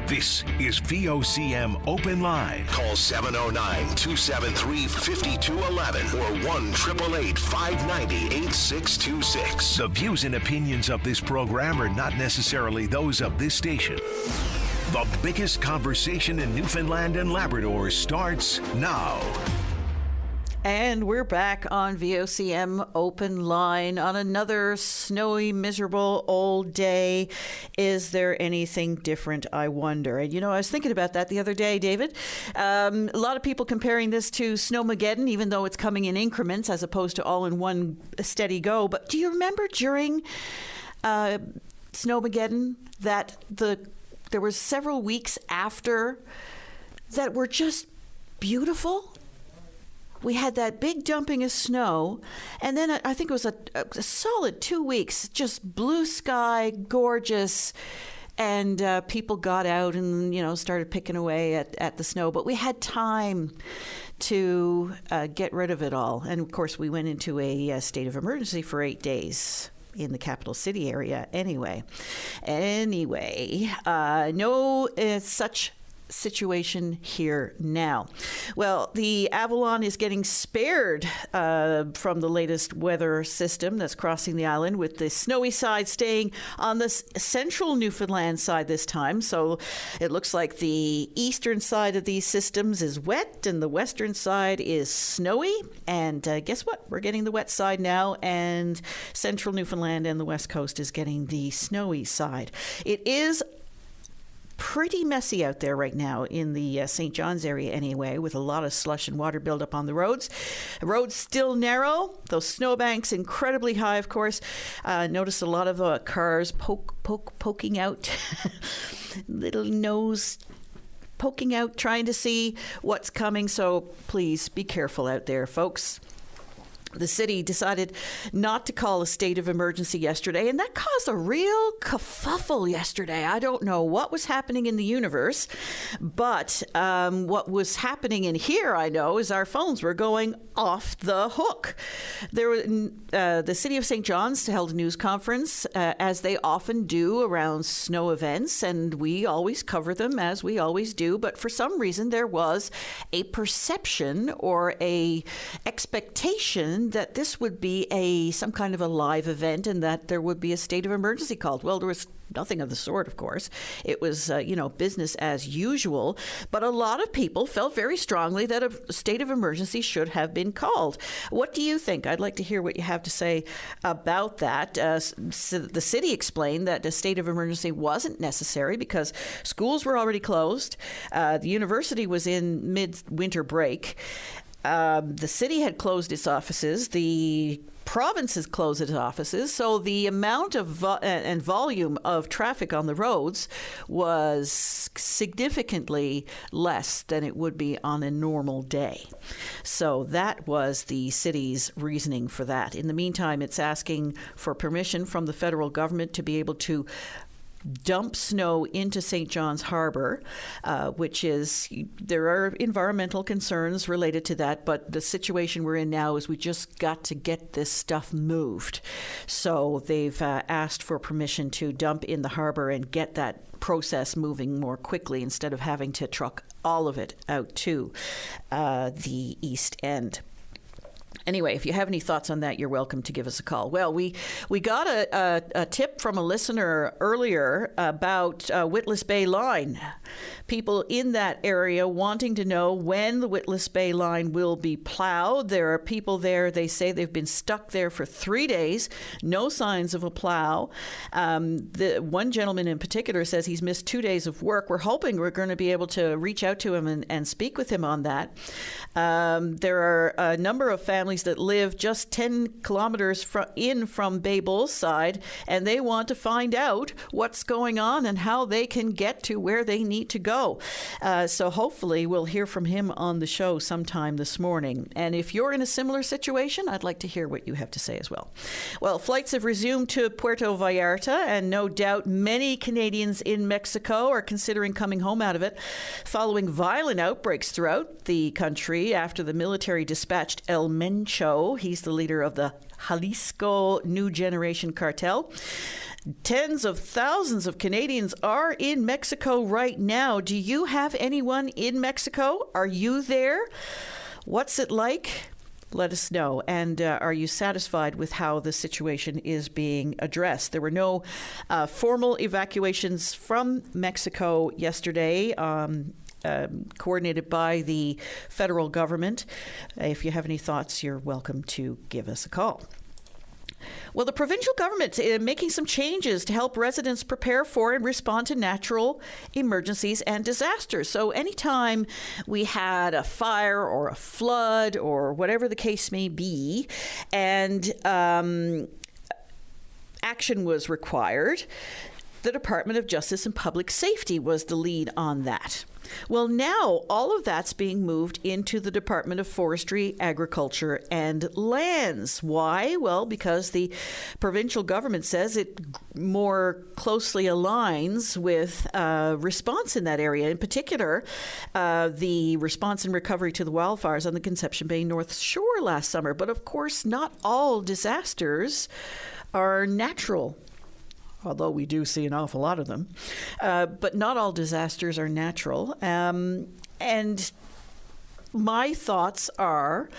This is VOCM Open Line. Call 709-273-5211 or 1-888-590-8626. The views and opinions of this program are not necessarily those of this station. The biggest conversation in Newfoundland and Labrador starts now. And we're back on VOCM Open Line on another snowy, miserable old day. Is there anything different, I wonder? And, I was thinking about that the other day, David. A lot of people comparing this to Snowmageddon, even though it's coming in increments as opposed to all in one steady go. But do you remember during Snowmageddon that there were several weeks after that were just beautiful? We had that big dumping of snow, and then I think it was a solid 2 weeks, just blue sky, gorgeous, and people got out and, started picking away at the snow. But we had time to get rid of it all. And, of course, we went into a state of emergency for 8 days in the capital city area anyway. No such situation here now. Well, the Avalon is getting spared from the latest weather system that's crossing the island, with the snowy side staying on the central Newfoundland side this time. So it looks like the eastern side of these systems is wet and the western side is snowy. And guess what? We're getting the wet side now, and central Newfoundland and the west coast is getting the snowy side. It is pretty messy out there right now in the St. John's area anyway, with a lot of slush and water buildup on the roads. Roads still narrow, those snowbanks incredibly high, of course. Noticed a lot of cars poking out, little nose poking out, trying to see what's coming. So please be careful out there, folks. The city decided not to call a state of emergency yesterday, and that caused a real kerfuffle yesterday. I don't know what was happening in the universe, but what was happening in here, I know, is our phones were going off the hook. The city of St. John's held a news conference, as they often do around snow events, and we always cover them, as we always do, but for some reason there was a perception or a expectation that this would be some kind of a live event and that there would be a state of emergency called. Well, there was nothing of the sort, of course. It was, business as usual. But a lot of people felt very strongly that a state of emergency should have been called. What do you think? I'd like to hear what you have to say about that. The city explained that a state of emergency wasn't necessary because schools were already closed. The university was in mid-winter break. The city had closed its offices. The province has closed its offices. So the amount of and volume of traffic on the roads was significantly less than it would be on a normal day. So that was the city's reasoning for that. In the meantime, it's asking for permission from the federal government to be able to dump snow into St. John's Harbor, there are environmental concerns related to that, but the situation we're in now is we just got to get this stuff moved. So they've asked for permission to dump in the harbor and get that process moving more quickly instead of having to truck all of it out to the East End. Anyway, if you have any thoughts on that, you're welcome to give us a call. Well, we got a tip from a listener earlier about Witless Bay Line. People in that area wanting to know when the Witless Bay Line will be plowed. There are people there, they say they've been stuck there for 3 days, no signs of a plow. The one gentleman in particular says he's missed 2 days of work. We're hoping we're going to be able to reach out to him and speak with him on that. There are a number of families that live just 10 kilometers from Bay Bull's side, and they want to find out what's going on and how they can get to where they need to go. So hopefully we'll hear from him on the show sometime this morning. And if you're in a similar situation, I'd like to hear what you have to say as well. Well, flights have resumed to Puerto Vallarta, and no doubt many Canadians in Mexico are considering coming home out of it, following violent outbreaks throughout the country after the military dispatched elementary Cho. He's the leader of the Jalisco New Generation Cartel. Tens of thousands of Canadians are in Mexico right now. Do you have anyone in Mexico? Are you there? What's it like? Let us know. And are you satisfied with how the situation is being addressed? There were no formal evacuations from Mexico yesterday, coordinated by the federal government. If you have any thoughts, you're welcome to give us a call. Well, the provincial government is making some changes to help residents prepare for and respond to natural emergencies and disasters. So anytime we had a fire or a flood or whatever the case may be, and action was required, the Department of Justice and Public Safety was the lead on that. Well, now all of that's being moved into the Department of Forestry, Agriculture, and Lands. Why? Well, because the provincial government says it more closely aligns with response in that area. In particular, the response and recovery to the wildfires on the Conception Bay North Shore last summer. But of course, not all disasters are natural, although we do see an awful lot of them. But not all disasters are natural. And my thoughts are,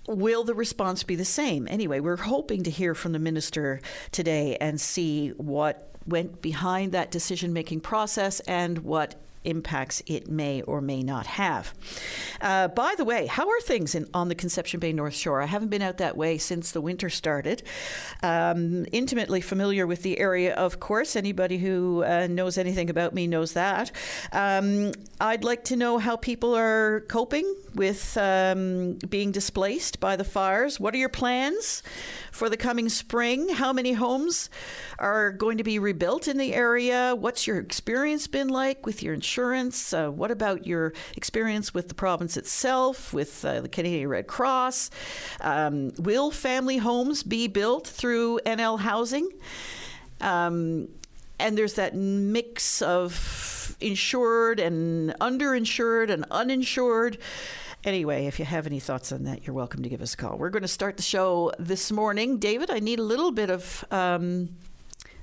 will the response be the same? Anyway, we're hoping to hear from the minister today and see what went behind that decision-making process and what impacts it may or may not have. By the way, how are things on the Conception Bay North Shore? I haven't been out that way since the winter started. Intimately familiar with the area, of course. Anybody who knows anything about me knows that. I'd like to know how people are coping with being displaced by the fires. What are your plans for the coming spring? How many homes are going to be rebuilt in the area? What's your experience been like with your insurance? What about your experience with the province itself, with the Canadian Red Cross? Will family homes be built through NL Housing? And there's that mix of insured and underinsured and uninsured. Anyway, if you have any thoughts on that, you're welcome to give us a call. We're going to start the show this morning. David, I need a little bit of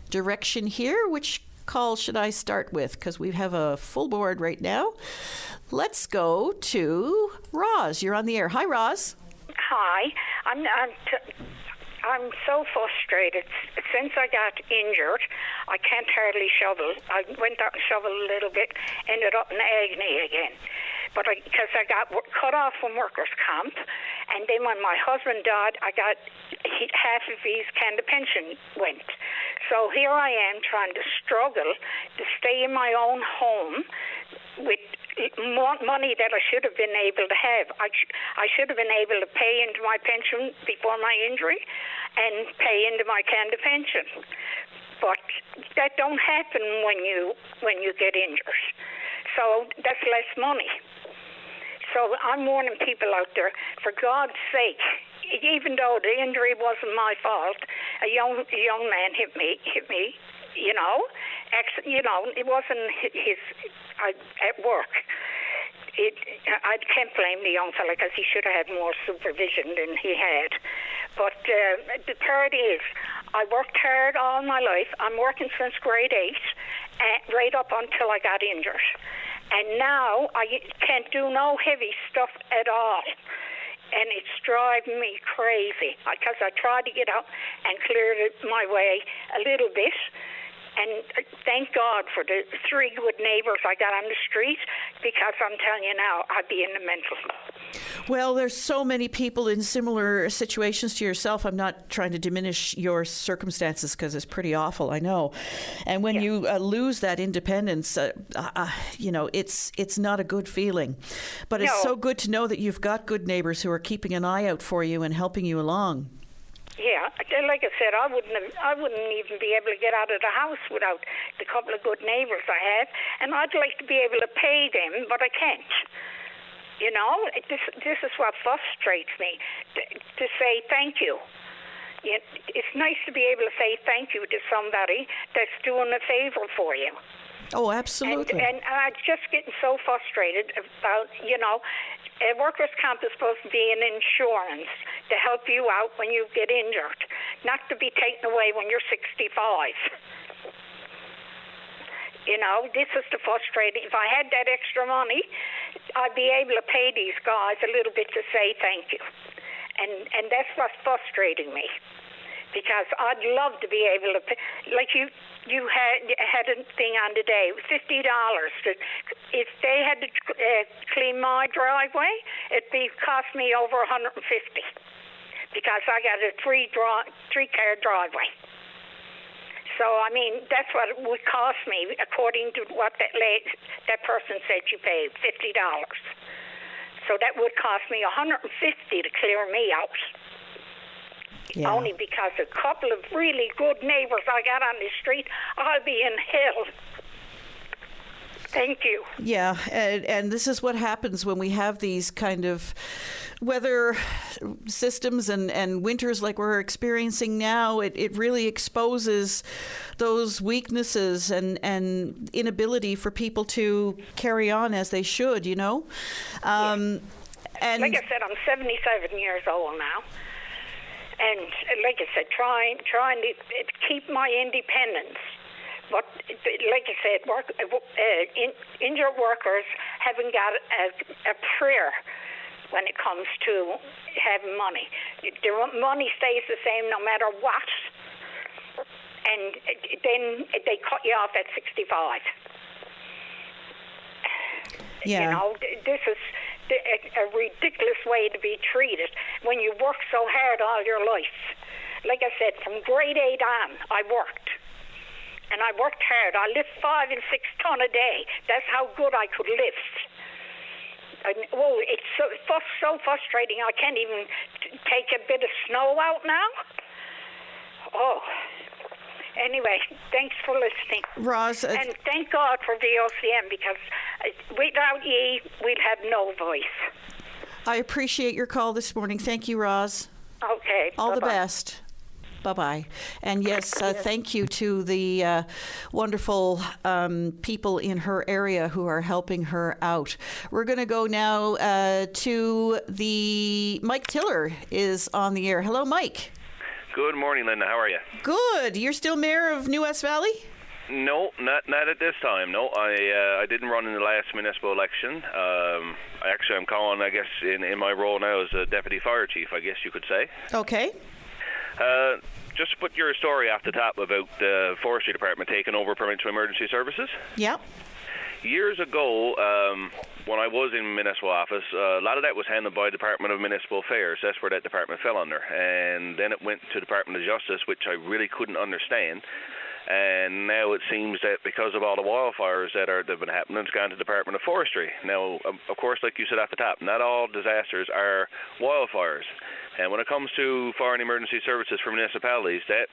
direction here. Which call should I start with? Because we have a full board right now. Let's go to Roz. You're on the air. Hi, Roz. Hi. I'm so frustrated. Since I got injured, I can't hardly shovel. I went out and shoveled a little bit, ended up in agony again. But because I got cut off from workers' comp, and then when my husband died, half of his kind of pension went. So here I am trying to struggle to stay in my own home with more money that I should have been able to have. I should have been able to pay into my pension before my injury and pay into my kind of pension. But that don't happen when you get injured. So that's less money. So I'm warning people out there, for God's sake, even though the injury wasn't my fault, a young man hit me, you know. It wasn't his at work. I can't blame the young fella because he should have had more supervision than he had. But the third is, I worked hard all my life. I'm working since grade 8, right up until I got injured. And now I can't do no heavy stuff at all. And it's driving me crazy because I tried to get out and clear my way a little bit. And thank God for the 3 good neighbors I got on the street, because I'm telling you now, I'd be in the mental. Well, there's so many people in similar situations to yourself. I'm not trying to diminish your circumstances because it's pretty awful, I know. And when you lose that independence, it's not a good feeling. But it's so good to know that you've got good neighbors who are keeping an eye out for you and helping you along. Yeah, like I said, I wouldn't even be able to get out of the house without the couple of good neighbors I have, and I'd like to be able to pay them, but I can't. You know, this is what frustrates me, to say thank you. It's nice to be able to say thank you to somebody that's doing a favor for you. Oh, absolutely. And I'm just getting so frustrated about, workers' comp is supposed to be an insurance to help you out when you get injured, not to be taken away when you're 65. This is the frustrating. If I had that extra money, I'd be able to pay these guys a little bit to say thank you. And that's what's frustrating me. Because I'd love to be able to pay, like you had a thing on today, $50. If they had to clean my driveway, it'd cost me over $150 because I got a three-car driveway. So that's what it would cost me, according to what that person said she paid, $50. So that would cost me $150 to clear me out. Yeah. Only because a couple of really good neighbors I got on the street, I'll be in hell. Thank you. Yeah, and this is what happens when we have these kind of weather systems and winters like we're experiencing now. It really exposes those weaknesses and inability for people to carry on as they should, Yeah. And like I said, I'm 77 years old now. And like I said, trying to keep my independence. But like I said, injured workers haven't got a prayer when it comes to having money. Their money stays the same no matter what. And then they cut you off at 65. Yeah. This is a ridiculous way to be treated when you work so hard all your life. Like I said, from grade 8 on, I worked. And I worked hard. I lift 5 and 6 ton a day. That's how good I could lift. And, it's so frustrating. I can't even take a bit of snow out now. Oh. Anyway, thanks for listening. Roz, and thank God for VOCM, because without ye, we'd have no voice. I appreciate your call this morning. Thank you, Roz. Okay. All bye-bye. the best. Bye-bye. And yes, thank you to the wonderful people in her area who are helping her out. We're going to go now to Mike Tiller is on the air. Hello, Mike. Good morning, Linda. How are you? Good. You're still mayor of New West Valley? No, not at this time. No, I didn't run in the last municipal election. I'm calling, I guess, in my role now as a deputy fire chief, I guess you could say. Okay. Just to put your story off the top about the forestry department taking over provincial emergency services. Yeah. Years ago, when I was in municipal office, a lot of that was handled by Department of Municipal Affairs. That's where that department fell under. And then it went to Department of Justice, which I really couldn't understand. And now it seems that because of all the wildfires that have been happening, it's gone to Department of Forestry. Now, of course, like you said off the top, not all disasters are wildfires. And when it comes to fire and emergency services for municipalities, that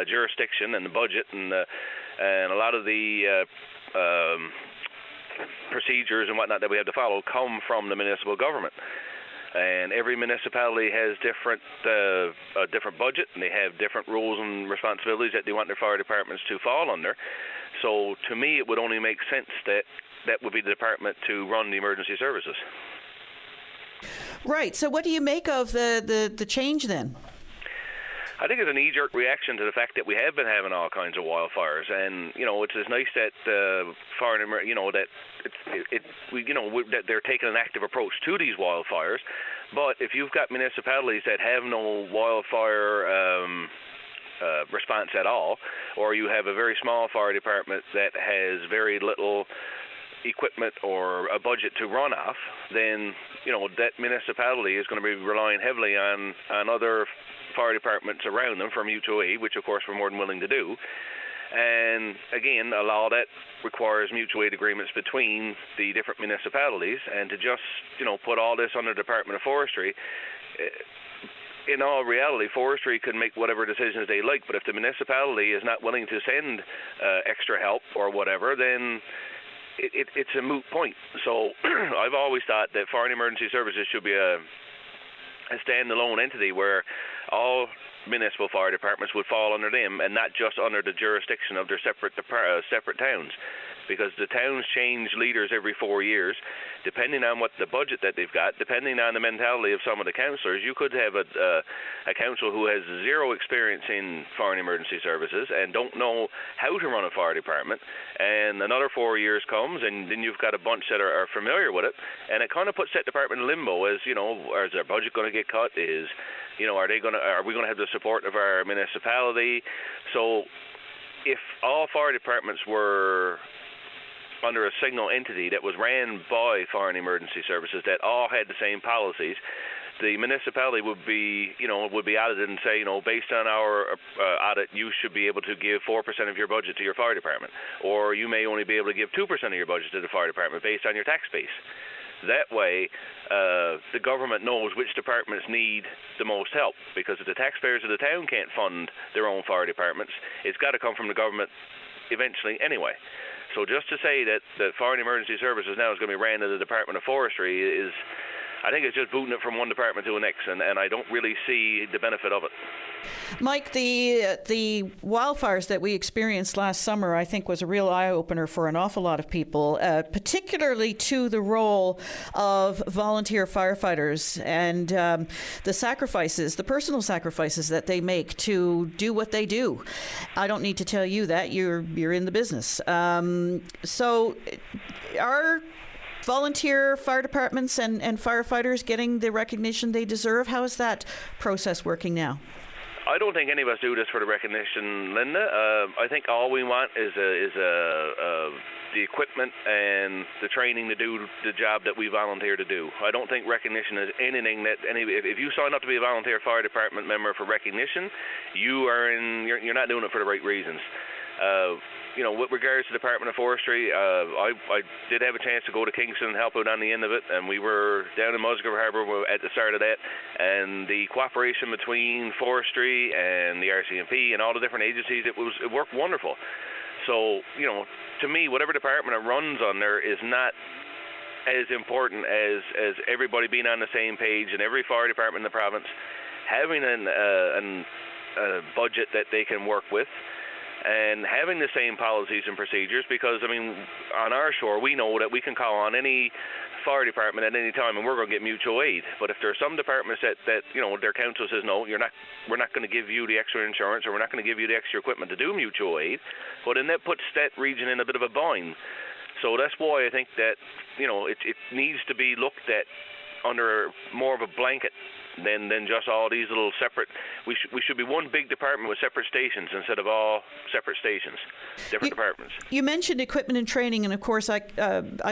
jurisdiction and the budget and a lot of the procedures and whatnot that we have to follow come from the municipal government. And every municipality has different budget, and they have different rules and responsibilities that they want their fire departments to fall under. So to me, it would only make sense that would be the department to run the emergency services. Right. So what do you make of the change then? I think it's a knee-jerk reaction to the fact that we have been having all kinds of wildfires, and it's nice that fire and that they're taking an active approach to these wildfires. But if you've got municipalities that have no wildfire response at all, or you have a very small fire department that has very little equipment or a budget to run off, then that municipality is going to be relying heavily on other fire departments around them for mutual aid, which of course we're more than willing to do. And again, a lot of that requires mutual aid agreements between the different municipalities, and to just put all this under the Department of Forestry, in all reality, forestry can make whatever decisions they like, but if the municipality is not willing to send extra help or whatever, then it's a moot point. So I've always thought that fire and emergency services should be a standalone entity where all municipal fire departments would fall under them and not just under the jurisdiction of their separate towns. Because the towns change leaders every 4 years, depending on what the budget that they've got, depending on the mentality of some of the councillors. You could have a council who has zero experience in fire and emergency services and don't know how to run a fire department, and another 4 years comes, and then you've got a bunch that are familiar with it, and it kind of puts that department in limbo. As you know, is their budget going to get cut? Are we going to have the support of our municipality? So, if all fire departments were under a signal entity that was ran by fire and emergency services that all had the same policies, the municipality would be audited and say, based on our audit, you should be able to give 4% of your budget to your fire department, or you may only be able to give 2% of your budget to the fire department based on your tax base. That way, the government knows which departments need the most help, because if the taxpayers of the town can't fund their own fire departments, it's got to come from the government eventually anyway. So just to say that Fire and Emergency Services now is going to be ran to the Department of Forestry is, I think it's just booting it from one department to the next, and I don't really see the benefit of it. Mike, the wildfires that we experienced last summer, I think, was a real eye-opener for an awful lot of people, particularly to the role of volunteer firefighters and the personal sacrifices that they make to do what they do. I don't need to tell you that. You're in the business. So are volunteer fire departments and firefighters getting the recognition they deserve? How is that process working now? I don't think any of us do this for the recognition, Linda. I think all we want is the equipment and the training to do the job that we volunteer to do. I don't think recognition is anything that if you sign up to be a volunteer fire department member for recognition, you're not doing it for the right reasons. With regards to the Department of Forestry, I did have a chance to go to Kingston and help out on the end of it, and we were down in Musgrave Harbour at the start of that, and the cooperation between Forestry and the RCMP and all the different agencies, it worked wonderful. So, to me, whatever department it runs on there is not as important as everybody being on the same page, and every fire department in the province having a budget that they can work with, and having the same policies and procedures, because, on our shore, we know that we can call on any fire department at any time and we're going to get mutual aid. But if there are some departments that their council says, no, we're not going to give you the extra insurance, or we're not going to give you the extra equipment to do mutual aid, well, then that puts that region in a bit of a bind. So that's why I think that, it needs to be looked at under more of a blanket than just all these little separate. We should be one big department with separate stations instead of all separate stations, different departments. You mentioned equipment and training, and of course I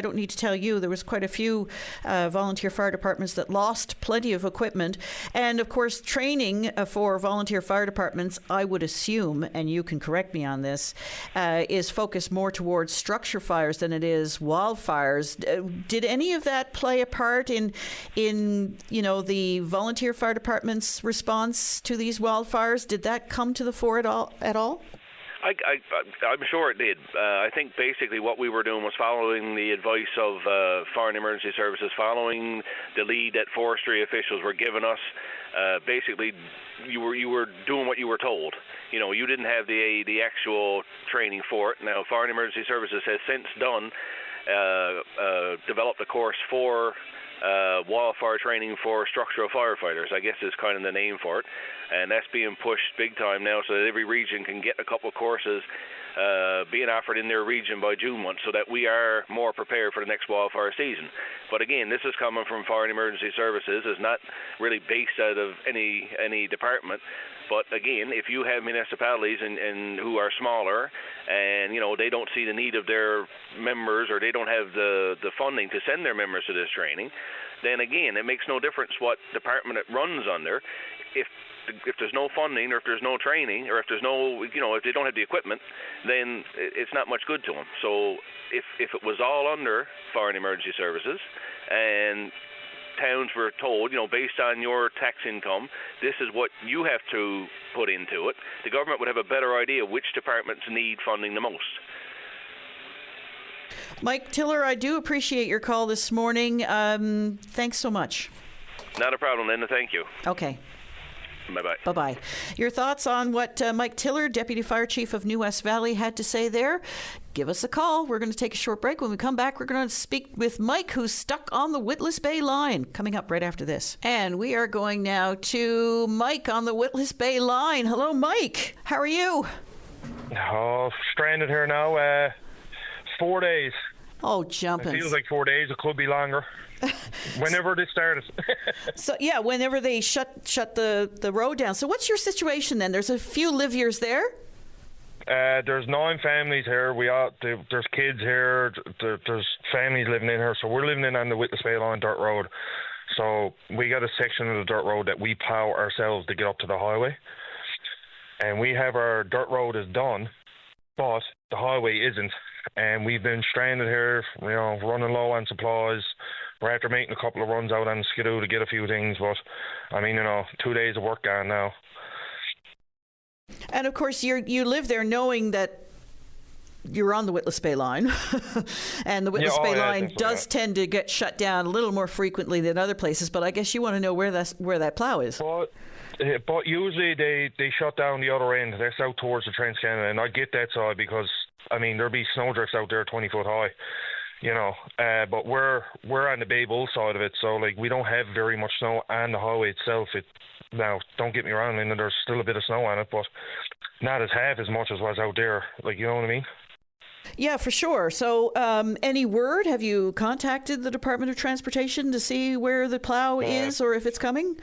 don't need to tell you there was quite a few volunteer fire departments that lost plenty of equipment, and of course training for volunteer fire departments, I would assume, and you can correct me on this, is focused more towards structure fires than it is wildfires. Did any of that play a part in the volunteer fire department's response to these wildfires? Did that come to the fore at all? I'm sure it did. I think basically what we were doing was following the advice of Fire and Emergency Services, following the lead that forestry officials were giving us. Basically, you were doing what you were told. You didn't have the actual training for it. Now, Fire and Emergency Services has since developed a course for wildfire training for structural firefighters, I guess is kind of the name for it, and that's being pushed big time now, so that every region can get a couple of courses being offered in their region by June 1, so that we are more prepared for the next wildfire season. But again, this is coming from Fire and Emergency Services. It's not really based out of any department. But again, if you have municipalities and who are smaller, and they don't see the need of their members, or they don't have the funding to send their members to this training, then again, it makes no difference what department it runs under. If there's no funding, or if there's no training, or if there's no, if they don't have the equipment, then it's not much good to them. So if it was all under Fire and Emergency Services, and towns were told, based on your tax income, this is what you have to put into it, the government would have a better idea which departments need funding the most. Mike Tiller, I do appreciate your call this morning. Thanks so much. Not a problem, Linda. Thank you. Okay. Bye-bye. Bye-bye. Your thoughts on what Mike Tiller, Deputy Fire Chief of New West Valley, had to say there? Give us a call. We're going to take a short break. When we come back, we're going to speak with Mike, who's stuck on the Witless Bay line, coming up right after this. And we are going now to Mike on the Witless Bay line. Hello, Mike. How are you? Oh, stranded here now. 4 days. Oh, jumping. It feels like 4 days. It could be longer. Whenever this started. So, yeah, whenever they shut the road down. So what's your situation then? There's a few live-years there? There's 9 families here. There's kids here. There's families living in here. So we're living in on the Witless Bay line dirt road. So we got a section of the dirt road that we plow ourselves to get up to the highway. And we have our dirt road is done, but the highway isn't. And we've been stranded here, running low on supplies. We're after making a couple of runs out on Skidoo to get a few things, but 2 days of work gone now. And of course, you live there knowing that you're on the Witless Bay line, and the Witless Bay line does tend to get shut down a little more frequently than other places. But I guess you want to know where that plow is. But usually they shut down the other end. That's out towards the Trans-Canada, and I get that side because there'll be snowdrifts out there 20 foot high, but we're on the Bay Bull side of it, so we don't have very much snow on the highway itself. Now, don't get me wrong, there's still a bit of snow on it, but not as half as much as was out there. You know what I mean? Yeah, for sure. So, any word? Have you contacted the Department of Transportation to see where the plow is or if it's coming?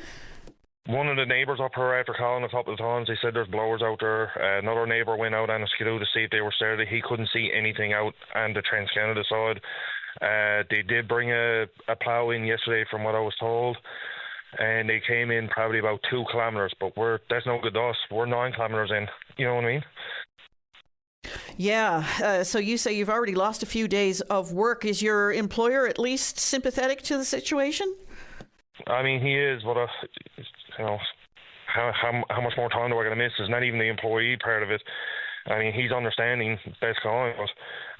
One of the neighbours up here, after calling a couple of times, they said there's blowers out there. Another neighbour went out on a Skidoo to see if they were started. He couldn't see anything out on the Trans-Canada side. They did bring a plough in yesterday from what I was told, and they came in probably about 2 kilometres, but that's no good to us. We're 9 kilometres in, you know what I mean? Yeah, so you say you've already lost a few days of work. Is your employer at least sympathetic to the situation? He is, but how much more time do I got to miss? It's not even the employee part of it. He's understanding that's going, but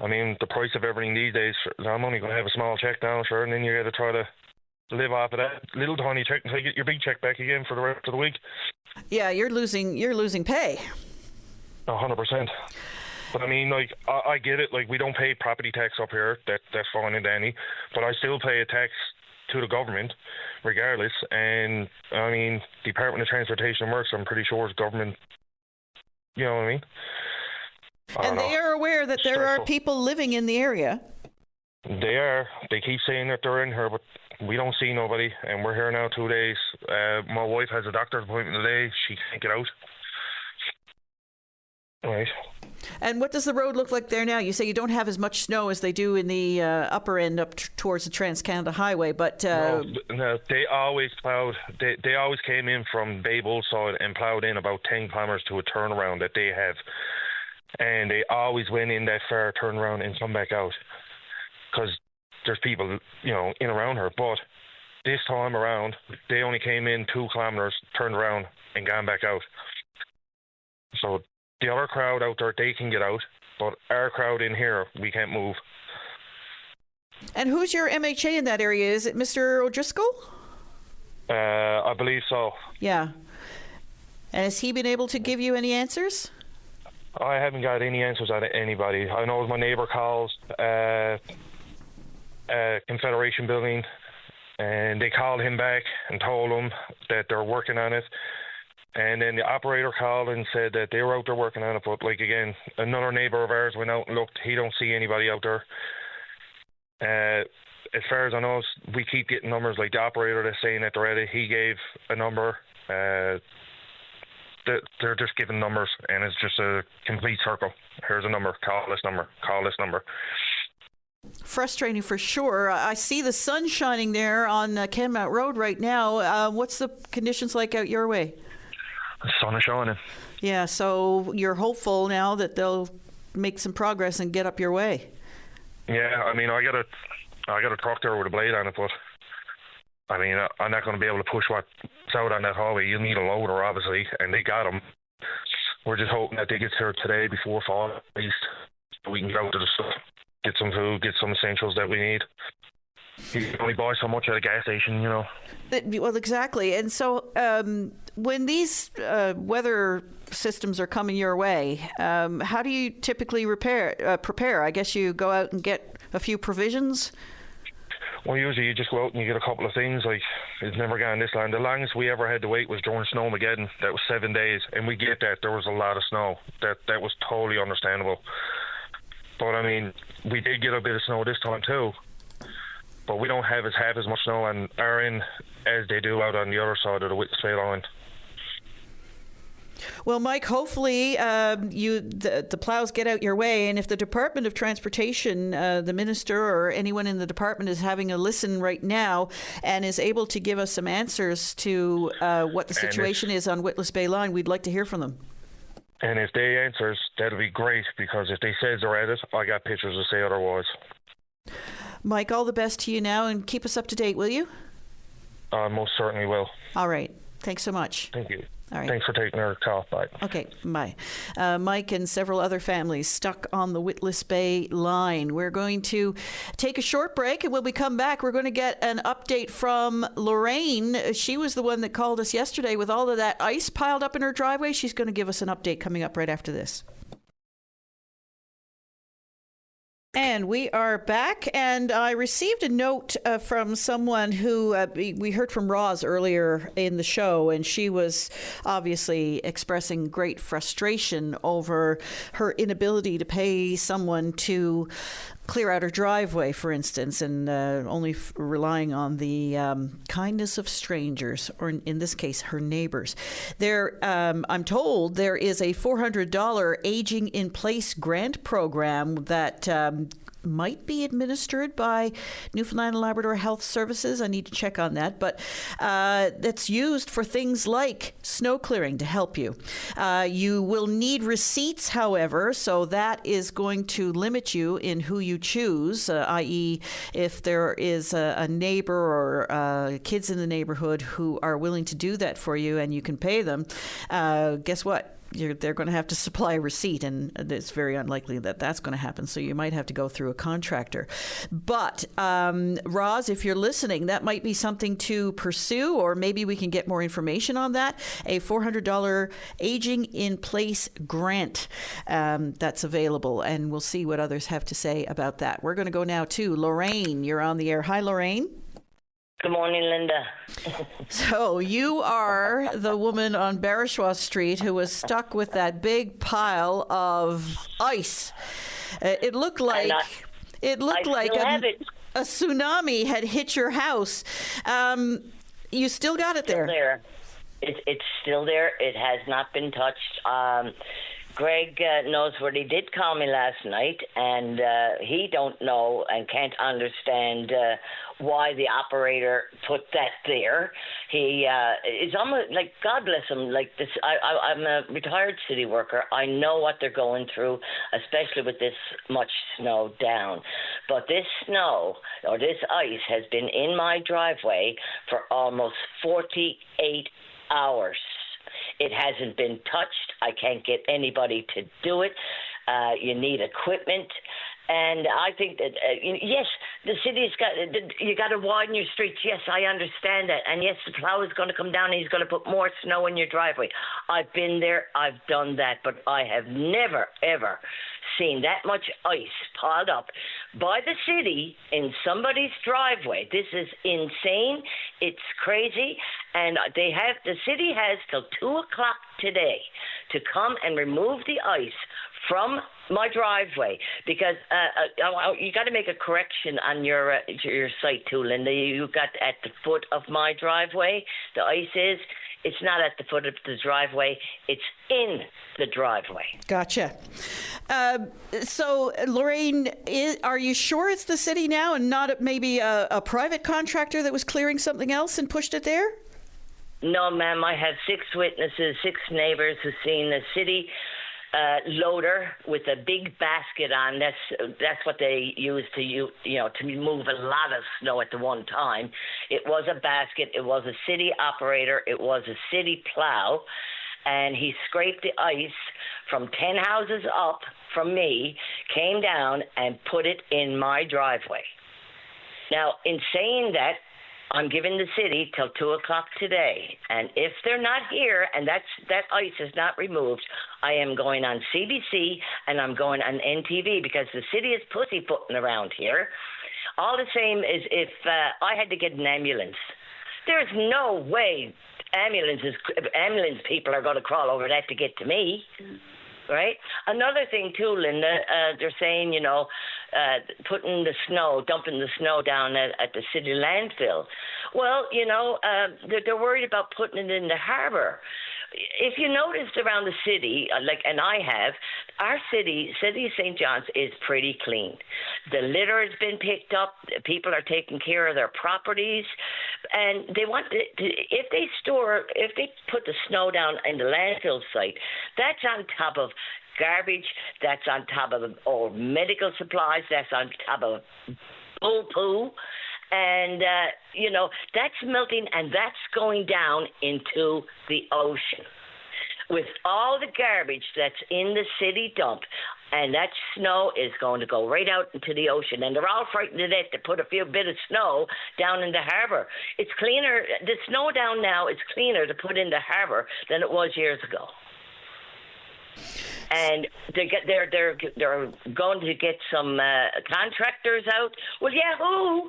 the price of everything these days, I'm only going to have a small check now, sure, and then you got to try to live off of that little tiny check until you get your big check back again for the rest of the week. Yeah, you're losing pay. 100%. But I get it. We don't pay property tax up here. That's fine and dandy. But I still pay a tax to the government, regardless. And Department of Transportation and Works, I'm pretty sure it's government. You know what I mean? And they are aware that there are people living in the area. They are. They keep saying that they're in here, but we don't see nobody. And we're here now 2 days. My wife has a doctor's appointment today. She can't get out. Right. And what does the road look like there now? You say you don't have as much snow as they do in the upper end up towards the Trans-Canada Highway, but... No, they always plowed. They always came in from Bay Bull side and plowed in about 10 kilometres to a turnaround that they have. And they always went in that far, turn around and come back out. Because there's people, in around her. But this time around, they only came in 2 kilometres, turned around and gone back out. So... the other crowd out there, they can get out, but our crowd in here, we can't move. And who's your MHA in that area? Is it Mr. O'Driscoll? I believe so. Yeah. And has he been able to give you any answers? I haven't got any answers out of anybody. I know my neighbour calls Confederation building, and they called him back and told him that they're working on it. And then the operator called and said that they were out there working on it. But again, another neighbour of ours went out and looked. He don't see anybody out there. As far as I know, we keep getting numbers like the operator that's saying that they're ready. He gave a number. They're just giving numbers, and it's just a complete circle. Here's a number. Call this number. Call this number. Frustrating for sure. I see the sun shining there on Kenmount Road right now. What's the conditions like out your way? The sun is shining. Yeah, so you're hopeful now that they'll make some progress and get up your way. Yeah, I got a truck there with a blade on it, but I'm not going to be able to push what's out on that highway. You need a loader, obviously, and they got them. We're just hoping that they get here today before fall, at least, so we can get out to the stuff, get some food, get some essentials that we need. You can only buy so much at a gas station, you know. Well, exactly. And so when these weather systems are coming your way, how do you typically prepare? I guess you go out and get a few provisions? Well, usually you just go out and you get a couple of things. Like, it's never gone this long. The longest we ever had to wait was during Snowmageddon. That was 7 days, and we get that. There was a lot of snow. That was totally understandable. But, I mean, we did get a bit of snow this time, too. But we don't have half as much snow on our end as they do out on the other side of the Witless Bay line. Well, Mike, hopefully the plows get out your way. And if the Department of Transportation, the minister or anyone in the department is having a listen right now and is able to give us some answers to what the situation is on Witless Bay line, we'd like to hear from them. And if they answers, that'll be great, because if they says they're at it, I got pictures to say otherwise. Mike, all the best to you now, and keep us up to date, will you? Most certainly will. All right. Thanks so much. Thank you. All right. Thanks for taking our call. Bye. Okay, bye. Mike and several other families stuck on the Witless Bay line. We're going to take a short break, and when we come back, we're going to get an update from Lorraine. She was the one that called us yesterday with all of that ice piled up in her driveway. She's going to give us an update coming up right after this. And we are back, and I received a note from someone who we heard from Roz earlier in the show, and she was obviously expressing great frustration over her inability to pay someone to clear out her driveway, for instance, and only relying on the kindness of strangers, or in this case, her neighbors. I'm told there is a $400 aging in place grant program that might be administered by Newfoundland and Labrador Health Services. I need to check on that, but that's used for things like snow clearing to help you. You will need receipts, however, so that is going to limit you in who you choose, i.e. if there is a neighbor or kids in the neighborhood who are willing to do that for you and you can pay them, guess what? They're going to have to supply a receipt, and it's very unlikely that that's going to happen. So you might have to go through a contractor. But Roz, if you're listening, that might be something to pursue, or maybe we can get more information on that. A $400 aging in place grant that's available, and we'll see what others have to say about that. We're going to go now to Lorraine. You're on the air. Hi, Lorraine. Good morning, Linda. So you are the woman on Barishwa Street who was stuck with that big pile of ice. It looked like a tsunami had hit your house. You still got it there. It's still there. It has not been touched. Greg knows what he did call me last night, and he don't know and can't understand why the operator put that there. He is almost like, God bless him, like this. I'm a retired city worker. I know what they're going through, especially with this much snow down. But this snow, or this ice, has been in my driveway for almost 48 hours. It hasn't been touched. I can't get anybody to do it. You need equipment. And I think that, yes, the city's you got to widen your streets. Yes, I understand that. And yes, the plow is going to come down and he's going to put more snow in your driveway. I've been there. I've done that. But I have never, ever seen that much ice piled up by the city in somebody's driveway. This is insane. It's crazy. And the city has till 2:00 today to come and remove the ice from my driveway, because you got to make a correction on your site too, Linda. You got at the foot of my driveway, the ice is. It's not at the foot of the driveway. It's in the driveway. Gotcha. So, Lorraine, are you sure it's the city now and not maybe a private contractor that was clearing something else and pushed it there? No, ma'am. I have 6 witnesses, 6 neighbors who've seen the city loader with a big basket on. That's what they use to move a lot of snow at the one time. It was a basket. It was a city operator. It was a city plow, and he scraped the ice from 10 houses up from me, came down and put it in my driveway. Now, in saying that, I'm giving the city till 2 o'clock today. And if they're not here and that ice is not removed, I am going on CBC and I'm going on NTV because the city is pussyfooting around here. All the same as if I had to get an ambulance. There's no way ambulance people are going to crawl over that to get to me. Right? Another thing too, Linda, they're saying, dumping the snow down at the city landfill. Well, they're worried about putting it in the harbor. If you noticed around the city, and I have, our city of St. John's is pretty clean. The litter has been picked up. People are taking care of their properties, and they want if they put the snow down in the landfill site, that's on top of garbage, that's on top of old medical supplies, that's on top of bull poo. And, that's melting and that's going down into the ocean. With all the garbage that's in the city dump, and that snow is going to go right out into the ocean. And they're all frightened to death to put a bit of snow down in the harbor. It's cleaner. The snow down now is cleaner to put in the harbor than it was years ago. And they're going to get some contractors out. Well, yahoo!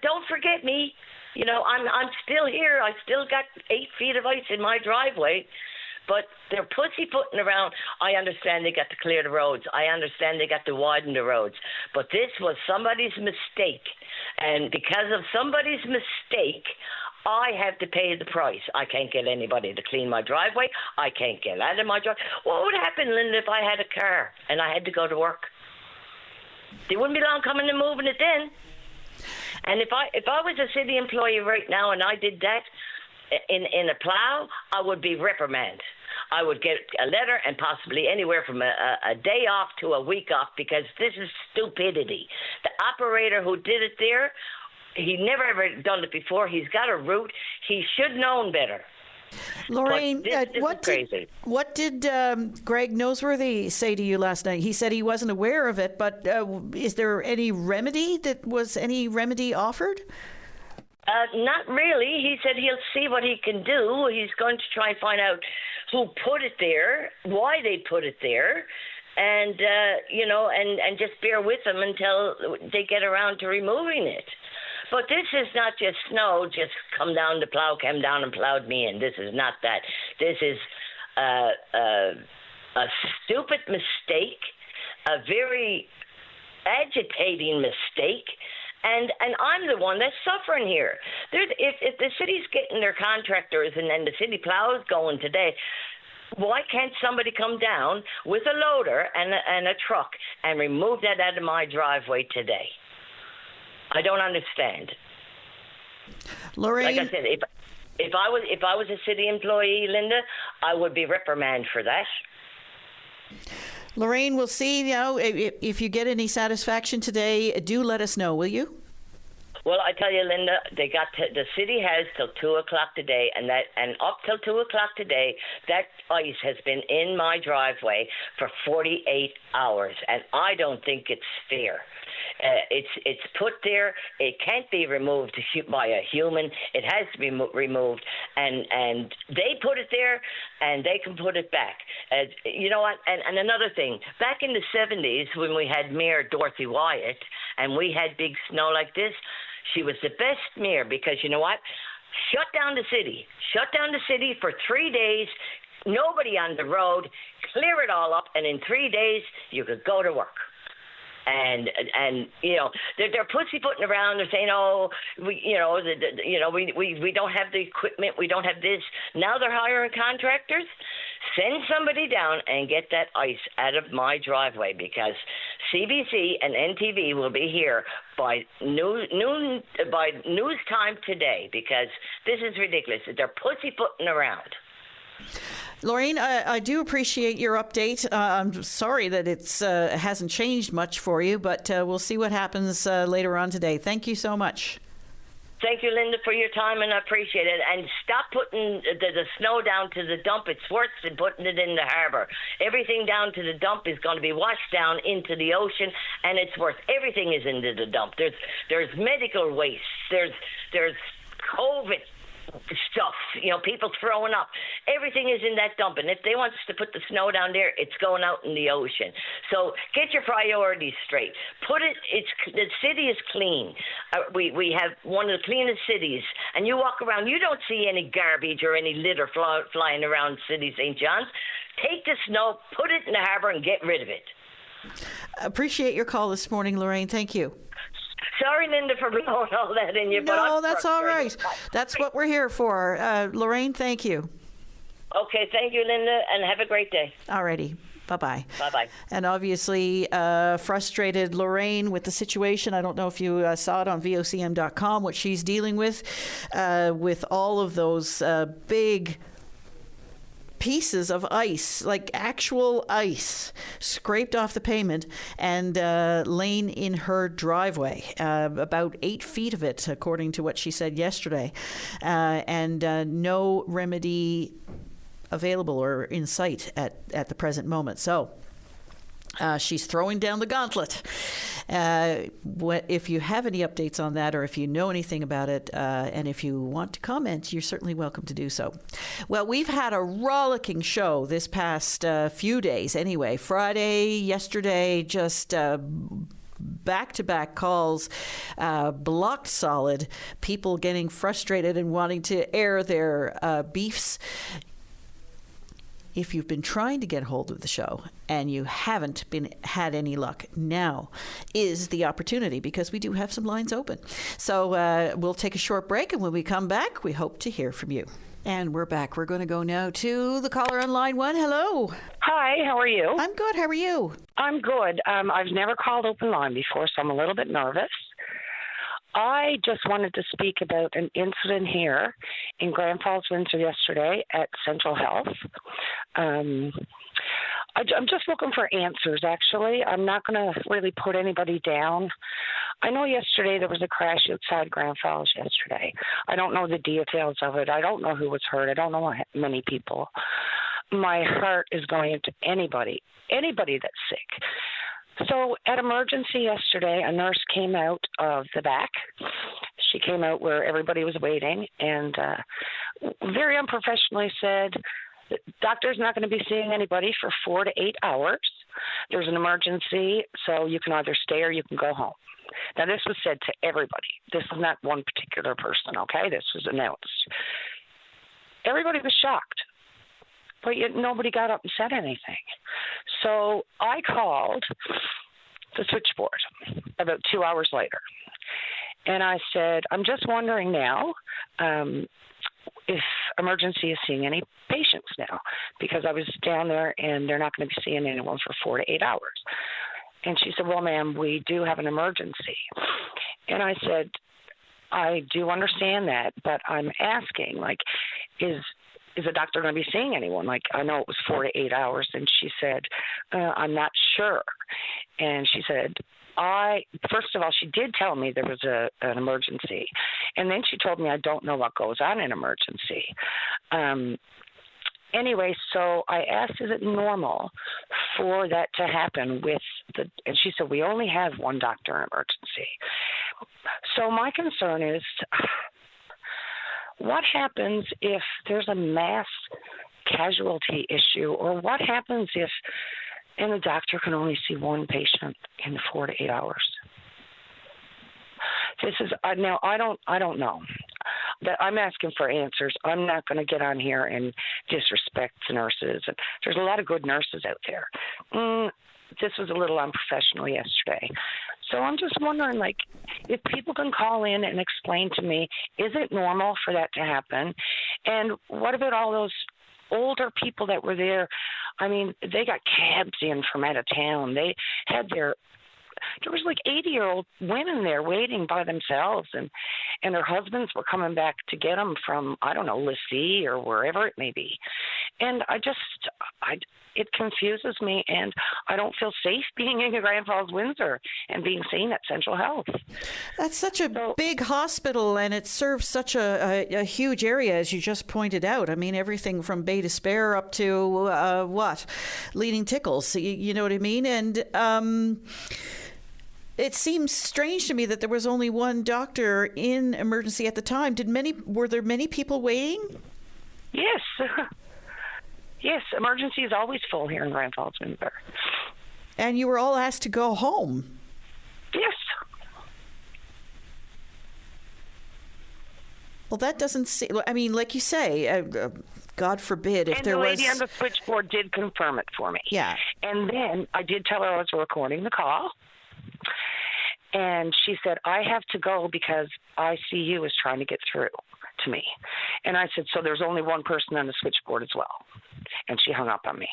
Don't forget me. I'm still here. I still got 8 feet of ice in my driveway. But they're pussyfooting around. I understand they got to clear the roads. I understand they got to widen the roads. But this was somebody's mistake. And because of somebody's mistake, I have to pay the price. I can't get anybody to clean my driveway. I can't get out of my driveway. What would happen, Linda, if I had a car and I had to go to work? They wouldn't be long coming and moving it then. And if I was a city employee right now and I did that in a plow, I would be reprimanded. I would get a letter and possibly anywhere from a day off to a week off because this is stupidity. The operator who did it there, he never ever done it before. He's got a route. He should known better. Lorraine, what did Greg Noseworthy say to you last night? He said he wasn't aware of it, but is there any remedy offered? Not really. He said he'll see what he can do. He's going to try and find out who put it there, why they put it there, and and just bear with them until they get around to removing it. But this is not just snow, just came down and plowed me in. This is not that. This is a stupid mistake, a very agitating mistake, and I'm the one that's suffering here. If the city's getting their contractors and then the city plows going today, why can't somebody come down with a loader and a truck and remove that out of my driveway today? I don't understand. Lorraine, like I said, if I was a city employee, Linda, I would be reprimanded for that. Lorraine, we'll see. If you get any satisfaction today, do let us know, will you? Well, I tell you, Linda, the city has till 2 o'clock today, and up till 2 o'clock today, that ice has been in my driveway for 48 hours, and I don't think it's fair. It's put there. It can't be removed by a human. It has to be removed, and they put it there, and they can put it back. You know what? And another thing, back in the 70s when we had Mayor Dorothy Wyatt, and we had big snow like this, she was the best mayor because you know what? Shut down the city for 3 days. Nobody on the road. Clear it all up, and in 3 days you could go to work. And they're pussyfooting around. They're saying, we don't have the equipment. We don't have this. Now they're hiring contractors. Send somebody down and get that ice out of my driveway because CBC and NTV will be here by noon by news time today because this is ridiculous. They're pussyfooting around. Lorraine, I do appreciate your update. I'm sorry that it hasn't changed much for you, but we'll see what happens later on today. Thank you so much. Thank you, Linda, for your time, and I appreciate it. And stop putting the snow down to the dump. It's worse than putting it in the harbor. Everything down to the dump is going to be washed down into the ocean, and it's worse. Everything is into the dump. There's medical waste. There's COVID stuff, people throwing up. Everything is in that dump, and if they want us to put the snow down there, it's going out in the ocean. So get your priorities straight. The city is clean. We have one of the cleanest cities, and you walk around, you don't see any garbage or any litter flying around City St. John's. Take the snow, put it in the harbor, and get rid of it. Appreciate your call this morning, Lorraine. Thank you. Sorry, Linda, for blowing all that in you. No, that's all right. That's what we're here for. Lorraine, thank you. Okay, thank you, Linda, and have a great day. All righty. Bye-bye. Bye-bye. And obviously, frustrated Lorraine with the situation. I don't know if you saw it on VOCM.com, what she's dealing with all of those big pieces of ice, like actual ice, scraped off the pavement and laying in her driveway, about 8 feet of it, according to what she said yesterday, and no remedy available or in sight at the present moment. So she's throwing down the gauntlet. If you have any updates on that, or if you know anything about it, and if you want to comment, you're certainly welcome to do so. Well, we've had a rollicking show this past few days anyway. Friday, yesterday, just back-to-back calls, blocked solid, people getting frustrated and wanting to air their beefs. If you've been trying to get hold of the show and you haven't had any luck, now is the opportunity, because we do have some lines open. So we'll take a short break, and when we come back, we hope to hear from you. And we're back. We're going to go now to the caller on line 1. Hello. Hi, how are you? I'm good. How are you? I'm good. I've never called open line before, so I'm a little bit nervous. I just wanted to speak about an incident here in Grand Falls, Windsor yesterday at Central Health. I'm just looking for answers, actually. I'm not going to really put anybody down. I know yesterday there was a crash outside Grand Falls yesterday. I don't know the details of it. I don't know who was hurt. I don't know many people. My heart is going into anybody that's sick. So at emergency yesterday, a nurse came out of the back. She came out where everybody was waiting and very unprofessionally said, the doctor's not going to be seeing anybody for 4 to 8 hours. There's an emergency, so you can either stay or you can go home. Now, this was said to everybody. This is not one particular person, okay? This was announced. Everybody was shocked, but yet nobody got up and said anything. So I called the switchboard about 2 hours later, and I said, I'm just wondering now if emergency is seeing any patients now, because I was down there and they're not going to be seeing anyone for 4 to 8 hours. And she said, well, ma'am, we do have an emergency. And I said, I do understand that, but I'm asking, is the doctor going to be seeing anyone? I know it was 4 to 8 hours. And she said, I'm not sure. And she said, first of all, she did tell me there was an emergency. And then she told me I don't know what goes on in emergency. Anyway, so I asked, is it normal for that to happen and she said, we only have one doctor in emergency. So my concern is, what happens if there's a mass casualty issue, or what happens if the doctor can only see one patient in 4 to 8 hours? This is now I don't know. That I'm asking for answers. I'm not going to get on here and disrespect the nurses. There's a lot of good nurses out there. This was a little unprofessional yesterday. So I'm just wondering, if people can call in and explain to me, is it normal for that to happen? And what about all those older people that were there? I mean, they got cabs in from out of town. They had their there was like 80-year-old women there waiting by themselves, and their husbands were coming back to get them from, I don't know, Lassie or wherever it may be. And it confuses me, and I don't feel safe being in Grand Falls, Windsor, and being seen at Central Health. That's such a big hospital, and it serves such a huge area, as you just pointed out. I mean, everything from Bay to Spare up to Leading Tickles. You know what I mean? And it seems strange to me that there was only one doctor in emergency at the time. Were there many people waiting? Yes. Yes, emergency is always full here in Grand Falls, Windsor. And you were all asked to go home? Yes. Well, that doesn't seem... I mean, like you say, God forbid if there was... And the lady on the switchboard did confirm it for me. Yeah. And then I did tell her I was recording the call. And she said, I have to go because ICU is trying to get through to me. And I said, so there's only one person on the switchboard as well. And she hung up on me.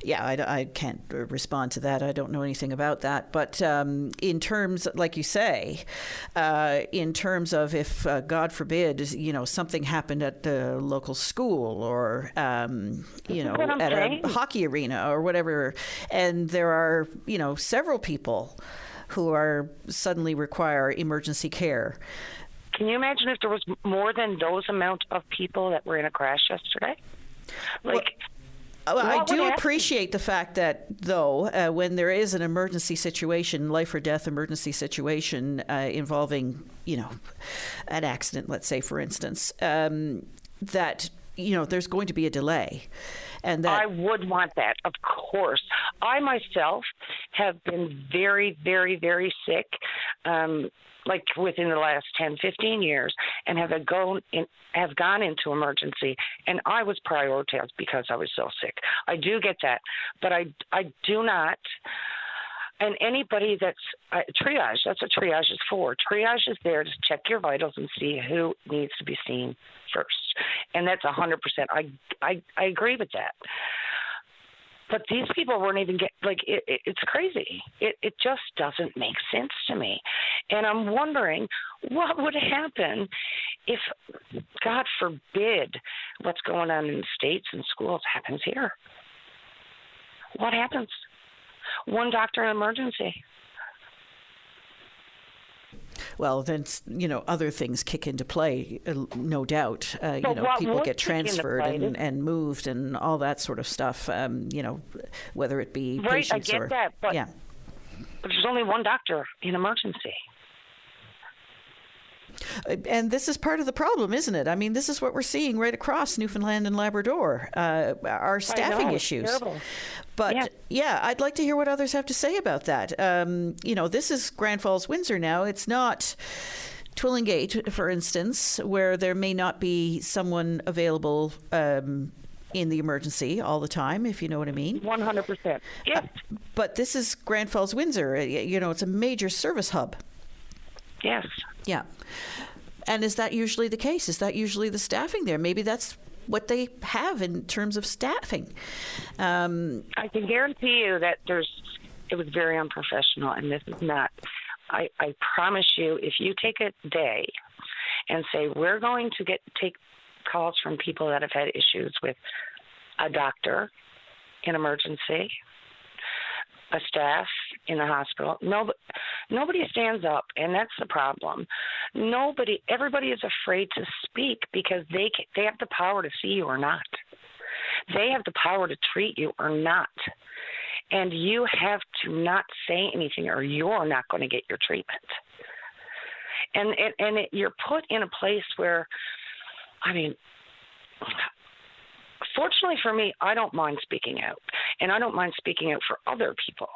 Yeah, I can't respond to that. I don't know anything about that. But in terms, like you say, in terms of if, God forbid, something happened at the local school or, at a hockey arena or whatever, and there are, several people who are suddenly require emergency care. Can you imagine if there was more than those amount of people that were in a crash yesterday? I do appreciate the fact that, though, when there is an emergency situation, life or death emergency situation involving, an accident, let's say, for instance, that, there's going to be a delay. And that I would want that, of course. I myself have been very, very, very sick, like within the last 10, 15 years, and have gone into emergency, and I was prioritized because I was so sick. I do get that, but I do not. And anybody that's triage, that's what triage is for. Triage is there to check your vitals and see who needs to be seen first. And that's 100%. I agree with that. But these people weren't even it's crazy. It just doesn't make sense to me. And I'm wondering what would happen if, God forbid, what's going on in the States and schools happens here. What happens? One doctor in emergency. Well, then, other things kick into play, no doubt. People get transferred and moved and all that sort of stuff, whether it be patients I get that, but, yeah. But there's only one doctor in emergency. And this is part of the problem, isn't it? I mean, this is what we're seeing right across Newfoundland and Labrador, our staffing issues. Terrible. But, I'd like to hear what others have to say about that. This is Grand Falls, Windsor now. It's not Twillingate, for instance, where there may not be someone available in the emergency all the time, if you know what I mean. 100%. Yes. But this is Grand Falls, Windsor. It's a major service hub. Yes. Yeah. And is that usually the case? Is that usually the staffing there? Maybe that's what they have in terms of staffing. I can guarantee you that it was very unprofessional, and this is not. I promise you, if you take a day and say, we're going to take calls from people that have had issues with a doctor in emergency, a staff in the hospital. Nobody stands up, and that's the problem. Everybody is afraid to speak because they have the power to see you or not. They have the power to treat you or not. And you have to not say anything or you're not going to get your treatment. And you're put in a place where, fortunately for me, I don't mind speaking out, and I don't mind speaking out for other people.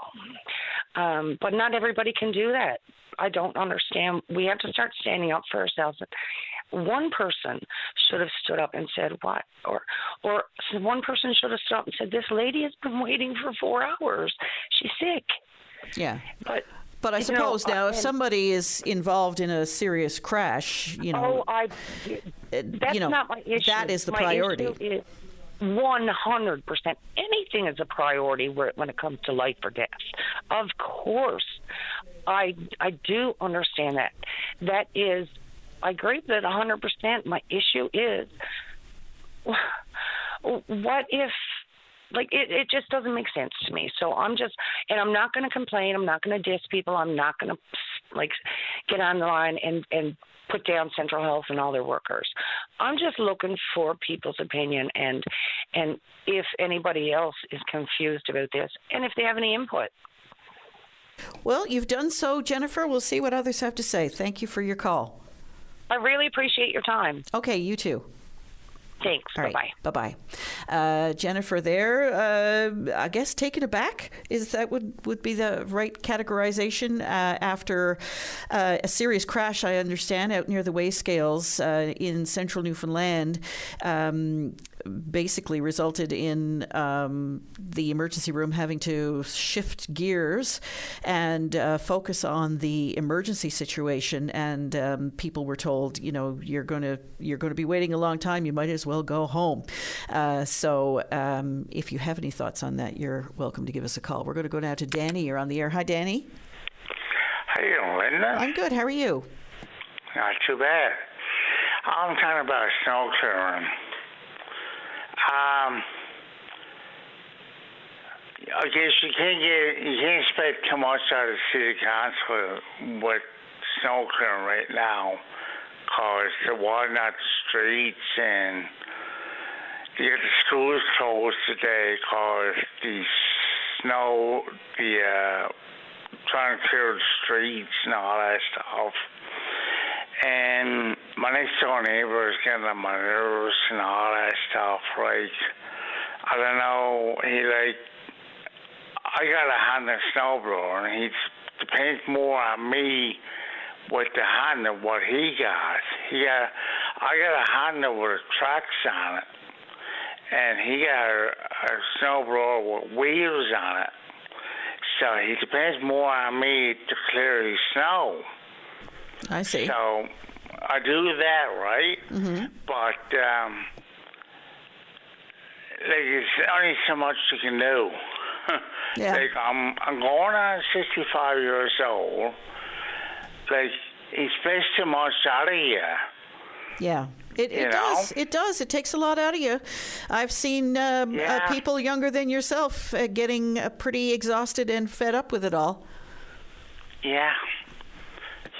But not everybody can do that. I don't understand. We have to start standing up for ourselves. One person should have stood up and said, what? Or one person should have stood up and said, this lady has been waiting for 4 hours. She's sick. Yeah. But I suppose now, if somebody is involved in a serious crash, that's not my issue. That is the priority. 100%. Anything is a priority when it comes to life or death. Of course, I do understand that. That is, I agree with it 100%. My issue is, what if, like, it just doesn't make sense to me. So I'm not going to complain. I'm not going to diss people. I'm not going to, like, get on the line and put down Central Health and all their workers. I'm just looking for people's opinion and if anybody else is confused about this and if they have any input. Well, you've done so, Jennifer. We'll see what others have to say. Thank you for your call. I really appreciate your time. Okay, you too. Thanks. All Bye-bye. Right. Bye-bye. Jennifer there, I guess taken aback, is that would be the right categorization after a serious crash, I understand, out near the weigh scales in central Newfoundland. Basically resulted in the emergency room having to shift gears and focus on the emergency situation. And people were told, you're going to be waiting a long time. You might as well go home. So if you have any thoughts on that, you're welcome to give us a call. We're going to go now to Danny. You're on the air. Hi, Danny. How you doing, Linda? I'm good. How are you? Not too bad. I'm talking about snow clearing. I guess you can't expect too much out of the city council with snow clearing right now, cause they're washing out the streets and you get the schools closed today, cause the snow, trying to clear the streets and all that stuff. And my next door neighbor is getting on my nerves and all that stuff. Like, I don't know, I got a Honda snowblower, and he depends more on me with the Honda what he got. I got a Honda with tracks on it, and he got a snowblower with wheels on it. So he depends more on me to clear his snow. I see. So I do that, right? Mm-hmm. But there's only so much you can do. Yeah. Like I'm going on 65 years old. Like he expects too much out of you. Yeah. It does. It does. It takes a lot out of you. I've seen people younger than yourself getting pretty exhausted and fed up with it all. Yeah.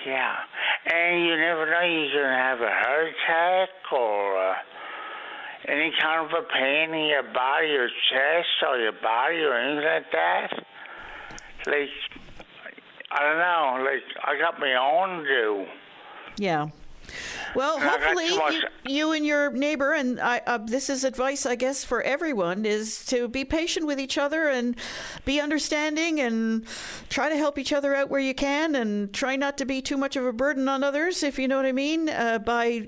Yeah. And you never know, you're going to have a heart attack or any kind of a pain in your body, your chest or your body or anything like that. Like, I don't know, like, I got my own to do. Yeah. Well, hopefully you and your neighbor, and this is advice, I guess, for everyone, is to be patient with each other and be understanding and try to help each other out where you can and try not to be too much of a burden on others, if you know what I mean, by,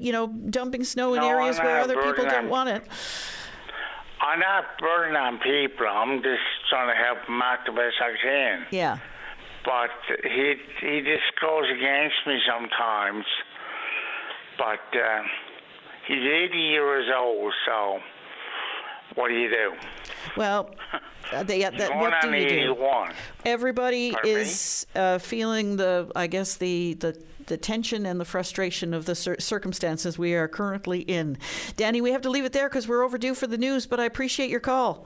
dumping snow in areas where other people don't want it. I'm not burdening on people. I'm just trying to help them out the best I can. Yeah. But he just goes against me sometimes. But he's 80 years old, so what do you do? Well, what do you do? Everybody is feeling the tension and the frustration of the circumstances we are currently in. Danny, we have to leave it there because we're overdue for the news, but I appreciate your call.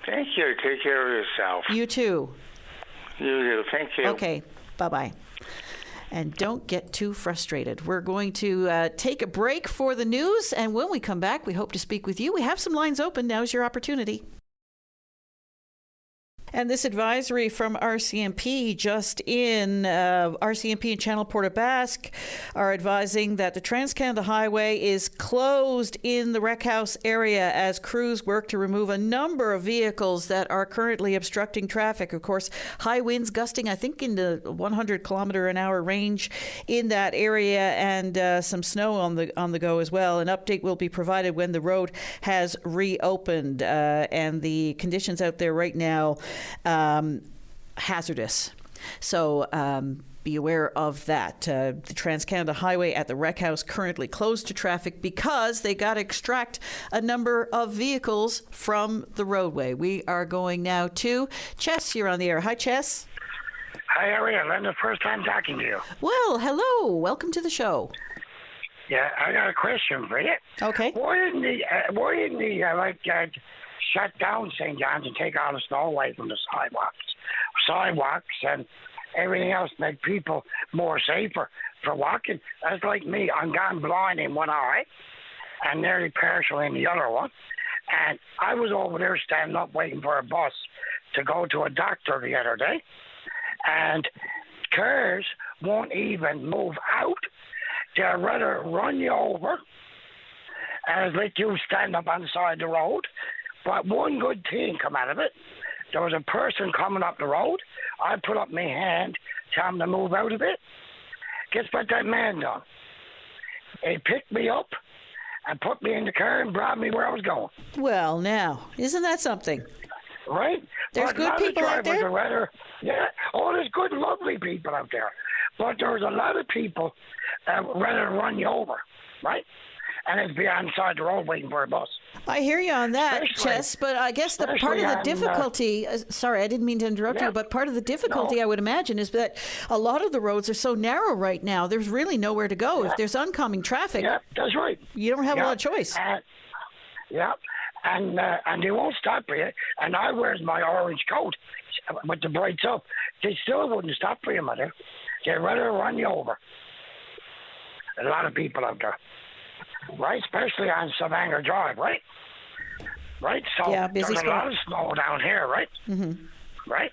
Thank you. Take care of yourself. You too. You too. Thank you. Okay. Bye-bye. And don't get too frustrated. We're going to take a break for the news, and when we come back, we hope to speak with you. We have some lines open. Now's your opportunity. And this advisory from RCMP just in, RCMP and Channel Port aux Basques are advising that the Trans-Canada Highway is closed in the Wreck House area as crews work to remove a number of vehicles that are currently obstructing traffic. Of course, high winds gusting, I think, in the 100-kilometer-an-hour range in that area, and some snow on the go as well. An update will be provided when the road has reopened, and the conditions out there right now hazardous. So be aware of that. The Trans-Canada Highway at the Rec House currently closed to traffic because they got to extract a number of vehicles from the roadway. We are going now to Chess. You're on the air. Hi, Chess. Hi, how are you? That's the first time talking to you. Well, hello. Welcome to the show. Yeah, I got a question for you. Okay. Why didn't they shut down St. John's and take all the snow away from the sidewalks and everything else, make people more safer for walking? That's like me. I'm gone blind in one eye and nearly partial in the other one. And I was over there standing up waiting for a bus to go to a doctor the other day. And cars won't even move out. They'd rather run you over and let you stand up on the side of the road. But one good thing come out of it. There was a person coming up the road. I put up my hand, tell him to move out of it. Guess what that man done? He picked me up and put me in the car and brought me where I was going. Well, now, isn't that something? Right? There's good people out there? Yeah. Oh, there's good, lovely people out there. But there's a lot of people that would rather run you over, right? And it's be on the side of the road waiting for a bus. I hear you on that, Chess, but I guess the part of the difficulty, sorry, I didn't mean to interrupt you, but part of the difficulty I would imagine is that a lot of the roads are so narrow right now, there's really nowhere to go. If there's oncoming traffic, that's right. You don't have a lot of choice. And they won't stop for you. And I wears my orange coat with the brights up. They still wouldn't stop for you, mother. They'd rather run you over. A lot of people out there, right? Especially on Savanger Drive, right? Right? So busy there's spot. a lot of snow down here, right? Mm-hmm. Right?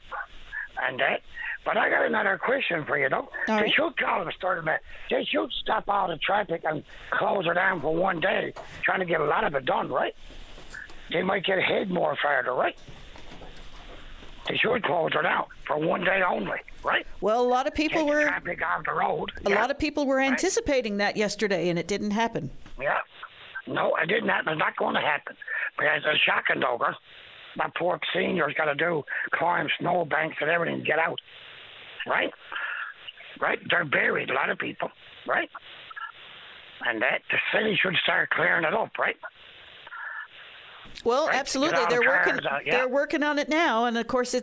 And that. But I got another question for you, though. They should call it a start of it. They should stop all the traffic and close it down for one day, trying to get a lot of it done, right? They might get ahead more farther, right? They should close it down for one day only, right? Well, a lot of people Take were the traffic off the road. A lot of people were anticipating that yesterday, and it didn't happen. Yeah. No, it didn't happen. It's not going to happen. Because it's shocking, though. My poor seniors got to climb snowbanks and everything to get out. Right? Right? They're buried, a lot of people. Right? And that the city should start clearing it up, right? Well, absolutely. They're working on it now, and of course,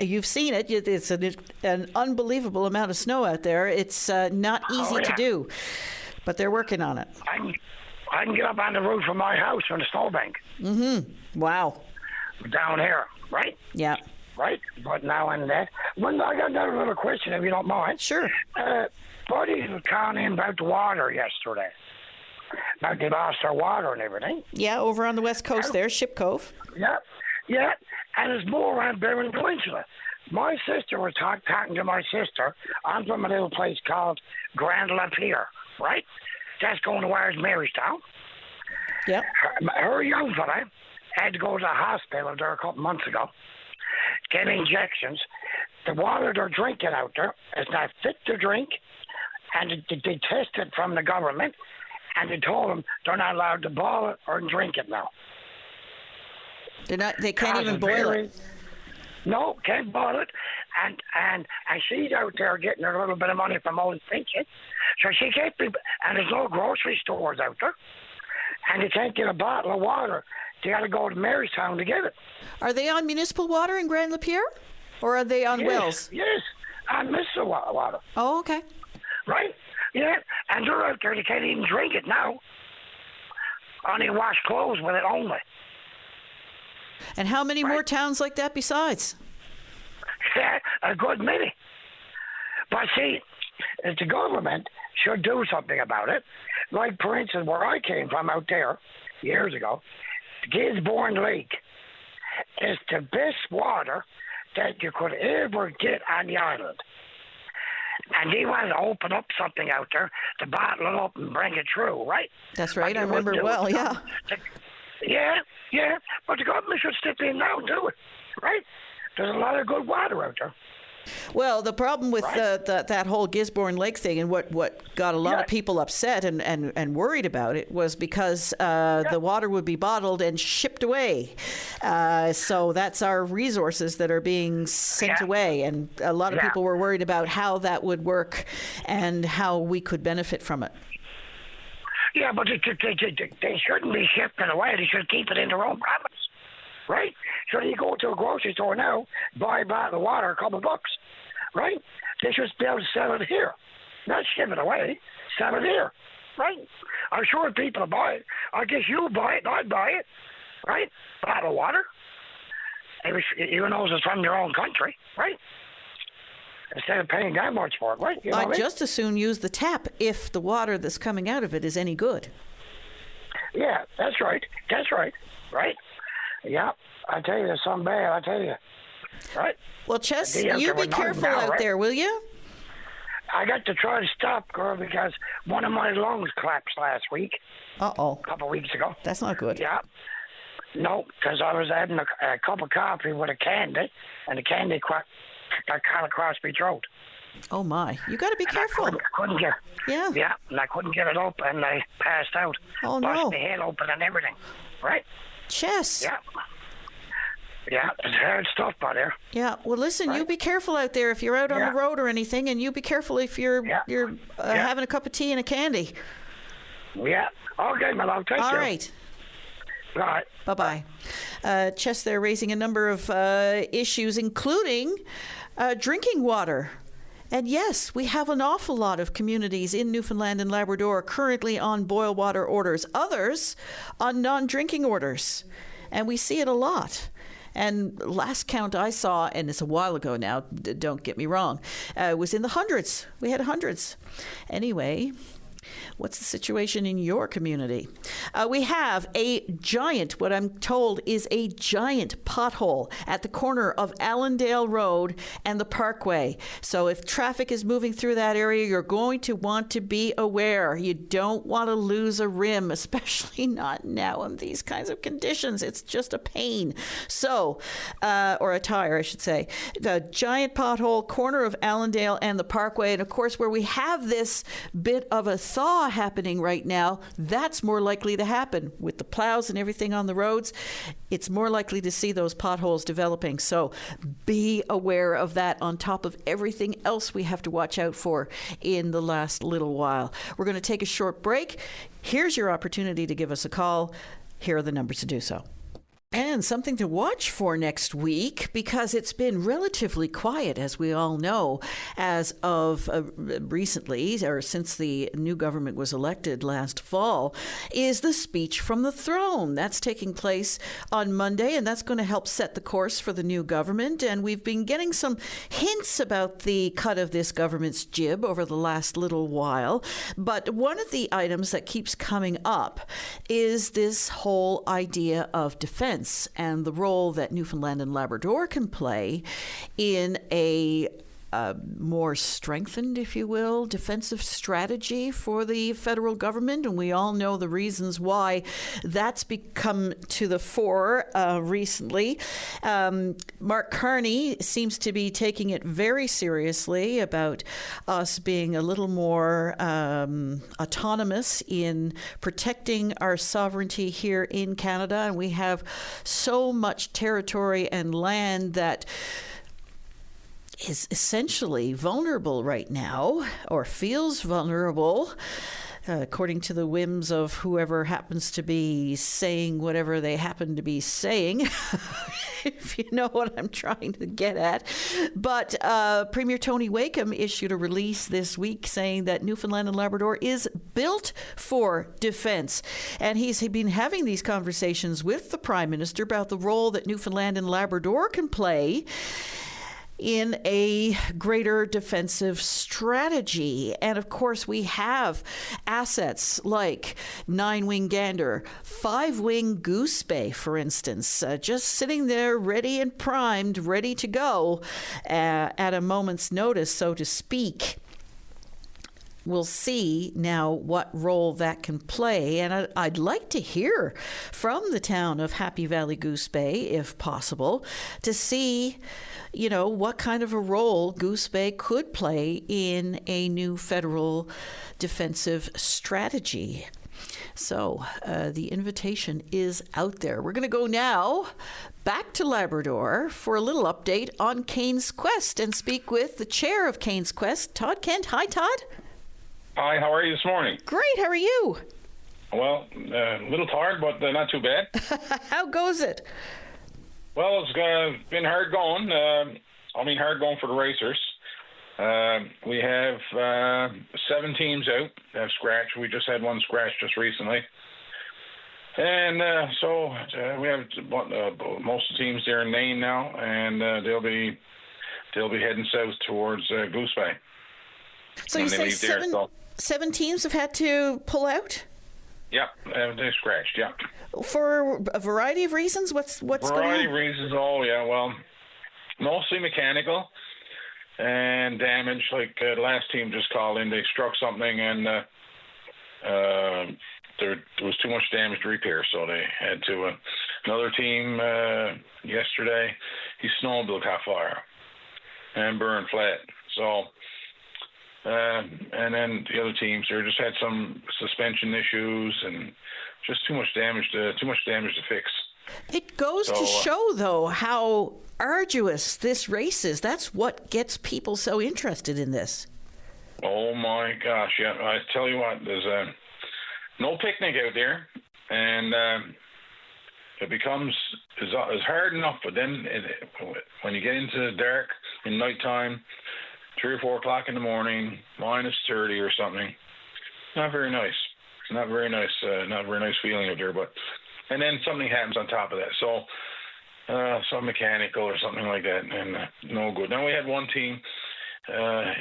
you've seen it. It's an unbelievable amount of snow out there. It's not easy to do, but they're working on it. I can get up on the roof of my house from the snowbank. Mm-hmm. Wow. Down here, right? Yeah. Right? But now and that. I got another little question, if you don't mind. Sure. Buddies were calling in about the water yesterday. About they lost their water and everything. Yeah, over on the west coast there, Ship Cove. Yeah, and it's more around Barron Peninsula. My sister was talking to my sister. I'm from a little place called Grand Lapeer, right? That's going towards Marystown. Yep. Her young fella had to go to the hospital there a couple months ago, get injections. The water they're drinking out there is not fit to drink, and they tested from the government. And they told them they're not allowed to boil it or drink it now. They can't even boil it. No, can't boil it. And she's out there getting a little bit of money from old pension. So she can't be, and there's no grocery stores out there. And they can't get a bottle of water. They got to go to Marystown to get it. Are they on municipal water in Grand Lapeer? Or are they on wells? Yes, on municipal water. Oh, okay. Right? Yeah, and they're out there, they can't even drink it now. Only wash clothes with it only. And how many more towns like that besides? Yeah, a good many. But see, the government should do something about it. Like, for instance, where I came from out there years ago, Gisborne Lake is the best water that you could ever get on the island. And they wanted to open up something out there to bottle it up and bring it through, right? That's right. I remember well, yeah. Yeah. But the government should step in now and do it, right? There's a lot of good water out there. Well, the problem with that whole Gisborne Lake thing and what got a lot of people upset and worried about it was because the water would be bottled and shipped away. So that's our resources that are being sent away. And a lot of people were worried about how that would work and how we could benefit from it. Yeah, but they shouldn't be shipping away. They should keep it in their own province. Right? So you go to a grocery store now, buy a bottle of water, a couple bucks, right? They should be able to sell it here. Not ship it away, sell it here, right? I'm sure people will buy it. I guess you buy it, I'd buy it, right? Bottle of water. Even though it's from your own country, right? Instead of paying that much for it, right? You know I'd just as soon use the tap if the water that's coming out of it is any good. Yeah, that's right. That's right, right? Yeah, I tell you, there's something bad, I tell you. Right? Well, Chess, you be careful out there, will you? I got to try to stop, girl, because one of my lungs collapsed last week. Uh-oh. A couple of weeks ago. That's not good. Yeah. No, because I was having a cup of coffee with a candy, and the candy got caught across my throat. Oh, my. You got to be careful. I couldn't get Yeah, and I couldn't get it open, and I passed out. Oh, Busted no. my head open and everything. Right? Chess. Yeah. Yeah, it's hard stuff out there. Yeah, well, listen, you be careful out there if you're out on the road or anything, and you be careful if you're having a cup of tea and a candy. Yeah. Okay, my love. Thank you. All right. Right. Bye-bye. Chess there raising a number of issues, including drinking water. And yes, we have an awful lot of communities in Newfoundland and Labrador currently on boil water orders, others on non-drinking orders. And we see it a lot. And last count I saw, and it's a while ago now, don't get me wrong, was in the hundreds. We had hundreds. Anyway, what's the situation in your community? We have a giant, what I'm told is a giant pothole at the corner of Allendale Road and the Parkway. So if traffic is moving through that area, you're going to want to be aware. You don't want to lose a rim, especially not now in these kinds of conditions. It's just a pain. So, or a tire, I should say. The giant pothole, corner of Allendale and the Parkway. And of course, where we have this bit of a thaw happening right now, that's more likely to happen with the plows and everything on the roads. It's more likely to see those potholes developing. So be aware of that on top of everything else we have to watch out for in the last little while. We're going to take a short break. Here's your opportunity to give us a call. Here are the numbers to do so. And something to watch for next week, because it's been relatively quiet, as we all know, as of recently, or since the new government was elected last fall, is the speech from the throne. That's taking place on Monday, and that's going to help set the course for the new government. And we've been getting some hints about the cut of this government's jib over the last little while. But one of the items that keeps coming up is this whole idea of defense and the role that Newfoundland and Labrador can play in a more strengthened, if you will, defensive strategy for the federal government. And we all know the reasons why that's become to the fore recently. Mark Carney seems to be taking it very seriously about us being a little more autonomous in protecting our sovereignty here in Canada. And we have so much territory and land that is essentially vulnerable right now, or feels vulnerable, according to the whims of whoever happens to be saying whatever they happen to be saying, if you know what I'm trying to get at. But Premier Tony Wakeham issued a release this week saying that Newfoundland and Labrador is built for defense. And he's been having these conversations with the Prime Minister about the role that Newfoundland and Labrador can play in a greater defensive strategy. And of course, we have assets like 9-wing Gander, 5-wing Goose Bay, for instance, just sitting there ready and primed, ready to go at a moment's notice, so to speak. we'll see now what role that can play. And I'd like to hear from the town of Happy Valley Goose Bay, if possible, to see, what kind of a role Goose Bay could play in a new federal defensive strategy. So the invitation is out there. We're going to go now back to Labrador for a little update on Cain's Quest and speak with the chair of Cain's Quest, Todd Kent. Hi, Todd. Hi, how are you this morning? Great, how are you? Well, a little tired, but not too bad. How goes it? Well, it's been hard going. Hard going for the racers. We have 7 teams out that have scratched. We just had one scratch just recently. And so we have most of the teams there in Nain now, and they'll be heading south towards Goose Bay. So you say seven teams have had to pull out? Yep, they scratched. Yep. For a variety of reasons. What's going on? Variety of reasons. Oh yeah, well, mostly mechanical and damage. Like the last team just called in, they struck something and there was too much damage to repair, so they had to. Another team yesterday, his snowmobile caught fire and burned flat. So, and then the other teams, they just had some suspension issues and just too much damage to fix. It goes to show, though, how arduous this race is. That's what gets people so interested in this. Oh my gosh! Yeah, I tell you what, there's no picnic out there, and it becomes it's hard enough. But then when you get into the dark in nighttime, 3 or 4 o'clock in the morning, -30 or something, not very nice. Not very nice. Not a very nice feeling out there. But and then something happens on top of that. So some mechanical or something like that, and no good. Now we had one team.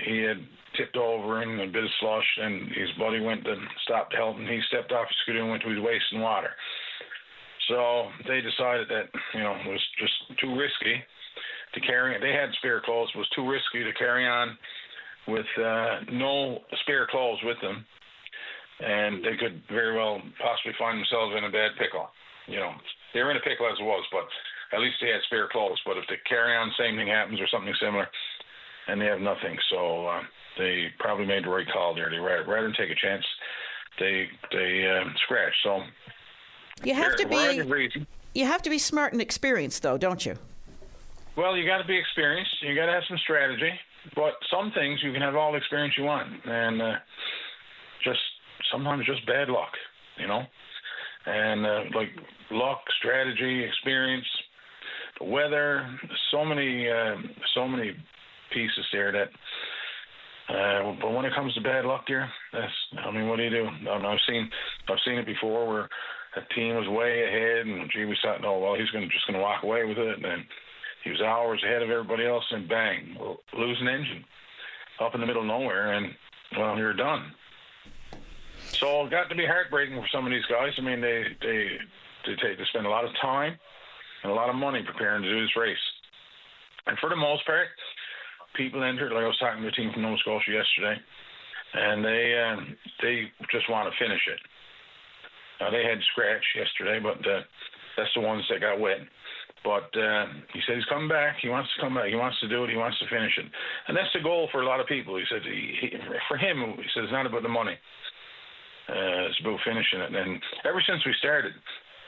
He had tipped over in a bit of slush, and his buddy went to stop to help, and he stepped off his scooter and went to his waist in water. So they decided that, it was just too risky to carry. They had spare clothes. It was too risky to carry on with no spare clothes with them, and they could very well possibly find themselves in a bad pickle. They were in a pickle as it was, but at least they had spare clothes. But if they carry on, same thing happens or something similar, and they have nothing. So they probably made the right call there. They rather than take a chance, they scratched. So you have to be smart and experienced, though, don't you? Well, you got to be experienced. You got to have some strategy. But some things you can have all the experience you want, and sometimes just bad luck, and like luck, strategy, experience, the weather. So many pieces there that. But when it comes to bad luck, there, what do you do? I've seen it before where a team was way ahead, and we thought, he's just going to walk away with it, and he was hours ahead of everybody else, and bang, lose an engine up in the middle of nowhere, and you're done. So it got to be heartbreaking for some of these guys. I mean, they spend a lot of time and a lot of money preparing to do this race, and for the most part, people entered. Like I was talking to a team from Nova Scotia yesterday, and they just want to finish it. They had scratch yesterday, but that's the ones that got wet. But he said he's coming back. He wants to come back. He wants to do it. He wants to finish it. And that's the goal for a lot of people. He said for him, he said it's not about the money. It's about finishing it. And ever since we started,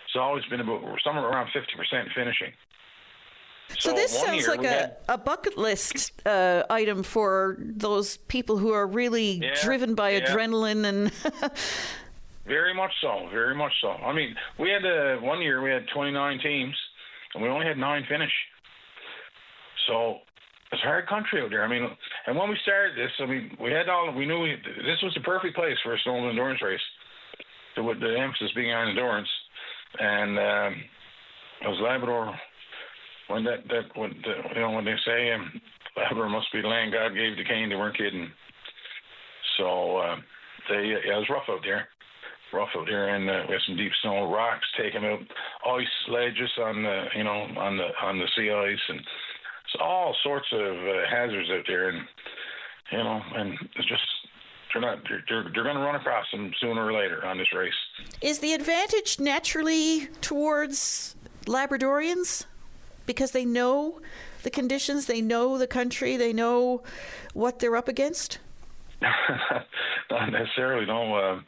it's always been about somewhere around 50% finishing. So this sounds like a bucket list item for those people who are really driven by adrenaline and... Very much so. Very much so. I mean, we had 1 year we had 29 teams, and we only had 9 finish. So it's a hard country out there. I mean, and when we started this, we knew this was the perfect place for a snowmobile endurance race. So with the emphasis being on endurance, and it was Labrador. When when they say Labrador must be the land God gave to Cain, they weren't kidding. So it was rough out there. And we had some deep snow, rocks taken out, ice ledges on the sea ice, and it's all sorts of hazards out there, and and it's just They're going to run across them sooner or later on this race. Is the advantage naturally towards Labradorians because they know the conditions, they know the country, they know what they're up against? Not necessarily, no.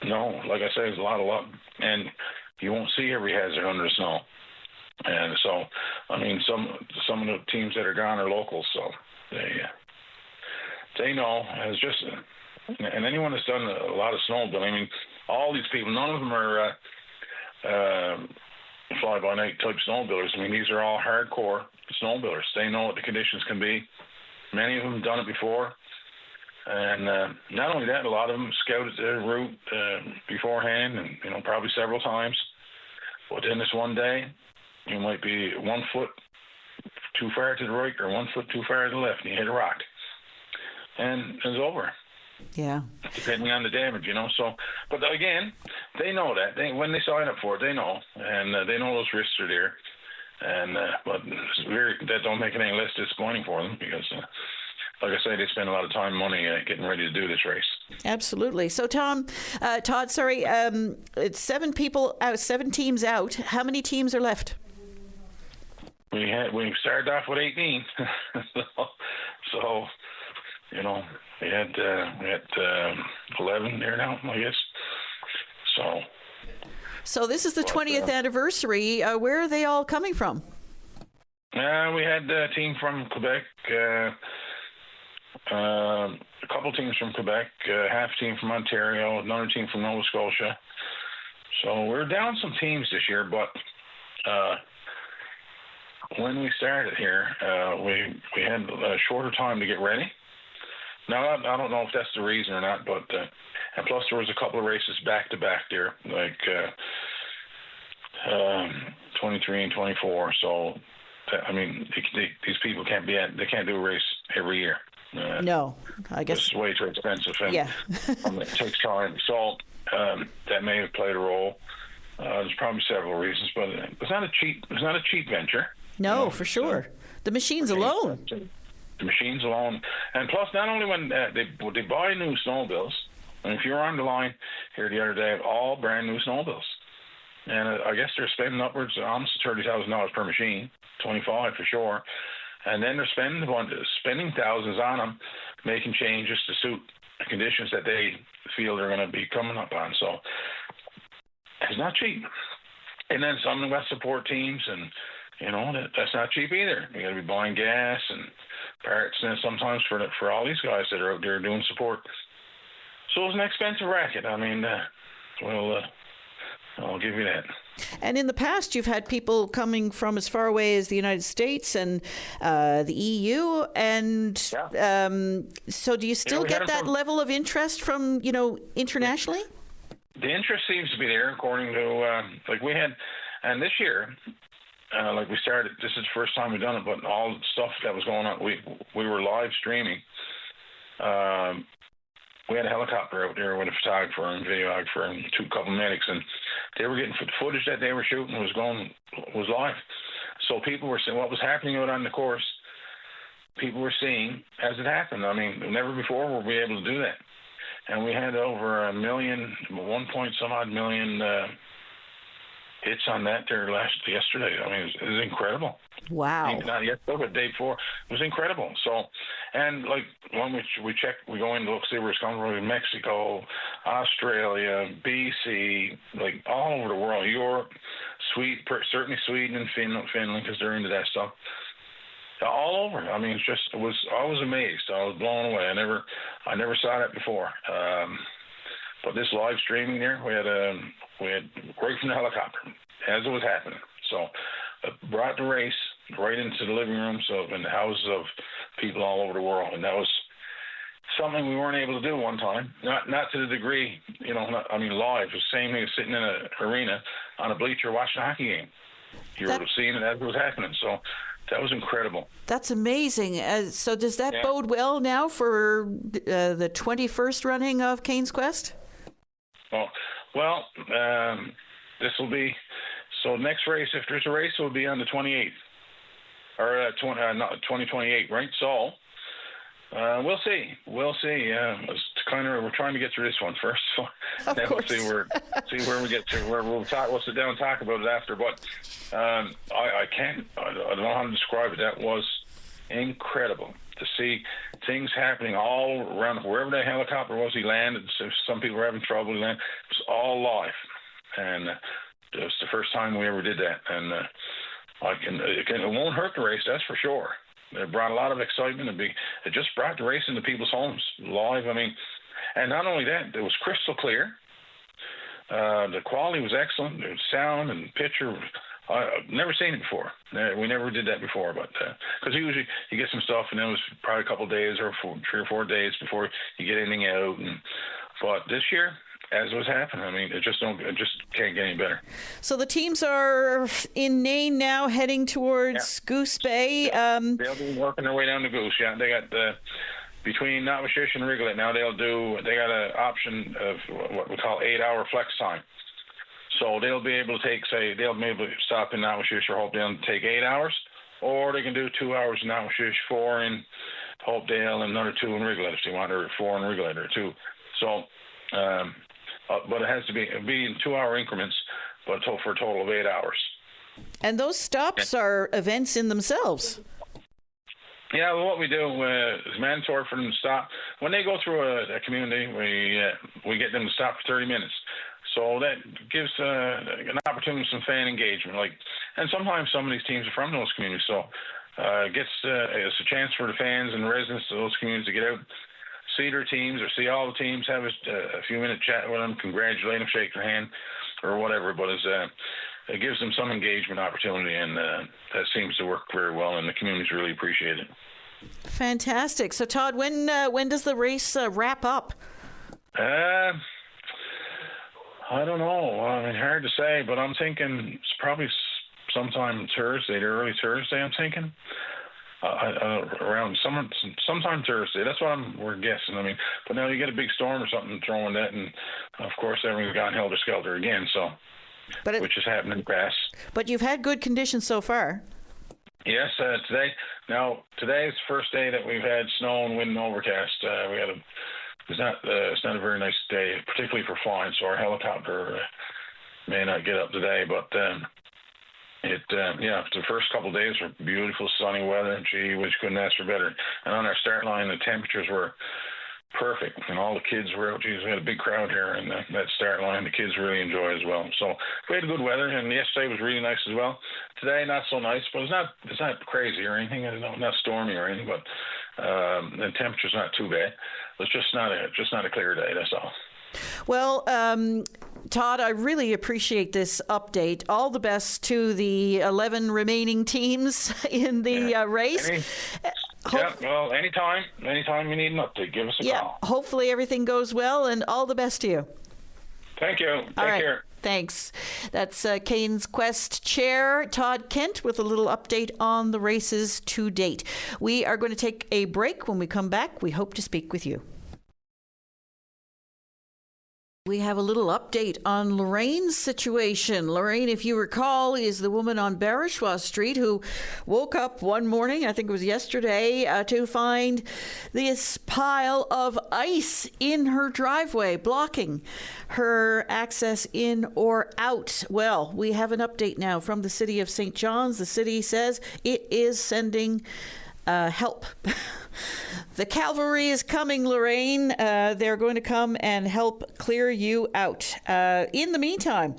No, like I say, there's a lot of luck, and you won't see every hazard under the snow. And so, I mean, some of the teams that are gone are locals, so they know. It's just, and anyone that's done a lot of snowmobiling, I mean, all these people, none of them are fly-by-night type snowmobilers. I mean, these are all hardcore snowmobilers. They know what the conditions can be. Many of them have done it before. And not only that, a lot of them scouted their route beforehand, and probably several times. But then this one day, you might be 1 foot too far to the right or 1 foot too far to the left, and you hit a rock, and it's over. Yeah. Depending on the damage, So, but again, they know that. When they sign up for it, they know, and they know those risks are there. And but that don't make it any less disappointing for them because. Like I say, they spend a lot of time and money getting ready to do this race. Absolutely. So, Todd, it's 7 people out, 7 teams out. How many teams are left? We started off with 18, so we had 11 there now, I guess. So this is the 20th anniversary. Where are they all coming from? We had a team from Quebec. A couple teams from Quebec, half team from Ontario, another team from Nova Scotia. So we're down some teams this year, but when we started here, we had a shorter time to get ready. Now, I don't know if that's the reason or not, but and plus there was a couple of races back to back there, like 23 and 24. So, I mean, these people can't do a race every year. No, I guess it's way too expensive, and it takes time. So that may have played a role. There's probably several reasons, but it's not a cheap venture. No, for sure. The machines alone. The machines alone, and plus, not only when they buy new snowmobiles. And if you were on the line here the other day, all brand new snowmobiles, and I guess they're spending upwards of almost $30,000 per machine, 25 for sure. And then they're spending thousands on them, making changes to suit the conditions that they feel they're going to be coming up on. So it's not cheap. And then some of them got support teams, and that's not cheap either. You got to be buying gas and parts, and sometimes for all these guys that are out there doing support. So it's an expensive racket. I mean, I'll give you that. And in the past, you've had people coming from as far away as the United States and the EU. And so do you still get that level of interest from, internationally? The interest seems to be there, according to, we had, and this year, we started, this is the first time we've done it, but all the stuff that was going on, we were live streaming. We had a helicopter out there with a photographer and videographer and couple medics, and they were getting footage that they were shooting was live. So people were seeing what was happening out on the course. People were seeing as it happened. I mean, never before were we able to do that. And we had over 1 point some odd million hits on that there yesterday. I mean, it was incredible. Wow. Not yet, but the day before, it was incredible. So, and when we check, we go in to look, see where it's coming from, Mexico, Australia, BC, all over the world, Europe, certainly Sweden and Finland, because they're into that stuff. All over. I mean, I was amazed. I was blown away. I never saw that before. But this live streaming there, we had right from the helicopter as it was happening. So brought the race right into the living rooms in the houses of people all over the world, and that was something we weren't able to do one time. Not to the degree, live. It was the same thing as sitting in an arena on a bleacher watching a hockey game. You were seeing it as it was happening. So that was incredible. That's amazing. So does that bode well now for the 21st running of Cane's Quest? Well, this will be, so next race, if there's a race, it will be on the 28th, or 2028, right? So We'll see. It's we're trying to get through this one first, so then course. we'll see where we get to. Where we'll talk. We'll sit down and talk about it after. But I don't know how to describe it. That was incredible to see things happening all around wherever that helicopter was. He landed. So some people were having trouble. He landed. It was all live, and it was the first time we ever did that. And it won't hurt the race. That's for sure. It brought a lot of excitement. It just brought the race into people's homes live. I mean, and not only that, it was crystal clear. The quality was excellent. The sound and picture, I've never seen it before. We never did that before, but because usually you get some stuff, and then it was probably a couple of days or 3 or 4 days before you get anything out. But this year, as was happening, I mean, it just can't get any better. So the teams are in Nain now, heading towards Goose Bay. They'll be working their way down to Goose. Yeah, they got between Notwashish and Rigolette now. They got an option of what we call 8-hour flex time. So they'll be able to they'll be able to stop in Notwashish or Hopedale and take 8 hours, or they can do 2 hours in Notwashish, 4 in Hopedale, and another 2 in Rigolette if they want, or 4 in Rigolette or 2. So. But it has to be in 2-hour increments, but for a total of 8 hours. And those stops are events in themselves. Yeah, well, what we do is mandatory for them to stop. When they go through a community, we get them to stop for 30 minutes. So that gives an opportunity for some fan engagement. And sometimes some of these teams are from those communities, so it's a chance for the fans and the residents of those communities to get out, see their teams or see all the teams, have a few-minute chat with them, congratulate them, shake their hand, or whatever. But it gives them some engagement opportunity, and that seems to work very well, and the communities really appreciate it. Fantastic. So, Todd, when does the race wrap up? I don't know. I mean, hard to say, but I'm thinking it's probably sometime Thursday, early Thursday, I'm thinking. Around sometime Thursday. That's what we're guessing. I mean, but now you get a big storm or something throwing that, and of course everything's gone helter-skelter again. So, which has happened in the past. But you've had good conditions so far. Yes, today. Now today's the first day that we've had snow and wind and overcast. It's not a very nice day, particularly for flying. So our helicopter may not get up today, but. The first couple of days were beautiful sunny weather. Gee, we couldn't ask for better. And on our start line, the temperatures were perfect, and all the kids were out. Geez, we had a big crowd here, and that start line, the kids really enjoy as well. So we had good weather, and yesterday was really nice as well. Today, not so nice, but it's not crazy or anything. Not stormy or anything, but the temperature's not too bad. It's just not a clear day. That's all. Well, Todd, I really appreciate this update. All the best to the 11 remaining teams in the race. Anytime you need an update, give us a call. Hopefully everything goes well, and all the best to you. Thank you. Take care. Thanks. That's Canes Quest Chair Todd Kent with a little update on the races to date. We are going to take a break. When we come back, we hope to speak with you. We have a little update on Lorraine's situation. Lorraine, if you recall, is the woman on Barishwa Street who woke up one morning, I think it was yesterday, to find this pile of ice in her driveway, blocking her access in or out. Well, we have an update now from the City of St. John's. The city says it is sending help. The cavalry is coming, Lorraine. They're going to come and help clear you out. In the meantime,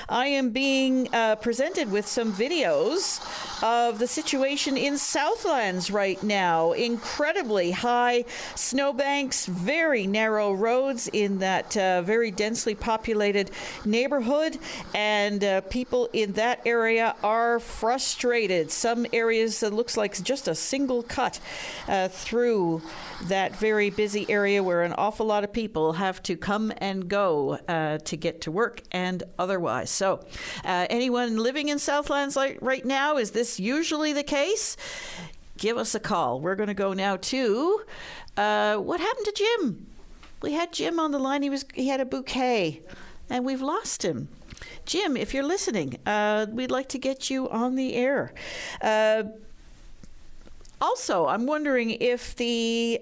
I am being presented with some videos of the situation in Southlands right now. Incredibly high snowbanks, very narrow roads in that very densely populated neighborhood, and people in that area are frustrated. Some areas it looks like just a single cut through that very busy area where an awful lot of people have to come and go to get to work and otherwise. So anyone living in Southlands right now, is this usually the case? Give us a call. We're going to go now to what happened to Jim? We had Jim on the line. He had a bouquet, and we've lost him. Jim, if you're listening, we'd like to get you on the air. Also, I'm wondering if the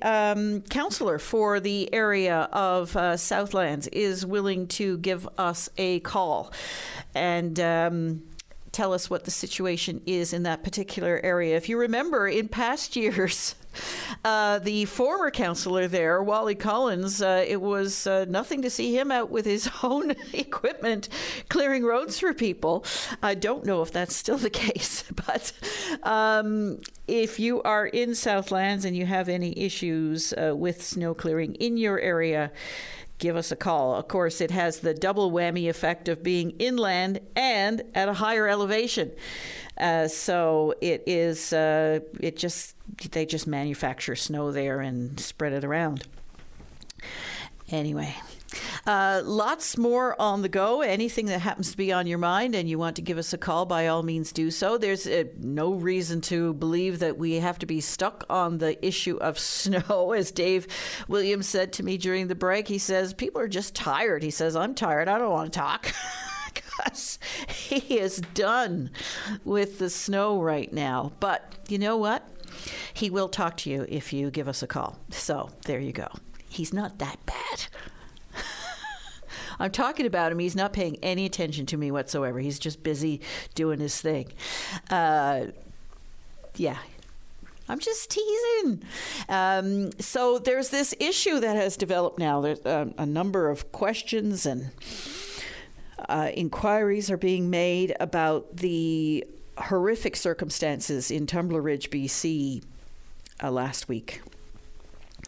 councillor for the area of Southlands is willing to give us a call and tell us what the situation is in that particular area. If you remember, in past years, the former councillor there, Wally Collins, it was nothing to see him out with his own equipment clearing roads for people. I don't know if that's still the case, but if you are in Southlands and you have any issues with snow clearing in your area, give us a call. Of course, it has the double whammy effect of being inland and at a higher elevation. So it is, they just manufacture snow there and spread it around. Anyway, lots more on the go. Anything that happens to be on your mind and you want to give us a call, by all means do so. There's no reason to believe that we have to be stuck on the issue of snow. As Dave Williams said to me during the break, he says, people are just tired. He says, I'm tired. I don't want to talk. Because he is done with the snow right now. But you know what? He will talk to you if you give us a call. So there you go. He's not that bad. I'm talking about him. He's not paying any attention to me whatsoever. He's just busy doing his thing. Yeah. I'm just teasing. So there's this issue that has developed now. There's a number of questions and inquiries are being made about the horrific circumstances in Tumbler Ridge, BC last week.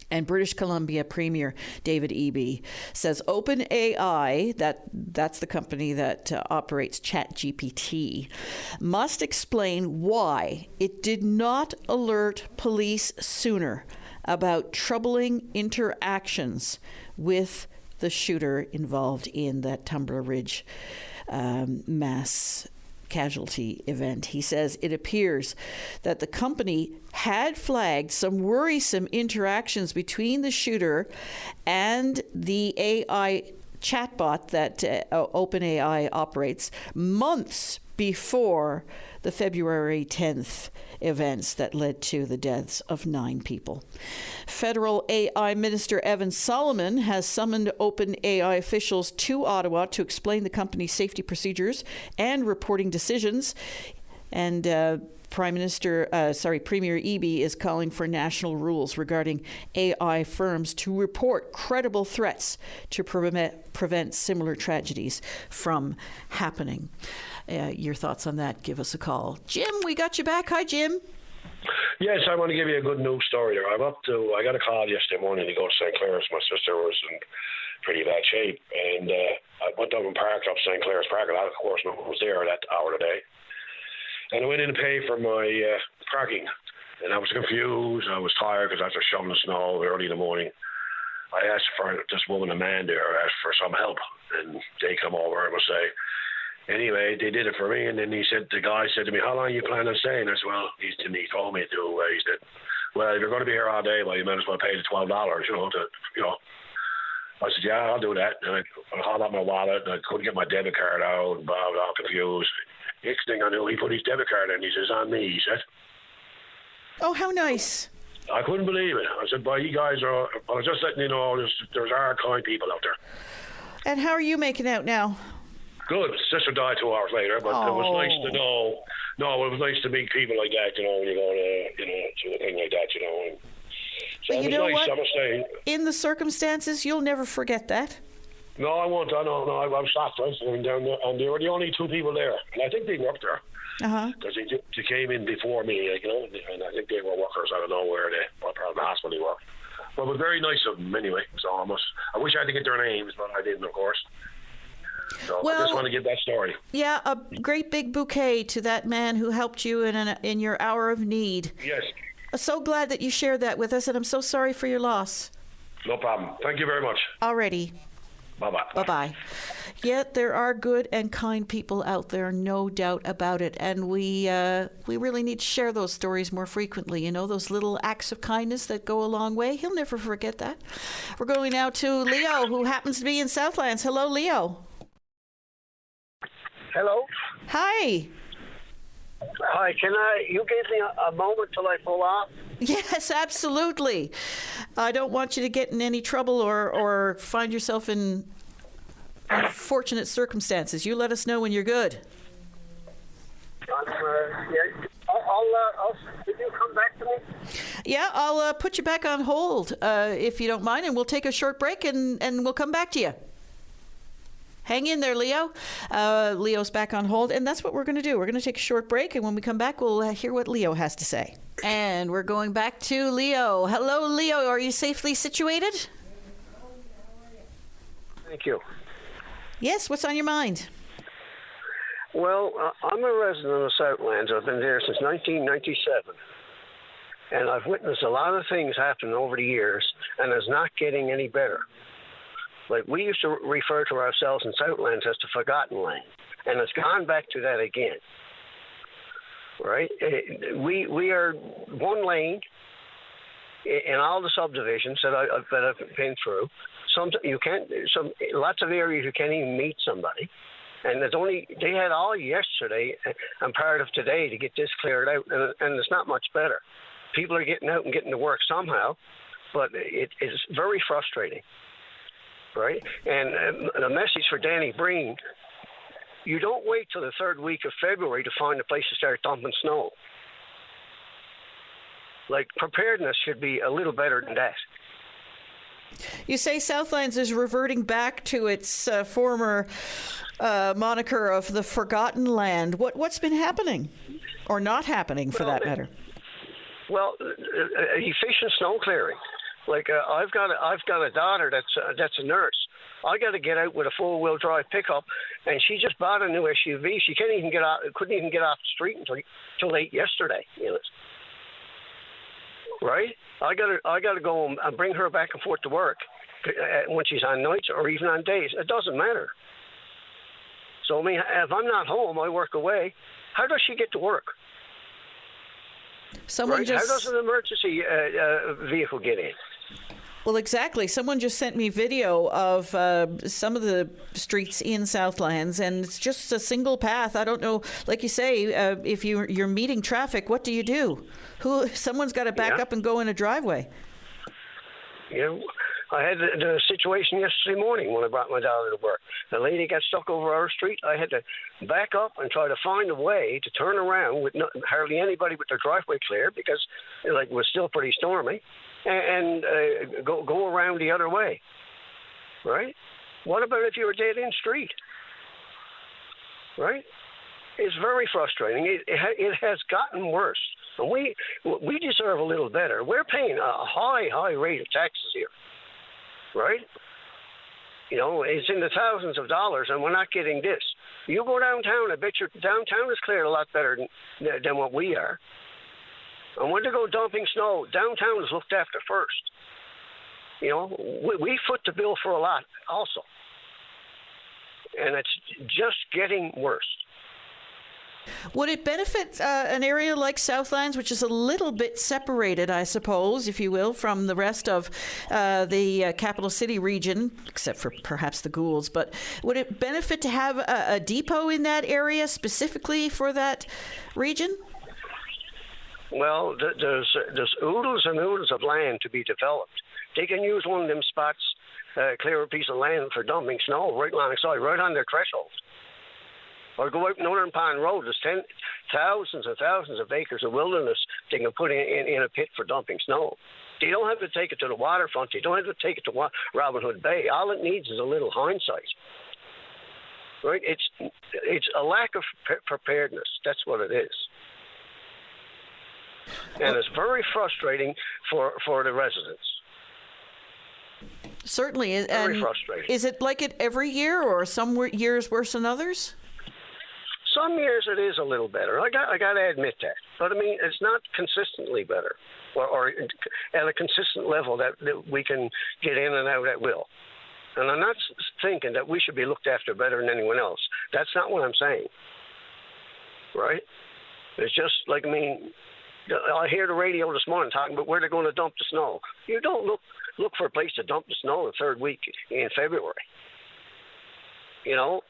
And British Columbia Premier David Eby says OpenAI, that's the company that operates ChatGPT, must explain why it did not alert police sooner about troubling interactions with the shooter involved in that Tumbler Ridge mass casualty event. He says it appears that the company had flagged some worrisome interactions between the shooter and the AI chatbot that OpenAI operates months before the February 10th events that led to the deaths of 9 people. Federal AI Minister Evan Solomon has summoned OpenAI officials to Ottawa to explain the company's safety procedures and reporting decisions. And Premier Eby is calling for national rules regarding AI firms to report credible threats to prevent similar tragedies from happening. Your thoughts on that, give us a call. Jim, we got you back. Hi, Jim. Yes, I want to give you a good news story there. I got a call yesterday morning to go to St. Clair's. My sister was in pretty bad shape, and I went up and parked up St. Clair's Park. Of course, no one was there that hour of the day. And I went in to pay for my parking, and I was confused. I was tired because after shoveling the snow early in the morning, I asked for this woman and man there, I asked for some help, and they come over and would say, anyway, they did it for me, and then the guy said to me, how long are you planning on staying? I said, well, he told me to. He said, well, if you're going to be here all day, well, you might as well pay the $12, I said, yeah, I'll do that. And I hauled out my wallet, and I couldn't get my debit card out, and I was all confused. Next thing I knew, he put his debit card in. He says, on me, he said. Oh, how nice. I couldn't believe it. I said, boy, you guys are, I was just letting you know, there's hard, kind people out there. And how are you making out now? Good. Sister died 2 hours later, but it was nice to know. No, it was nice to meet people like that, when you go to a thing like that, And so but it you know was nice, what? I must say. In the circumstances, you'll never forget that. No, I won't. I was shocked, right? And they were the only 2 people there. And I think they worked there. Because they came in before me, and I think they were workers. I don't know what part of the hospital they worked. But it was very nice of them anyway. So I wish I had to get their names, but I didn't, of course. So I just want to give that story. Yeah, a great big bouquet to that man who helped you in your hour of need. Yes. I'm so glad that you shared that with us, and I'm so sorry for your loss. No problem. Thank you very much. Alrighty. Bye-bye. Bye-bye. Yet there are good and kind people out there, no doubt about it. And we really need to share those stories more frequently. Those little acts of kindness that go a long way. He'll never forget that. We're going now to Leo, who happens to be in Southlands. Hello, Leo. Hello. Hi. Hi, you give me a moment till I pull off? Yes, absolutely. I don't want you to get in any trouble or find yourself in unfortunate circumstances. You let us know when you're good. Did you come back to me? Yeah, I'll put you back on hold if you don't mind, and we'll take a short break and we'll come back to you. Hang in there, Leo. Leo's back on hold, and that's what we're going to do. We're going to take a short break, and when we come back, we'll hear what Leo has to say. And we're going back to Leo. Hello, Leo. Are you safely situated? Thank you. Yes, what's on your mind? Well, I'm a resident of Southlands. I've been there since 1997. And I've witnessed a lot of things happen over the years, and it's not getting any better. Like, we used to refer to ourselves in Southlands as the forgotten land, and it's gone back to that again. Right? We are one lane in all the subdivisions that I've been through. Lots of areas you can't even meet somebody. And they had all yesterday and part of today to get this cleared out, and it's not much better. People are getting out and getting to work somehow, but it is very frustrating. Right? And a message for Danny Breen, you don't wait till the third week of February to find a place to start dumping snow. Like, preparedness should be a little better than that. You say Southlands is reverting back to its former moniker of the forgotten land. What's been happening? Or not happening, for that matter? Well, efficient snow clearing. Like, I've got a daughter that's a nurse. I got to get out with a 4-wheel drive pickup, and she just bought a new SUV. She couldn't even get off the street until late yesterday. You know, right? I got to go and bring her back and forth to work when she's on nights or even on days. It doesn't matter. So I mean, if I'm not home, I work away. How does she get to work? How does an emergency vehicle get in? Well, exactly. Someone just sent me video of some of the streets in Southlands, and it's just a single path. I don't know, like you say, if you're meeting traffic, what do you do? Someone's got to back up and go in a driveway. Yeah, I had the situation yesterday morning when I brought my daughter to work. The lady got stuck over our street. I had to back up and try to find a way to turn around with hardly anybody with their driveway clear because it was still pretty stormy, and go around the other way. Right? What about if you're a dead-end street? Right? It's very frustrating. It has gotten worse. And we deserve a little better. We're paying a high rate of taxes here. Right? You know, it's in the thousands of dollars, and we're not getting this. You go downtown, I bet your downtown is cleared a lot better than what we are. And when they go dumping snow, downtown is looked after first. You know, we foot the bill for a lot also. And it's just getting worse. Would it benefit an area like Southlands, which is a little bit separated, I suppose, if you will, from the rest of the capital city region, except for perhaps the Goulds, but would it benefit to have a depot in that area specifically for that region? Well, there's oodles and oodles of land to be developed. They can use one of them spots, clear a piece of land for dumping snow right alongside, right on their threshold. Or go out Northern Pond Road. There's thousands and thousands of acres of wilderness they can put in a pit for dumping snow. They don't have to take it to the waterfront. They don't have to take it to Robin Hood Bay. All it needs is a little hindsight. Right? It's a lack of preparedness. That's what it is. And it's very frustrating for the residents. Certainly. Very frustrating. Is it like it every year, or some years worse than others? Some years it is a little better. I got to admit that. But, I mean, it's not consistently better or at a consistent level that we can get in and out at will. And I'm not thinking that we should be looked after better than anyone else. That's not what I'm saying. Right? It's just like, I mean, I hear the radio this morning talking about where they're going to dump the snow. You don't look for a place to dump the snow the third week in February. You know?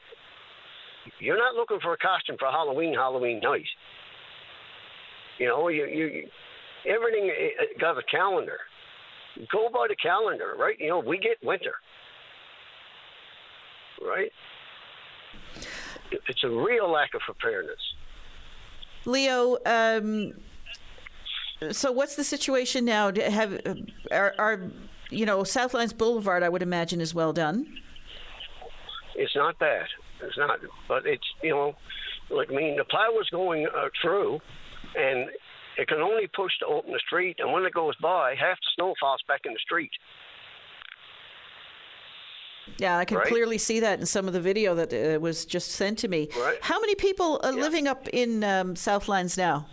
You're not looking for a costume for Halloween night. You know, you everything got a calendar. Go by the calendar, right? You know, we get winter, right? It's a real lack of preparedness. Leo, so what's the situation now? Are Southlands Boulevard, I would imagine, is well done? It's not bad. It's not, but it's, you know, like, I mean, the plow is going through, and it can only push to open the street, and when it goes by, half the snow falls back in the street. Yeah, I can clearly see that in some of the video that was just sent to me. Right. How many people are living up in Southlands now?